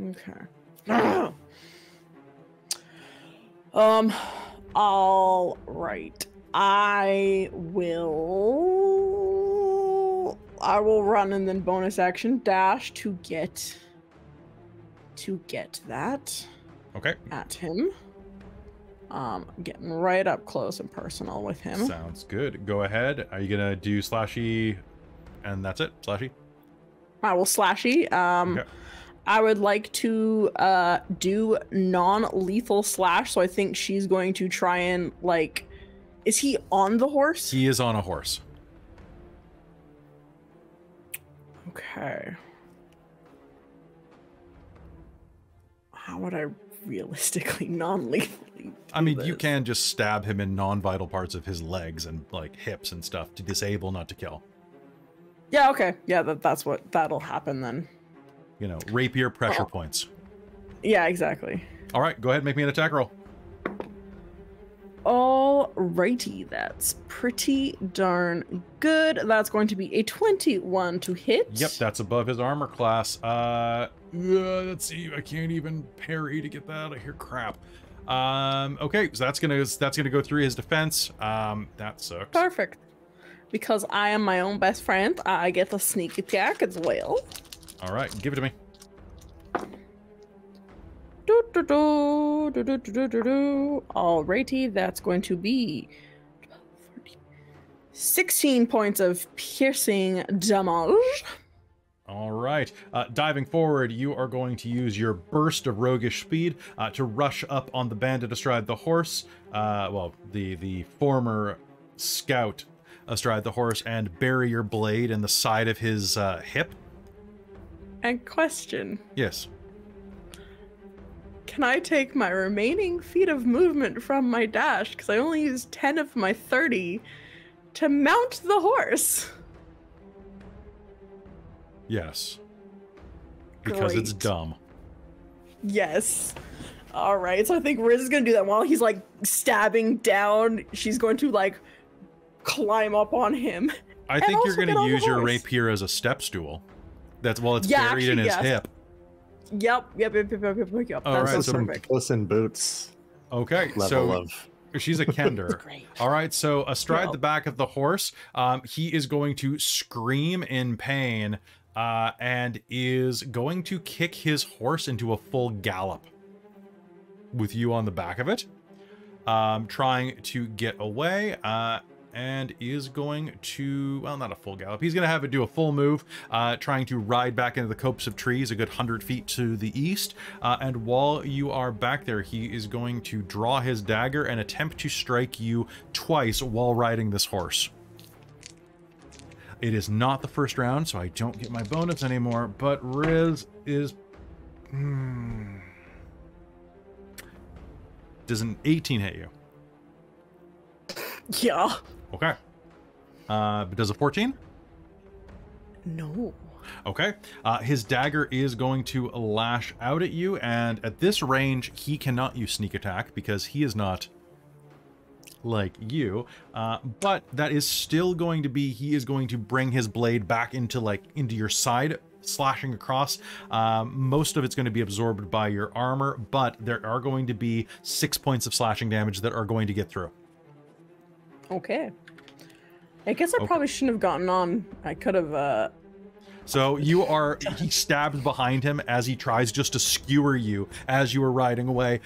Okay. All right. I will run and then bonus action dash to get that. Okay. At him. Getting right up close and personal with him. Sounds good. Go ahead. Are you gonna do slashy and that's it? Slashy? I will slashy. Okay. I would like to do non-lethal slash, so I think she's going to try and, like... Is he on the horse? He is on a horse. Okay. How would I realistically non-lethally I mean, you can just stab him in non-vital parts of his legs and, like, hips and stuff to disable, not to kill. Yeah, okay. Yeah, that'll happen then. You know, rapier pressure points. Yeah, exactly. All right, go ahead, make me an attack roll. Alrighty, that's pretty darn good. That's going to be a 21 to hit. Yep, that's above his armor class. Let's see, I can't even parry to get that out of here. Crap. Okay, so that's gonna go through his defense. That sucks. Perfect. Because I am my own best friend, I get a sneak attack as well. All right, give it to me. Alrighty, that's going to be 16 points of piercing damage. All right, diving forward, you are going to use your burst of roguish speed to rush up on the bandit astride the horse. Well, the former scout astride the horse, and bury your blade in the side of his hip. And question. Yes. Can I take my remaining feet of movement from my dash, because I only used 10 of my 30, to mount the horse? Yes. Because it's dumb. Yes. All right, so I think Riz is going to do that while he's, like, stabbing down. She's going to, like, climb up on him. I think you're going to use your rapier as a step stool. That's while it's buried in his hip. Yep. All right, so Puss in Boots. Okay, so she's a kender. All right, so astride the back of the horse, he is going to scream in pain and is going to kick his horse into a full gallop with you on the back of it, trying to get away. And is going to, well, not a full gallop. He's going to have it do a full move, trying to ride back into the copse of trees a good 100 feet to the east. And while you are back there, he is going to draw his dagger and attempt to strike you twice while riding this horse. It is not the first round, so I don't get my bonus anymore, but Riz is... Does an 18 hit you? Yeah. Okay. But does a 14? No. Okay. His dagger is going to lash out at you, and at this range, he cannot use sneak attack because he is not like you. But that is still going to be, he is going to bring his blade back into your side, slashing across. Most of it's going to be absorbed by your armor, but there are going to be 6 points of slashing damage that are going to get through. Okay. I guess I probably shouldn't have gotten on. I could have, So he stabs behind him as he tries just to skewer you as you are riding away.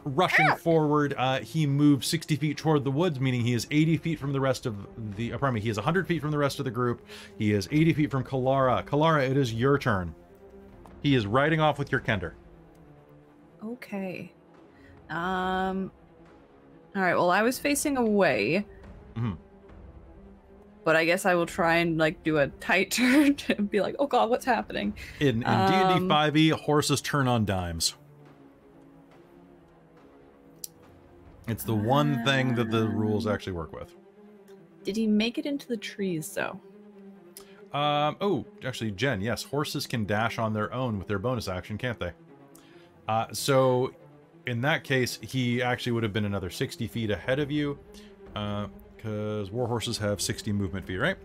Rushing forward, he moves 60 feet toward the woods, meaning he is 80 feet from the rest of the, pardon me, he is 100 feet from the rest of the group. He is 80 feet from Kelara. Kelara, it is your turn. He is riding off with your kender. Okay. All right, well, I was facing away. Mm-hmm. But I guess I will try and do a tight turn to be like, oh god, what's happening? In D&D 5e, horses turn on dimes. It's the one thing that the rules actually work with. Did he make it into the trees, though? Oh, actually, Jen, yes, horses can dash on their own with their bonus action, can't they? So in that case, he actually would have been another 60 feet ahead of you, because warhorses have 60 movement feet, right?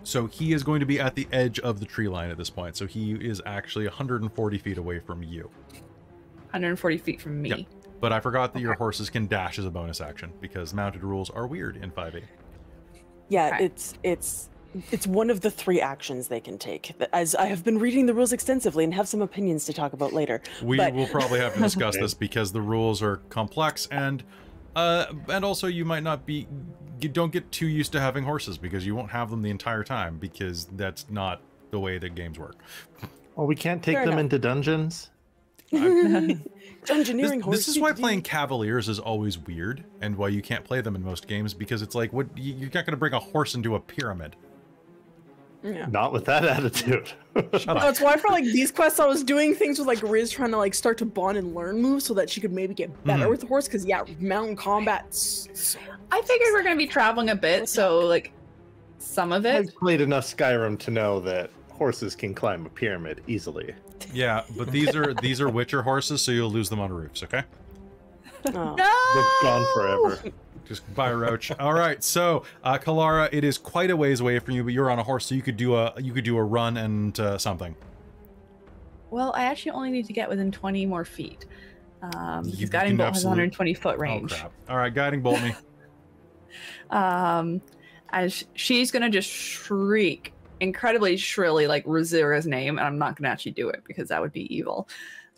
So he is going to be at the edge of the tree line at this point. So he is actually 140 feet away from you. 140 feet from me. Yep. But I forgot that your horses can dash as a bonus action, because mounted rules are weird in 5e. Yeah, Okay. it's one of the 3 actions they can take. As I have been reading the rules extensively and have some opinions to talk about later. We but... will probably have to discuss this because the rules are complex, and also you might not be, you don't get too used to having horses because you won't have them the entire time, because that's not the way that games work. Well, we can't take Fair them enough. into dungeons. Dungeoneering This is why playing Cavaliers is always weird, and why you can't play them in most games, because it's like, what, you're not going to bring a horse into a pyramid. Yeah. Not with that attitude. Shut up. That's why for like these quests I was doing things with like Riz trying to like start to bond and learn moves so that she could maybe get better with the horse, because yeah, mountain combat. I figured we're going to be traveling a bit, so like some of it. I've played enough Skyrim to know that horses can climb a pyramid easily. Yeah, but these are Witcher horses, so you'll lose them on roofs, okay? Oh. They're gone forever. Just buy a roach. All right, so Kelara, it is quite a ways away from you, but you're on a horse, so you could do a run and something. Well, I actually only need to get within 20 more feet. You Because Guiding can Bolt has 120 foot range. Oh crap! All right, guiding bolt me. As she's gonna just shriek incredibly shrilly like Rizira's name, and I'm not gonna actually do it because that would be evil.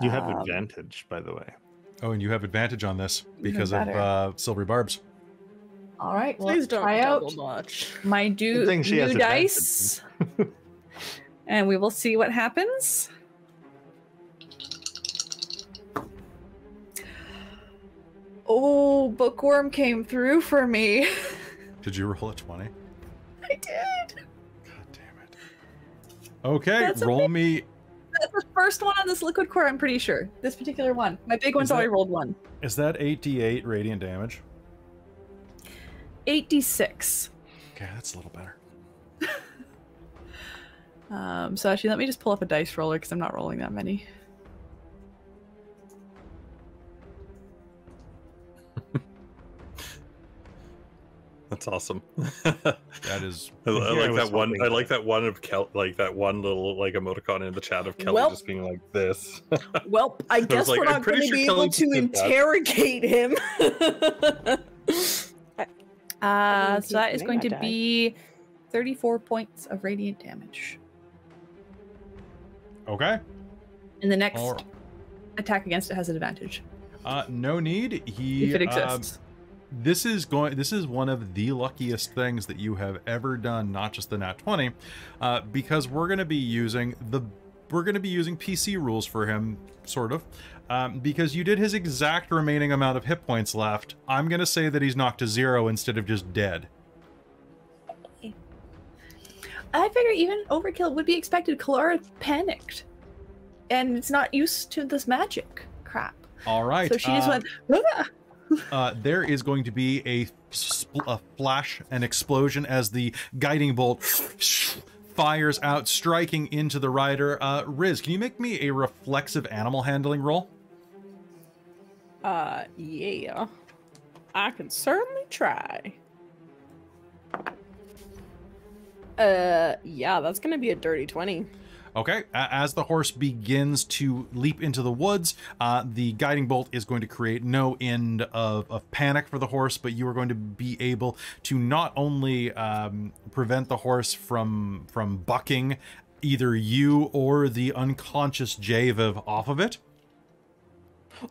You have advantage, by the way. Oh, and you have advantage on this because Even of silvery barbs. All right, well, Please let's don't try out double dodge. my Good thing she has new dice, and we will see what happens. Oh, Bookwyrm came through for me. Did you roll a 20? I did. God damn it. Okay, That's roll me. That's the first one on this liquid core, I'm pretty sure. This particular one. My big one's that- already rolled one. Is that 8d8 radiant damage? 8d6. Okay, that's a little better. So actually, let me just pull up a dice roller because I'm not rolling that many. That's awesome. That is. I Yeah, like I that was one. hoping I that. like that one of Kel, like that one little like emoticon in the chat of Kelly Well- just being like this. Well, I guess like, we're I'm not pretty going to sure be Kelly able to did that. interrogate him. So that is may going not to die. be 34 points of radiant damage. Okay. And the next Alright. attack against it has an advantage. No need. If it exists. This is one of the luckiest things that you have ever done, not just the nat 20, because we're going to be using PC rules for him, sort of, because you did his exact remaining amount of hit points left. I'm going to say that he's knocked to 0 instead of just dead. I figure even overkill would be expected. Kelara panicked. And it's not used to this magic crap. All right. So she just went, "Ah!" There is going to be a flash and explosion as the guiding bolt fires out, striking into the rider. Riz, can you make me a reflexive animal handling roll? Yeah. I can certainly try. Yeah, that's gonna be a dirty 20. Okay, as the horse begins to leap into the woods, the guiding bolt is going to create no end of panic for the horse, but you are going to be able to not only prevent the horse from bucking either you or the unconscious Javiv off of it.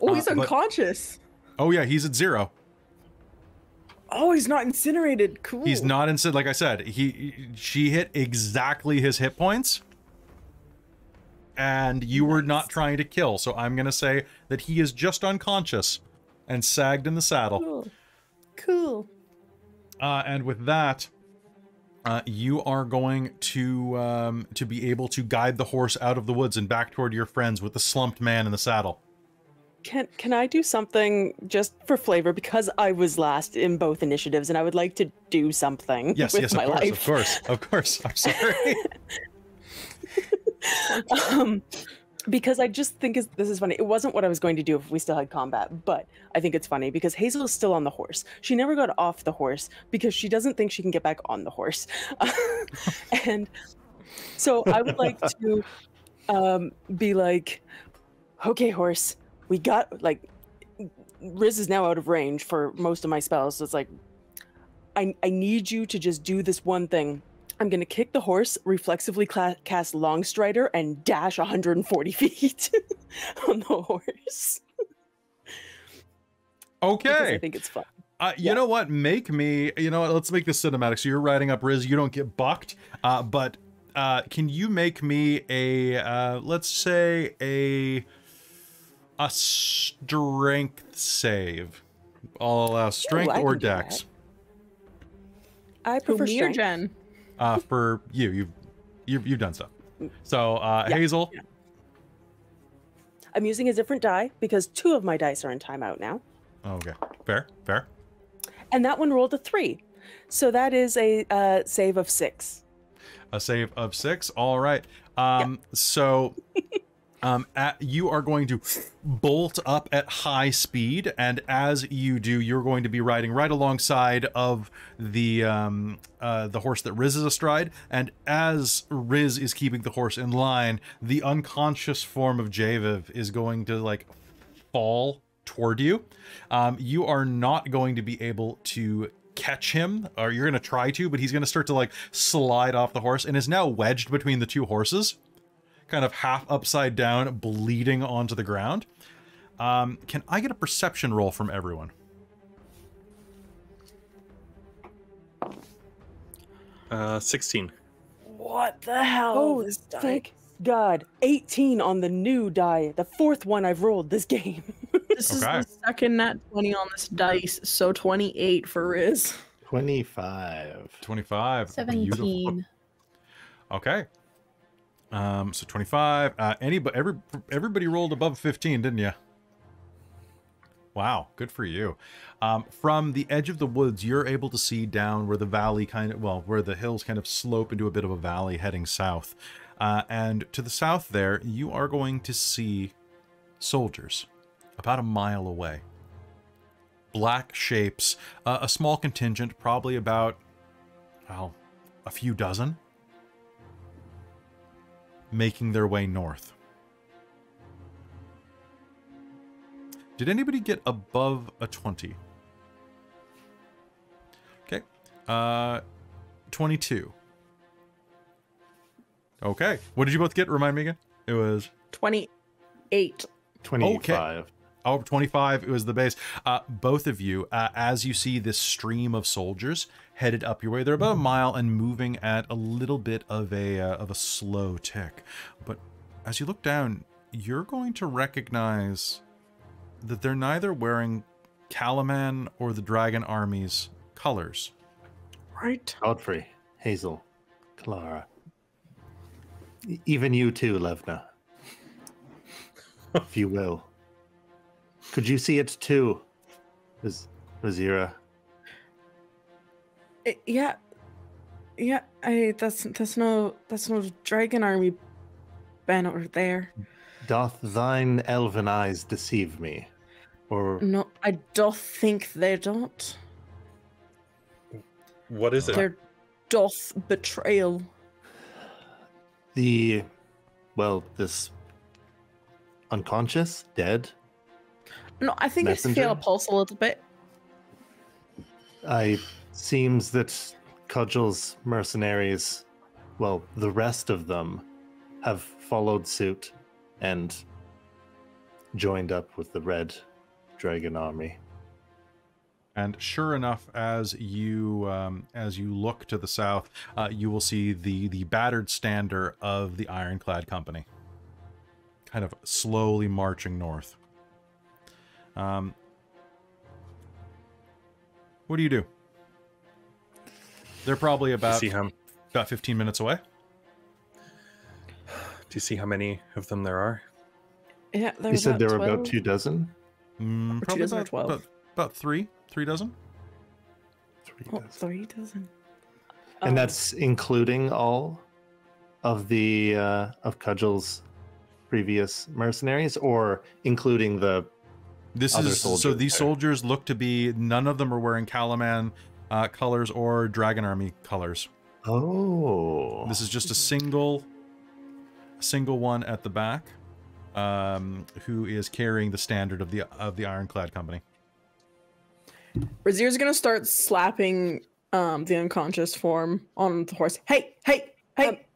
Oh, he's but- unconscious. Oh yeah, he's at 0. Oh, he's not incinerated. Cool. He's not in, like I said, she hit exactly his hit points. And you were not trying to kill, so I'm gonna say that he is just unconscious and sagged in the saddle. Cool. Cool. And with that, you are going to be able to guide the horse out of the woods and back toward your friends with the slumped man in the saddle. Can I do something just for flavor, because I was last in both initiatives and I would like to do something Yes, with yes, my of course, life. of course. I'm sorry. because I just think this is funny. It wasn't what I was going to do if we still had combat, but I think it's funny because Hazeal is still on the horse. She never got off the horse because she doesn't think she can get back on the horse. And so I would like to be like, okay, horse, we got, like, Riz is now out of range for most of my spells, so it's like, I need you to just do this one thing. I'm going to kick the horse, reflexively cast Longstrider, and dash 140 feet on the horse. Okay. Because I think it's fun. You know what? Let's make this cinematic. So you're riding up Riz. You don't get bucked. But can you make me let's say a strength save? I'll allow strength or dex. I prefer me or strength. Jen? For you've done stuff. So Hazeal. Yeah. I'm using a different die because 2 of my dice are in timeout now. Okay, fair. And that one rolled a 3, so that is a save of 6. A save of 6. All right. So. You are going to bolt up at high speed, and as you do, you're going to be riding right alongside of the horse that Riz is astride. And as Riz is keeping the horse in line, the unconscious form of Javiv is going to like fall toward you. You are not going to be able to catch him, or you're going to try to, but he's going to start to like slide off the horse and is now wedged between the 2 horses, kind of half upside down, bleeding onto the ground. Can I get a perception roll from everyone? 16. What the hell? Oh, thank God. 18 on the new die. The 4th one I've rolled this game. This is the second nat 20 on this dice, so 28 for Riz. 25. 25. 17. Beautiful. Okay. So 25. Everybody rolled above 15, didn't you? Wow, good for you. From the edge of the woods, you're able to see down where the valley where the hills kind of slope into a bit of a valley heading south. And to the south there, you are going to see soldiers about a mile away. Black shapes, a small contingent, probably about, a few dozen, making their way north. Did anybody get above a 20? Okay. 22. Okay. What did you both get? Remind me again. It was 28. 25. Okay. Oh, 25. It was the base. Both of you, as you see this stream of soldiers headed up your way, they're about a mile and moving at a little bit of a slow tick. But as you look down, you're going to recognize that they're neither wearing Kalaman or the Dragon Army's colors. Right. Godfrey, Hazeal, Kelara. Even you too, Levna. If you will. Could you see it too, Rizira? Yeah. That's no Dragon Army banner there. Doth thine elven eyes deceive me? Or No, I don't think they don't. What is it? They're doth betrayal. this unconscious, dead? No, I think it's Messenger? feel a pulse a little bit. Seems that Cudgel's mercenaries, the rest of them, have followed suit and joined up with the Red Dragon Army. And sure enough, as you look to the south, you will see the battered stander of the Ironclad Company, kind of slowly marching north. What do you do? They're probably about 15 minutes away. Do you see how many of them there are? Yeah, You said there were 12. about 2 dozen? Probably 2 dozen or 12. About 3 dozen. 3 Oh, dozen. 3 dozen. And that's including all of the of Cudgel's previous mercenaries, or including the other soldiers? So these soldiers look to be, none of them are wearing Kalaman colors or Dragon Army colors. Oh. This is just a single one at the back, who is carrying the standard of the Ironclad Company. Rizira's gonna start slapping the unconscious form on the horse. Hey!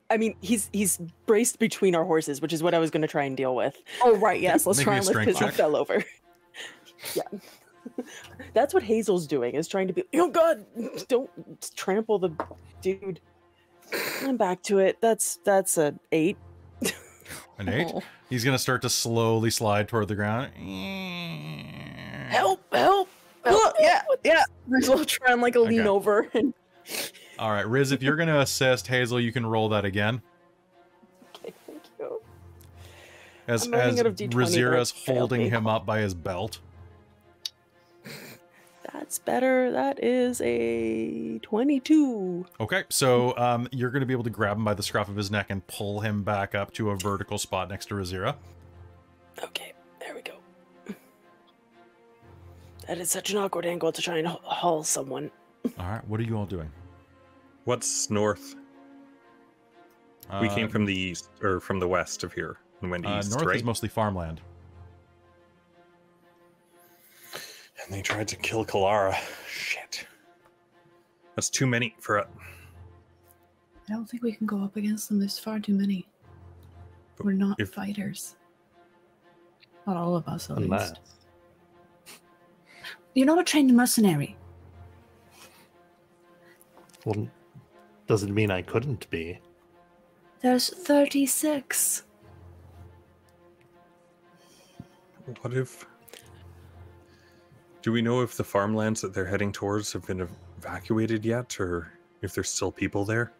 I mean, he's braced between our horses, which is what I was going to try and deal with. Oh, right, yes. Let's Make try me a and lift strength his check. He fell over. Yeah. That's what Hazel's doing, is trying to be, oh god, don't trample the dude. I'm back to it. That's an 8. An 8? Oh. He's going to start to slowly slide toward the ground. Help! Oh, yeah. Riz will try and lean Okay. over. And... All right, Riz, if you're going to assist Hazeal, you can roll that again. Okay, thank you. As I'm running out of D20, but Rizira's it failed holding me. him up by his belt. That's better. That is a 22. Okay, so you're going to be able to grab him by the scruff of his neck and pull him back up to a vertical spot next to Rizira. Okay, there we go. That is such an awkward angle to try and haul someone. All right, what are you all doing? What's north? We came from the east, or from the west of here. And went east, north right? is mostly farmland. And they tried to kill Kelara. Shit. That's too many for it. I don't think we can go up against them. There's far too many. We're not If- fighters. Not all of us, at Unless. least. You're not a trained mercenary. Well, doesn't mean I couldn't be. There's 36. What if... Do we know if the farmlands that they're heading towards have been evacuated yet, or if there's still people there?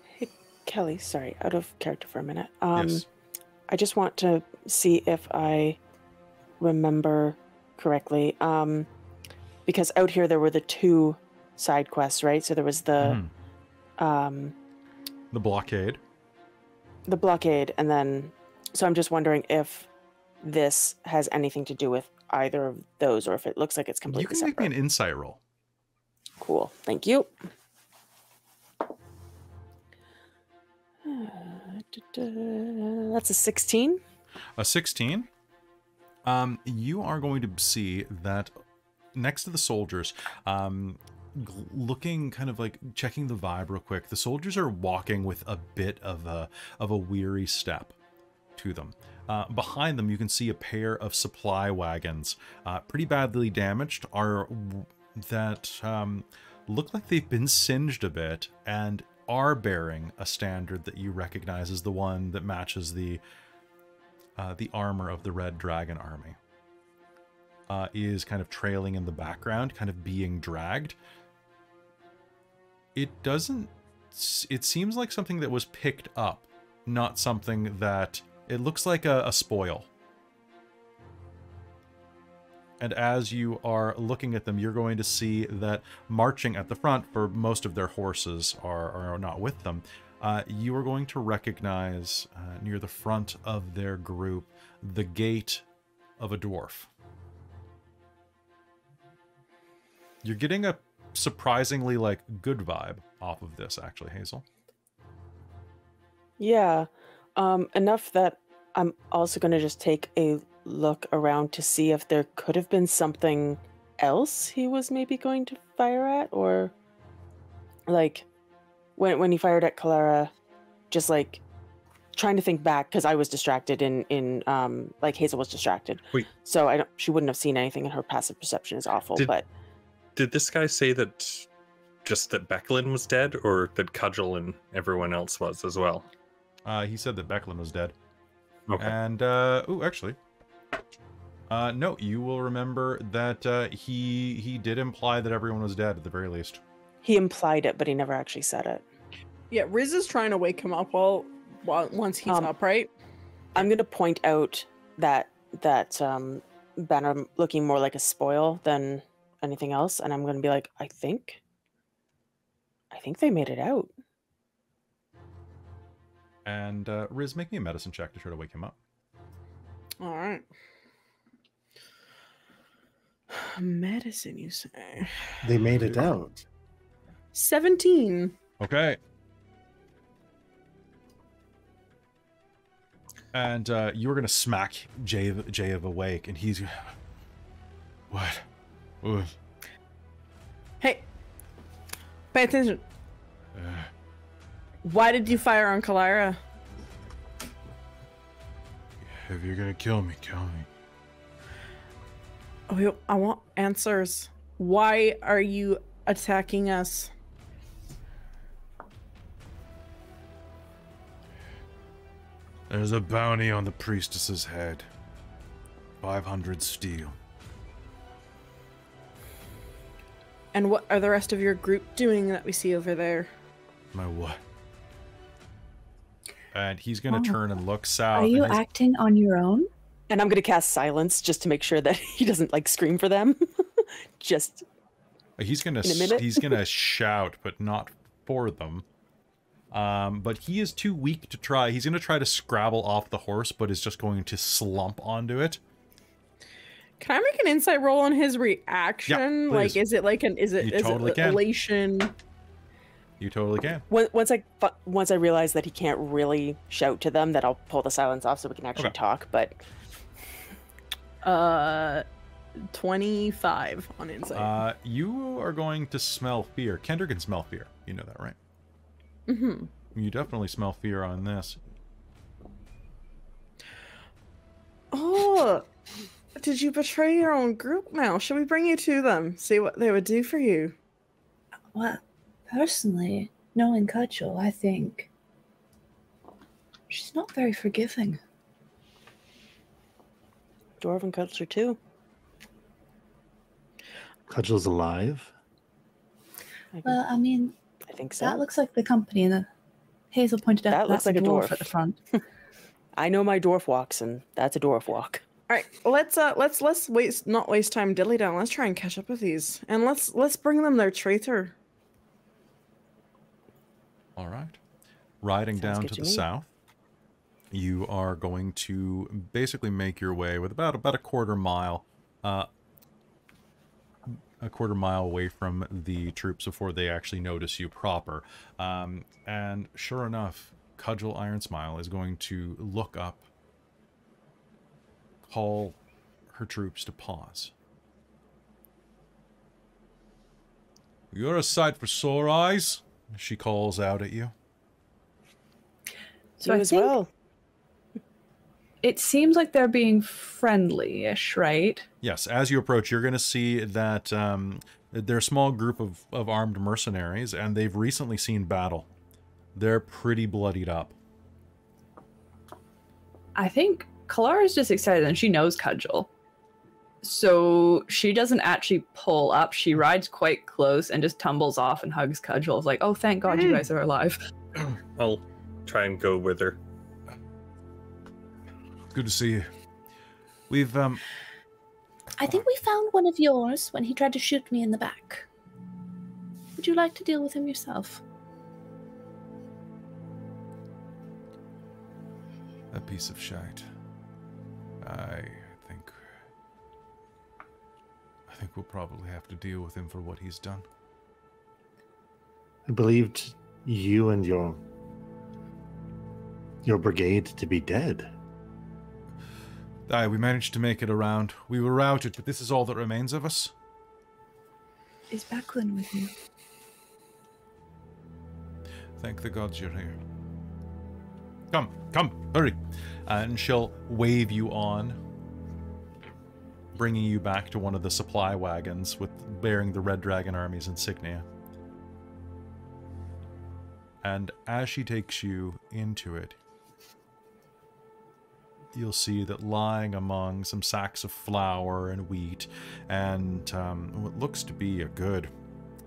Hey, Kelly, sorry, out of character for a minute. Yes. I just want to see if I remember correctly. Because out here there were the 2 side quests, right? So there was the The blockade. the blockade, and then so I'm just wondering if this has anything to do with either of those, or if it looks like it's You completely can make me separate. an insight roll. Cool, thank you. That's a 16. A 16. You are going to see that next to the soldiers, looking kind of like checking the vibe real quick, the soldiers are walking with a bit of a weary step to them. Behind them, you can see a pair of supply wagons, pretty badly damaged, that look like they've been singed a bit and are bearing a standard that you recognize as the one that matches the armor of the Red Dragon Army. Is kind of trailing in the background, kind of being dragged. It seems like something that was picked up, not something that... It looks like a spoil. And as you are looking at them, you're going to see that marching at the front, for most of their horses are not with them, you are going to recognize near the front of their group the gait of a dwarf. You're getting a surprisingly good vibe off of this, actually, Hazeal. Yeah, enough that I'm also going to just take a look around to see if there could have been something else he was maybe going to fire at, or when he fired at Kelara, just trying to think back, because I was distracted in Hazeal was distracted. Wait. So she wouldn't have seen anything, and her passive perception is awful. But Did this guy say that just that Becklin was dead, or that Cudgel and everyone else was as well? He said that Becklin was dead. Okay. And, actually. No, you will remember that he did imply that everyone was dead at the very least. he implied it, but he never actually said it. Yeah, Riz is trying to wake him up once he's up, right? I'm going to point out that banner looking more like a spoil than anything else, and I'm going to be like, I think they made it out. And Riz, make me a medicine check to try to wake him up. All right. Medicine, you say? They made it out. 17. Okay. And you're gonna smack Jayev awake, and he's what? What? Hey, pay attention. Why did you fire on Kelara? If you're gonna kill me, kill me. Oh, I want answers. Why are you attacking us? There's a bounty on the priestess's head. 500 steel. And what are the rest of your group doing that we see over there? My what? And he's gonna turn and look south. Are you acting on your own? And I'm going to cast silence just to make sure that he doesn't like scream for them. Just he's gonna shout, but not for them. But he is too weak to try. He's gonna try to scrabble off the horse, but is just going to slump onto it. Can I make an insight roll on his reaction? Yeah, like, is it like an elation? You totally can. Once I realize that he can't really shout to them, that I'll pull the silence off so we can actually talk. But 25 on insight. You are going to smell fear. Kendra can smell fear. You know that, right? Mm-hmm. You definitely smell fear on this. Oh, did you betray your own group now? Should we bring you to them? See what they would do for you? Well, personally, knowing Cudgel, I think she's not very forgiving. Dwarven culture too. Cudgel's alive? Well, I mean, I think so. that looks like the company, and Hazeal pointed out That looks like a dwarf at the front. I know my dwarf walks, and that's a dwarf walk. All right, let's not waste time dilly down. Let's try and catch up with these, and let's bring them their traitor. All right. Riding down to the south, you are going to basically make your way with about a quarter mile away from the troops before they actually notice you proper. And sure enough, Cudgel Ironsmile is going to look up, call her troops to pause. You're a sight for sore eyes, she calls out at you. So I think it seems like they're being friendly-ish, right? Yes, as you approach, you're going to see that they're a small group of armed mercenaries, and they've recently seen battle. They're pretty bloodied up. I think Kalara's just excited, and she knows Cudgel. So she doesn't actually pull up. She rides quite close and just tumbles off and hugs Cudgel. It's like, oh, thank God you guys are alive. I'll try and go with her. Good to see you. We've, I think we found one of yours when he tried to shoot me in the back. Would you like to deal with him yourself? a piece of shite. I think we'll probably have to deal with him for what he's done. I believed you and your brigade to be dead. Aye, we managed to make it around. We were routed, but this is all that remains of us. Is Backlund with you? Thank the gods you're here. Come, hurry. And she'll wave you on, bringing you back to one of the supply wagons bearing the Red Dragon Army's insignia. And as she takes you into it, you'll see that lying among some sacks of flour and wheat and what looks to be a good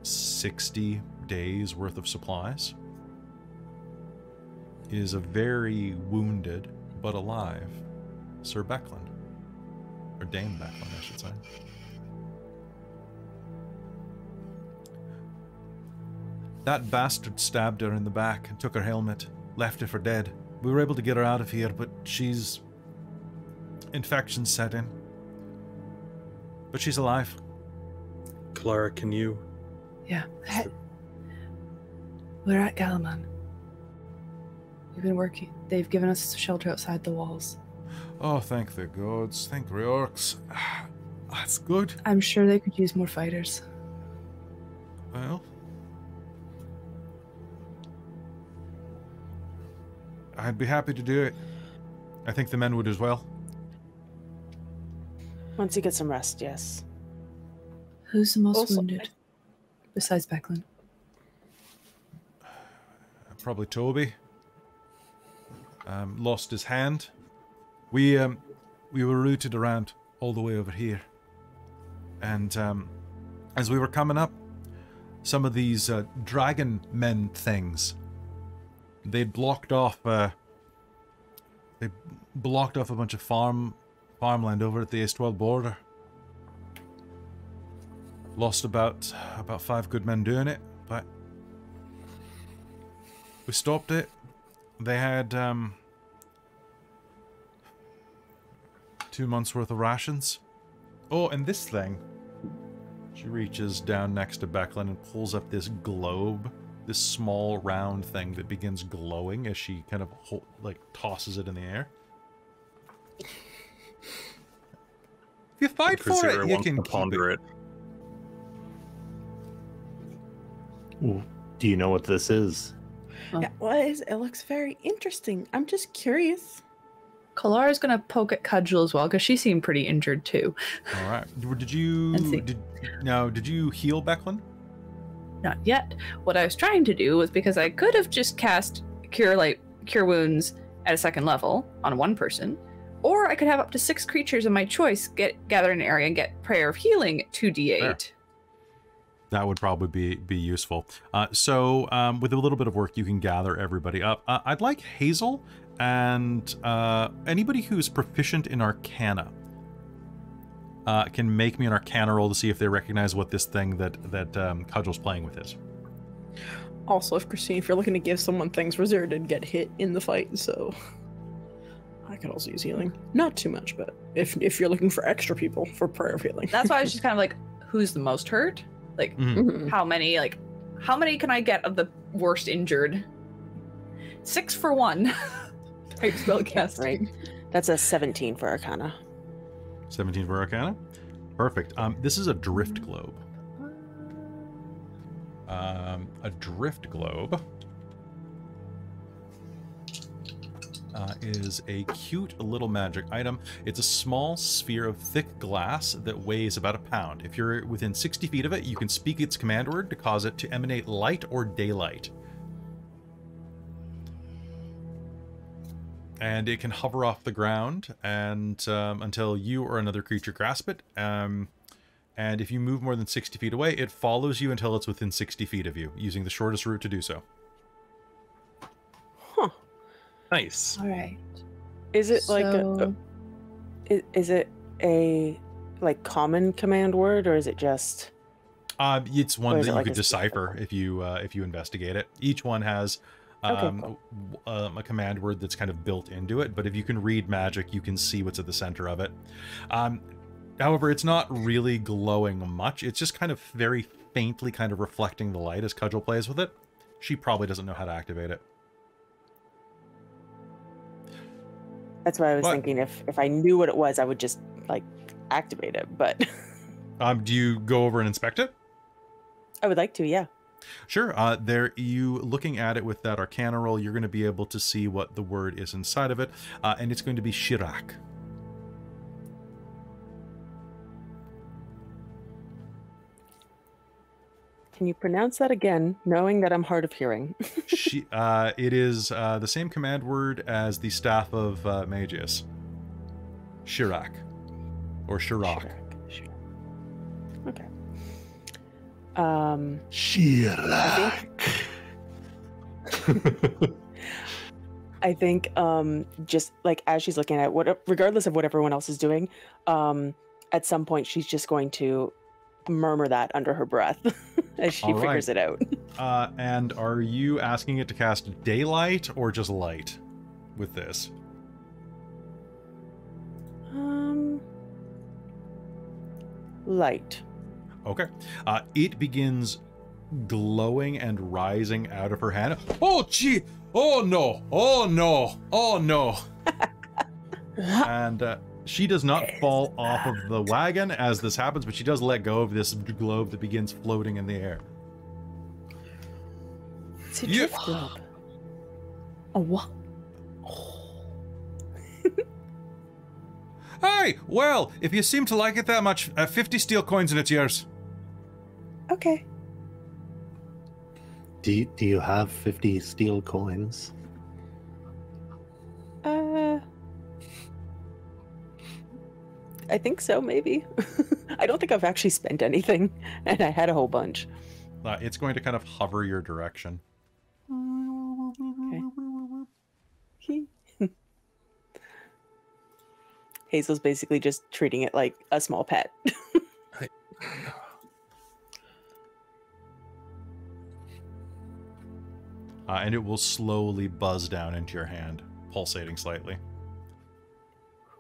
60 days worth of supplies is a very wounded but alive Sir Backlund. Or Dame Backlund, I should say. That bastard stabbed her in the back and took her helmet, left her for dead. We were able to get her out of here, but she's... infection set in. But she's alive. Kelara, can you... Yeah. We're at Kalaman. We've been working. They've given us shelter outside the walls. Oh, thank the gods. Thank the orcs. That's good. I'm sure they could use more fighters. Well... I'd be happy to do it. I think the men would as well. Once you get some rest, yes. Who's the most Also, wounded? Besides Becklin. Probably Toby. Lost his hand. We were routed around all the way over here. And as we were coming up, some of these dragon men things, they'd blocked off a bunch of farmland over at the Eastwell border. Lost about 5 good men doing it, but we stopped it. They had 2 months worth of rations. Oh, and this thing. She reaches down next to Becklin and pulls up this globe, this small round thing that begins glowing as she kind of tosses it in the air. If you fight for it, you can ponder it. Ooh, do you know what this is? Yeah, what is it? It looks very interesting. I'm just curious. Kalara's gonna poke at Cudgel as well because she seemed pretty injured too. All right. Did you heal Becklin? Not yet. What I was trying to do was, because I could have just cast cure wounds at a 2nd level on one person, or I could have up to 6 creatures of my choice gather in an area and get Prayer of Healing 2d8. Fair. That would probably be useful. So with a little bit of work, you can gather everybody up. I'd like Hazeal and anybody who's proficient in Arcana can make me an Arcana roll to see if they recognize what this thing that Cudgel's playing with is. Also, if you're looking to give someone things, Rizira did get hit in the fight, so I could also use healing. Not too much, but if you're looking for extra people for Prayer of Healing. That's why I was just kind of like, who's the most hurt? Like, how many can I get of the worst injured? 6 for 1. Type spellcasting. Right. That's a 17 for Arcana. 17 for Arcana? Perfect. This is a drift globe. A drift globe is a cute little magic item. It's a small sphere of thick glass that weighs about 1 pound. If you're within 60 feet of it, you can speak its command word to cause it to emanate light or daylight. And it can hover off the ground and until you or another creature grasp it. And if you move more than 60 feet away, it follows you until it's within 60 feet of you, using the shortest route to do so. Huh. Nice. All right. Is it is it a common command word, or is it just? It's one that you could decipher if you investigate it. Each one has a command word that's kind of built into it, but if you can read magic, you can see what's at the center of it. However, it's not really glowing much. It's just kind of very faintly kind of reflecting the light as Cudgel plays with it. She probably doesn't know how to activate it. That's why I was thinking if I knew what it was, I would just activate it. But do you go over and inspect it? I would like to, yeah. Sure. You looking at it with that Arcana roll, you're going to be able to see what the word is inside of it, and it's going to be Shirak. Can you pronounce that again, knowing that I'm hard of hearing? It is the same command word as the Staff of Magius. Shirak. Or Shirak. Okay. Shirak. I think just as she's looking at regardless of what everyone else is doing, at some point she's just going to murmur that under her breath as she figures it out. And are you asking it to cast daylight or just light? with this? Light. Okay. It begins glowing and rising out of her hand. Oh, gee! Oh, no! Oh, no! Oh, no! And she does not fall off of the wagon as this happens, but she does let go of this globe that begins floating in the air. It's a drift globe. A what? Hey! Well, if you seem to like it that much, 50 steel coins and it's yours. Okay. Do you have 50 steel coins? I think so, maybe. I don't think I've actually spent anything, and I had a whole bunch. It's going to kind of hover your direction. Okay. Hazel's basically just treating it like a small pet. And it will slowly buzz down into your hand, pulsating slightly.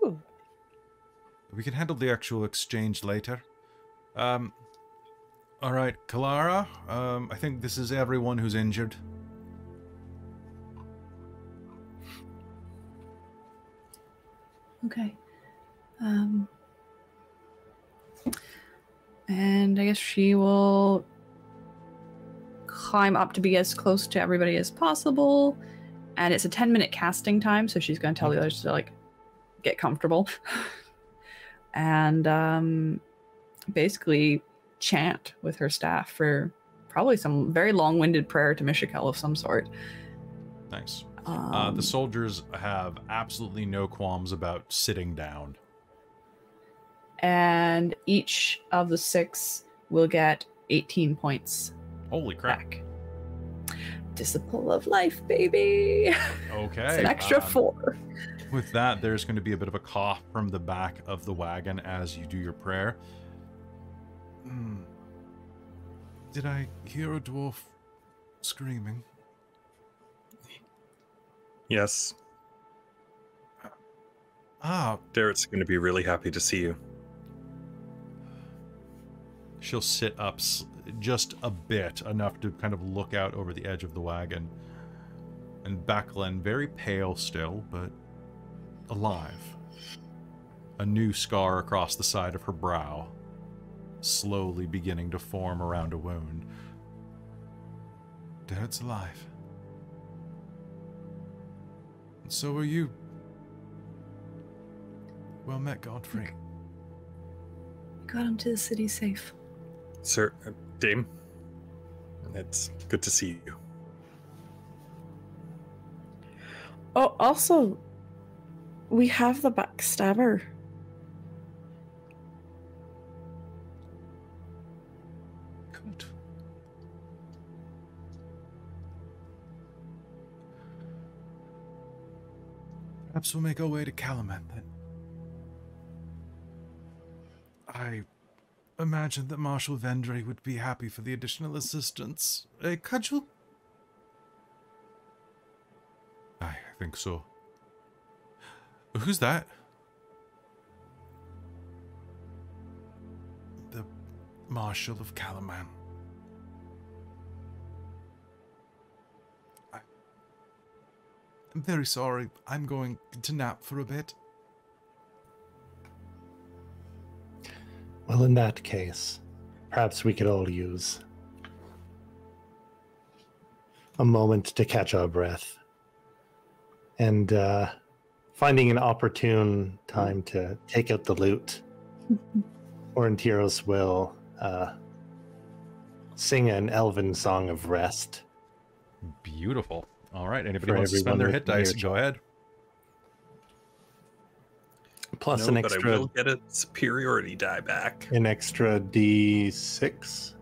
Whew. We can handle the actual exchange later. All right, Kelara, I think this is everyone who's injured. Okay. And I guess she will climb up to be as close to everybody as possible. And it's a 10-minute casting time, so she's going to tell the others to, like, get comfortable. And basically chant with her staff for probably some very long-winded prayer to Mishakel of some sort. Nice. The soldiers have absolutely no qualms about sitting down. And each of the 6 will get 18 points. Holy crap. Back. Disciple of life, baby. Okay. It's an extra 4. With that, there's going to be a bit of a cough from the back of the wagon as you do your prayer. Did I hear a dwarf screaming? Yes. Darrett's going to be really happy to see you. She'll sit up just a bit, enough to kind of look out over the edge of the wagon. And Backlin, very pale still, but alive. A new scar across the side of her brow, slowly beginning to form around a wound. Darrett's alive. And so are you. Well met, Godfrey. Got him to the city safe. Sir, Dame, it's good to see you. Oh, also, we have the backstabber. Good. Perhaps we'll make our way to Kalaman then. I imagine that Marshal Vendry would be happy for the additional assistance. A cudgel? I think so. Who's that? The Marshal of Kalaman. I'm very sorry. I'm going to nap for a bit. Well, in that case, perhaps we could all use a moment to catch our breath. And finding an opportune time to take out the loot, Aurontiros will sing an elven song of rest. Beautiful. All right, anybody For wants to spend their everyone hit dice, near go ahead. Plus No, an but I extra will get a superiority die back. an extra D6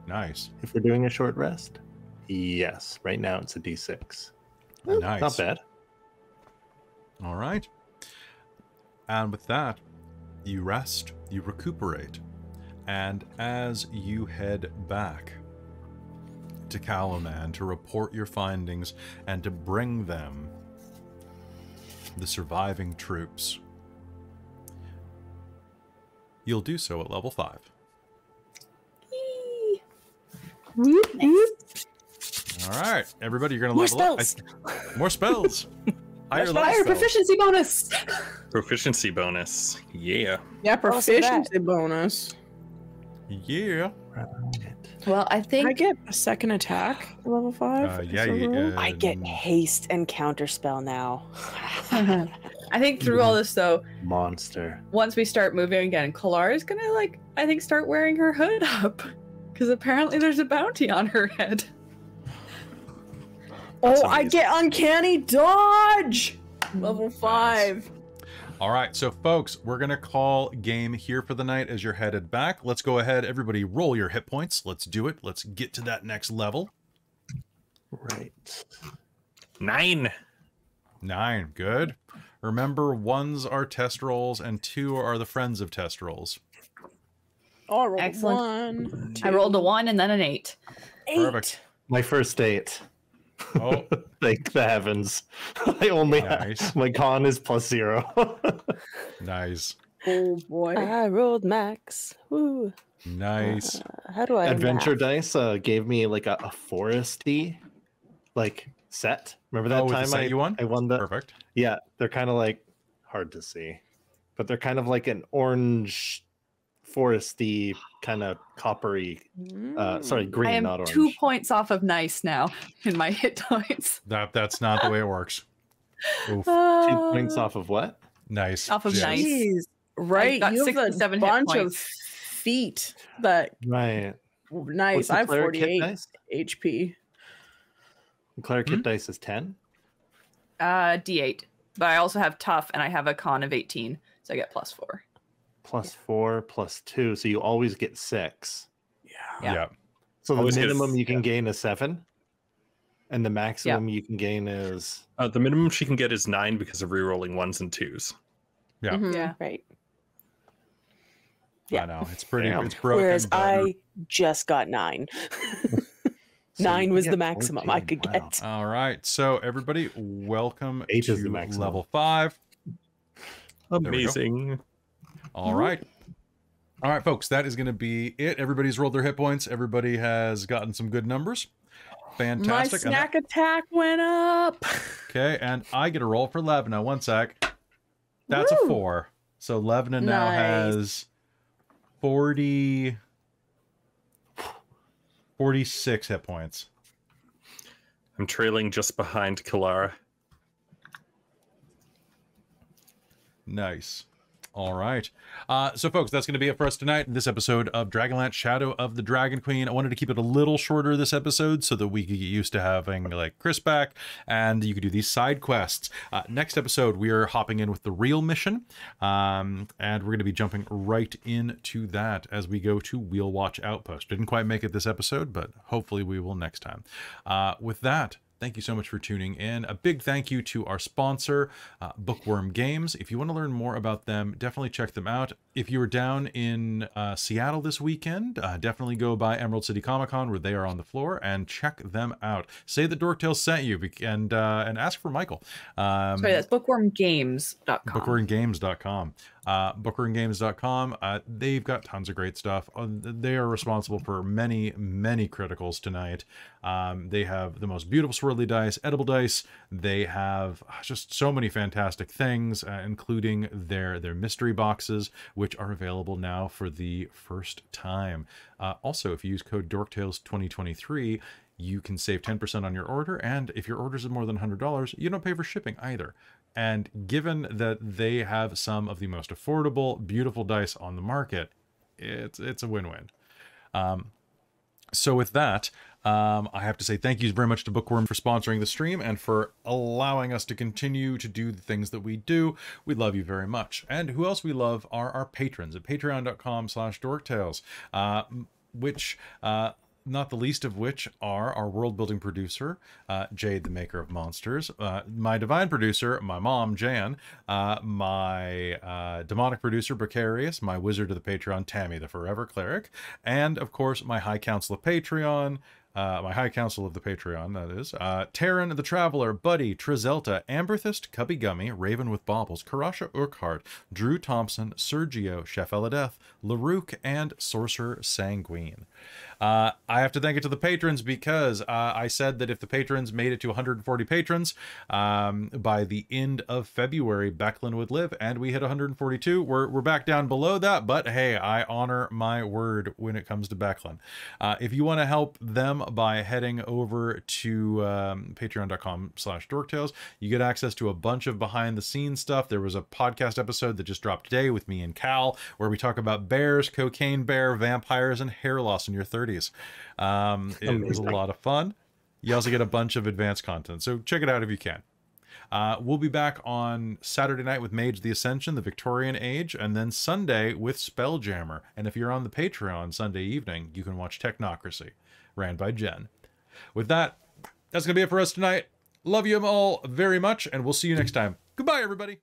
Nice. if we're doing a short rest. Yes, right now it's a D6. Nice. Not bad. All right. And with that, you rest, you recuperate, and as you head back to Kalaman to report your findings and to bring them the surviving troops. You'll do so at level 5. All right, everybody, you're gonna level up. More spells. Higher proficiency bonus. Proficiency bonus. Yeah. Yeah, proficiency bonus. Yeah. Well, I think I get a second attack at level 5. I get haste and counterspell now. I think through all this though, Monster. once we start moving again, Kalara's gonna I think start wearing her hood up. Because apparently there's a bounty on her head. Oh, I get uncanny dodge! Level 5. All right, so folks, we're going to call game here for the night as you're headed back. Let's go ahead. Everybody roll your hit points. Let's do it. Let's get to that next level. Right. 9. 9. Good. Remember, 1s are test rolls and 2 are the friends of test rolls. Oh, I rolled Excellent. 1. I rolled a 1 and then an 8. Perfect. My first 8. Oh, Thank the heavens. I only Nice. have, my con is +0. nice. Oh boy. I rolled max. Woo. Nice. How do I Adventure math? dice gave me like a foresty set. Remember that Oh, with the time set you won? I won that? Perfect. Yeah, they're kind of like hard to see, but they're kind of like an orange foresty kind of coppery. Sorry, green, I am not orange. 2 points off of nice now in my hit points. That's not the way it works. Oof. 2 points off of what? Nice. Off of Yes. nice. Jeez. Right, got you have 67 a hit bunch of points. feet that Right. nice. What's the I have cleric hit 48 dice? HP. The cleric hit dice is 10. D8. But I also have tough and I have a con of 18. So I get +4. +4 +2, so you always get 6. Yeah. Yeah. So the Always get a minimum you can yeah. gain is 7, and the maximum you can gain is The minimum she can get is 9 because of rerolling 1s and 2s. Yeah. Mhm. Yeah. Right. I know. It's pretty. Damn. It's broken. Whereas but- I just got 9. So 9 you was get the maximum I 14. could Wow. get. All right. So everybody, welcome 8 to is the maximum. level 5. we go. Amazing. All right. All right, folks, that is going to be it. Everybody's rolled their hit points. Everybody has gotten some good numbers. Fantastic. My And snack attack went up. okay, and I get a roll for Levna. One sec. That's a Woo. 4. So Levna now Nice. has 46 hit points. I'm trailing just behind Kelara. Nice. All right. So, folks, that's going to be it for us tonight in this episode of Dragonlance Shadow of the Dragon Queen. I wanted to keep it a little shorter this episode so that we could get used to having, like, Chris back, and you could do these side quests. Next episode, we are hopping in with the real mission, and we're going to be jumping right into that as we go to Wheel Watch Outpost. Didn't quite make it this episode, but hopefully we will next time. With that, thank you so much for tuning in. A big thank you to our sponsor, Bookwyrm Games. If you want to learn more about them, definitely check them out. If you were down in Seattle this weekend, definitely go by Emerald City Comic Con where they are on the floor and check them out. Say that Dorktales sent you and ask for Michael. Sorry, that's bookwormgames.com. Bookwormgames.com. Bookwormgames.com. They've got tons of great stuff. They are responsible for many, many criticals tonight. They have the most beautiful swirly dice, edible dice. They have just so many fantastic things, including their mystery boxes, which are available now for the first time. Also, if you use code DorkTales2023, you can save 10% on your order, and if your orders are more than $100, you don't pay for shipping either. And given that they have some of the most affordable, beautiful dice on the market, it's a win-win. So with that, I have to say thank you very much to Bookwyrm for sponsoring the stream and for allowing us to continue to do the things that we do. We love you very much. And who else we love are our patrons at patreon.com/dorktales, which... not the least of which are our world-building producer, Jade, the maker of monsters, my divine producer, my mom, Jan, my demonic producer, Precarious, my wizard of the Patreon, Tammy, the forever cleric, and, of course, my high council of Patreon, my High Council of the Patreon, that is. Taryn the Traveler, Buddy, Trizelta, Amberthist, Cubby Gummy, Raven with Baubles, Karasha Urquhart, Drew Thompson, Sergio, Chef Eladeth, LaRook, and Sorcerer Sanguine. I have to thank it to the patrons because I said that if the patrons made it to 140 patrons by the end of February, Becklin would live, and we hit 142. We're back down below that, but hey, I honor my word when it comes to Becklin. If you want to help them by heading over to patreon.com/dorktales, you get access to a bunch of behind-the-scenes stuff. There was a podcast episode that just dropped today with me and Cal, where we talk about bears, cocaine bear, vampires, and hair loss in your 30s. It was a lot of fun. You also get a bunch of advanced content, so check it out if you can. We'll be back on Saturday night with Mage the Ascension, the Victorian Age, and then Sunday with Spelljammer. And if you're on the Patreon Sunday evening, you can watch Technocracy, ran by Jen. With that, that's going to be it for us tonight. Love you all very much, and we'll see you next time. Goodbye, everybody.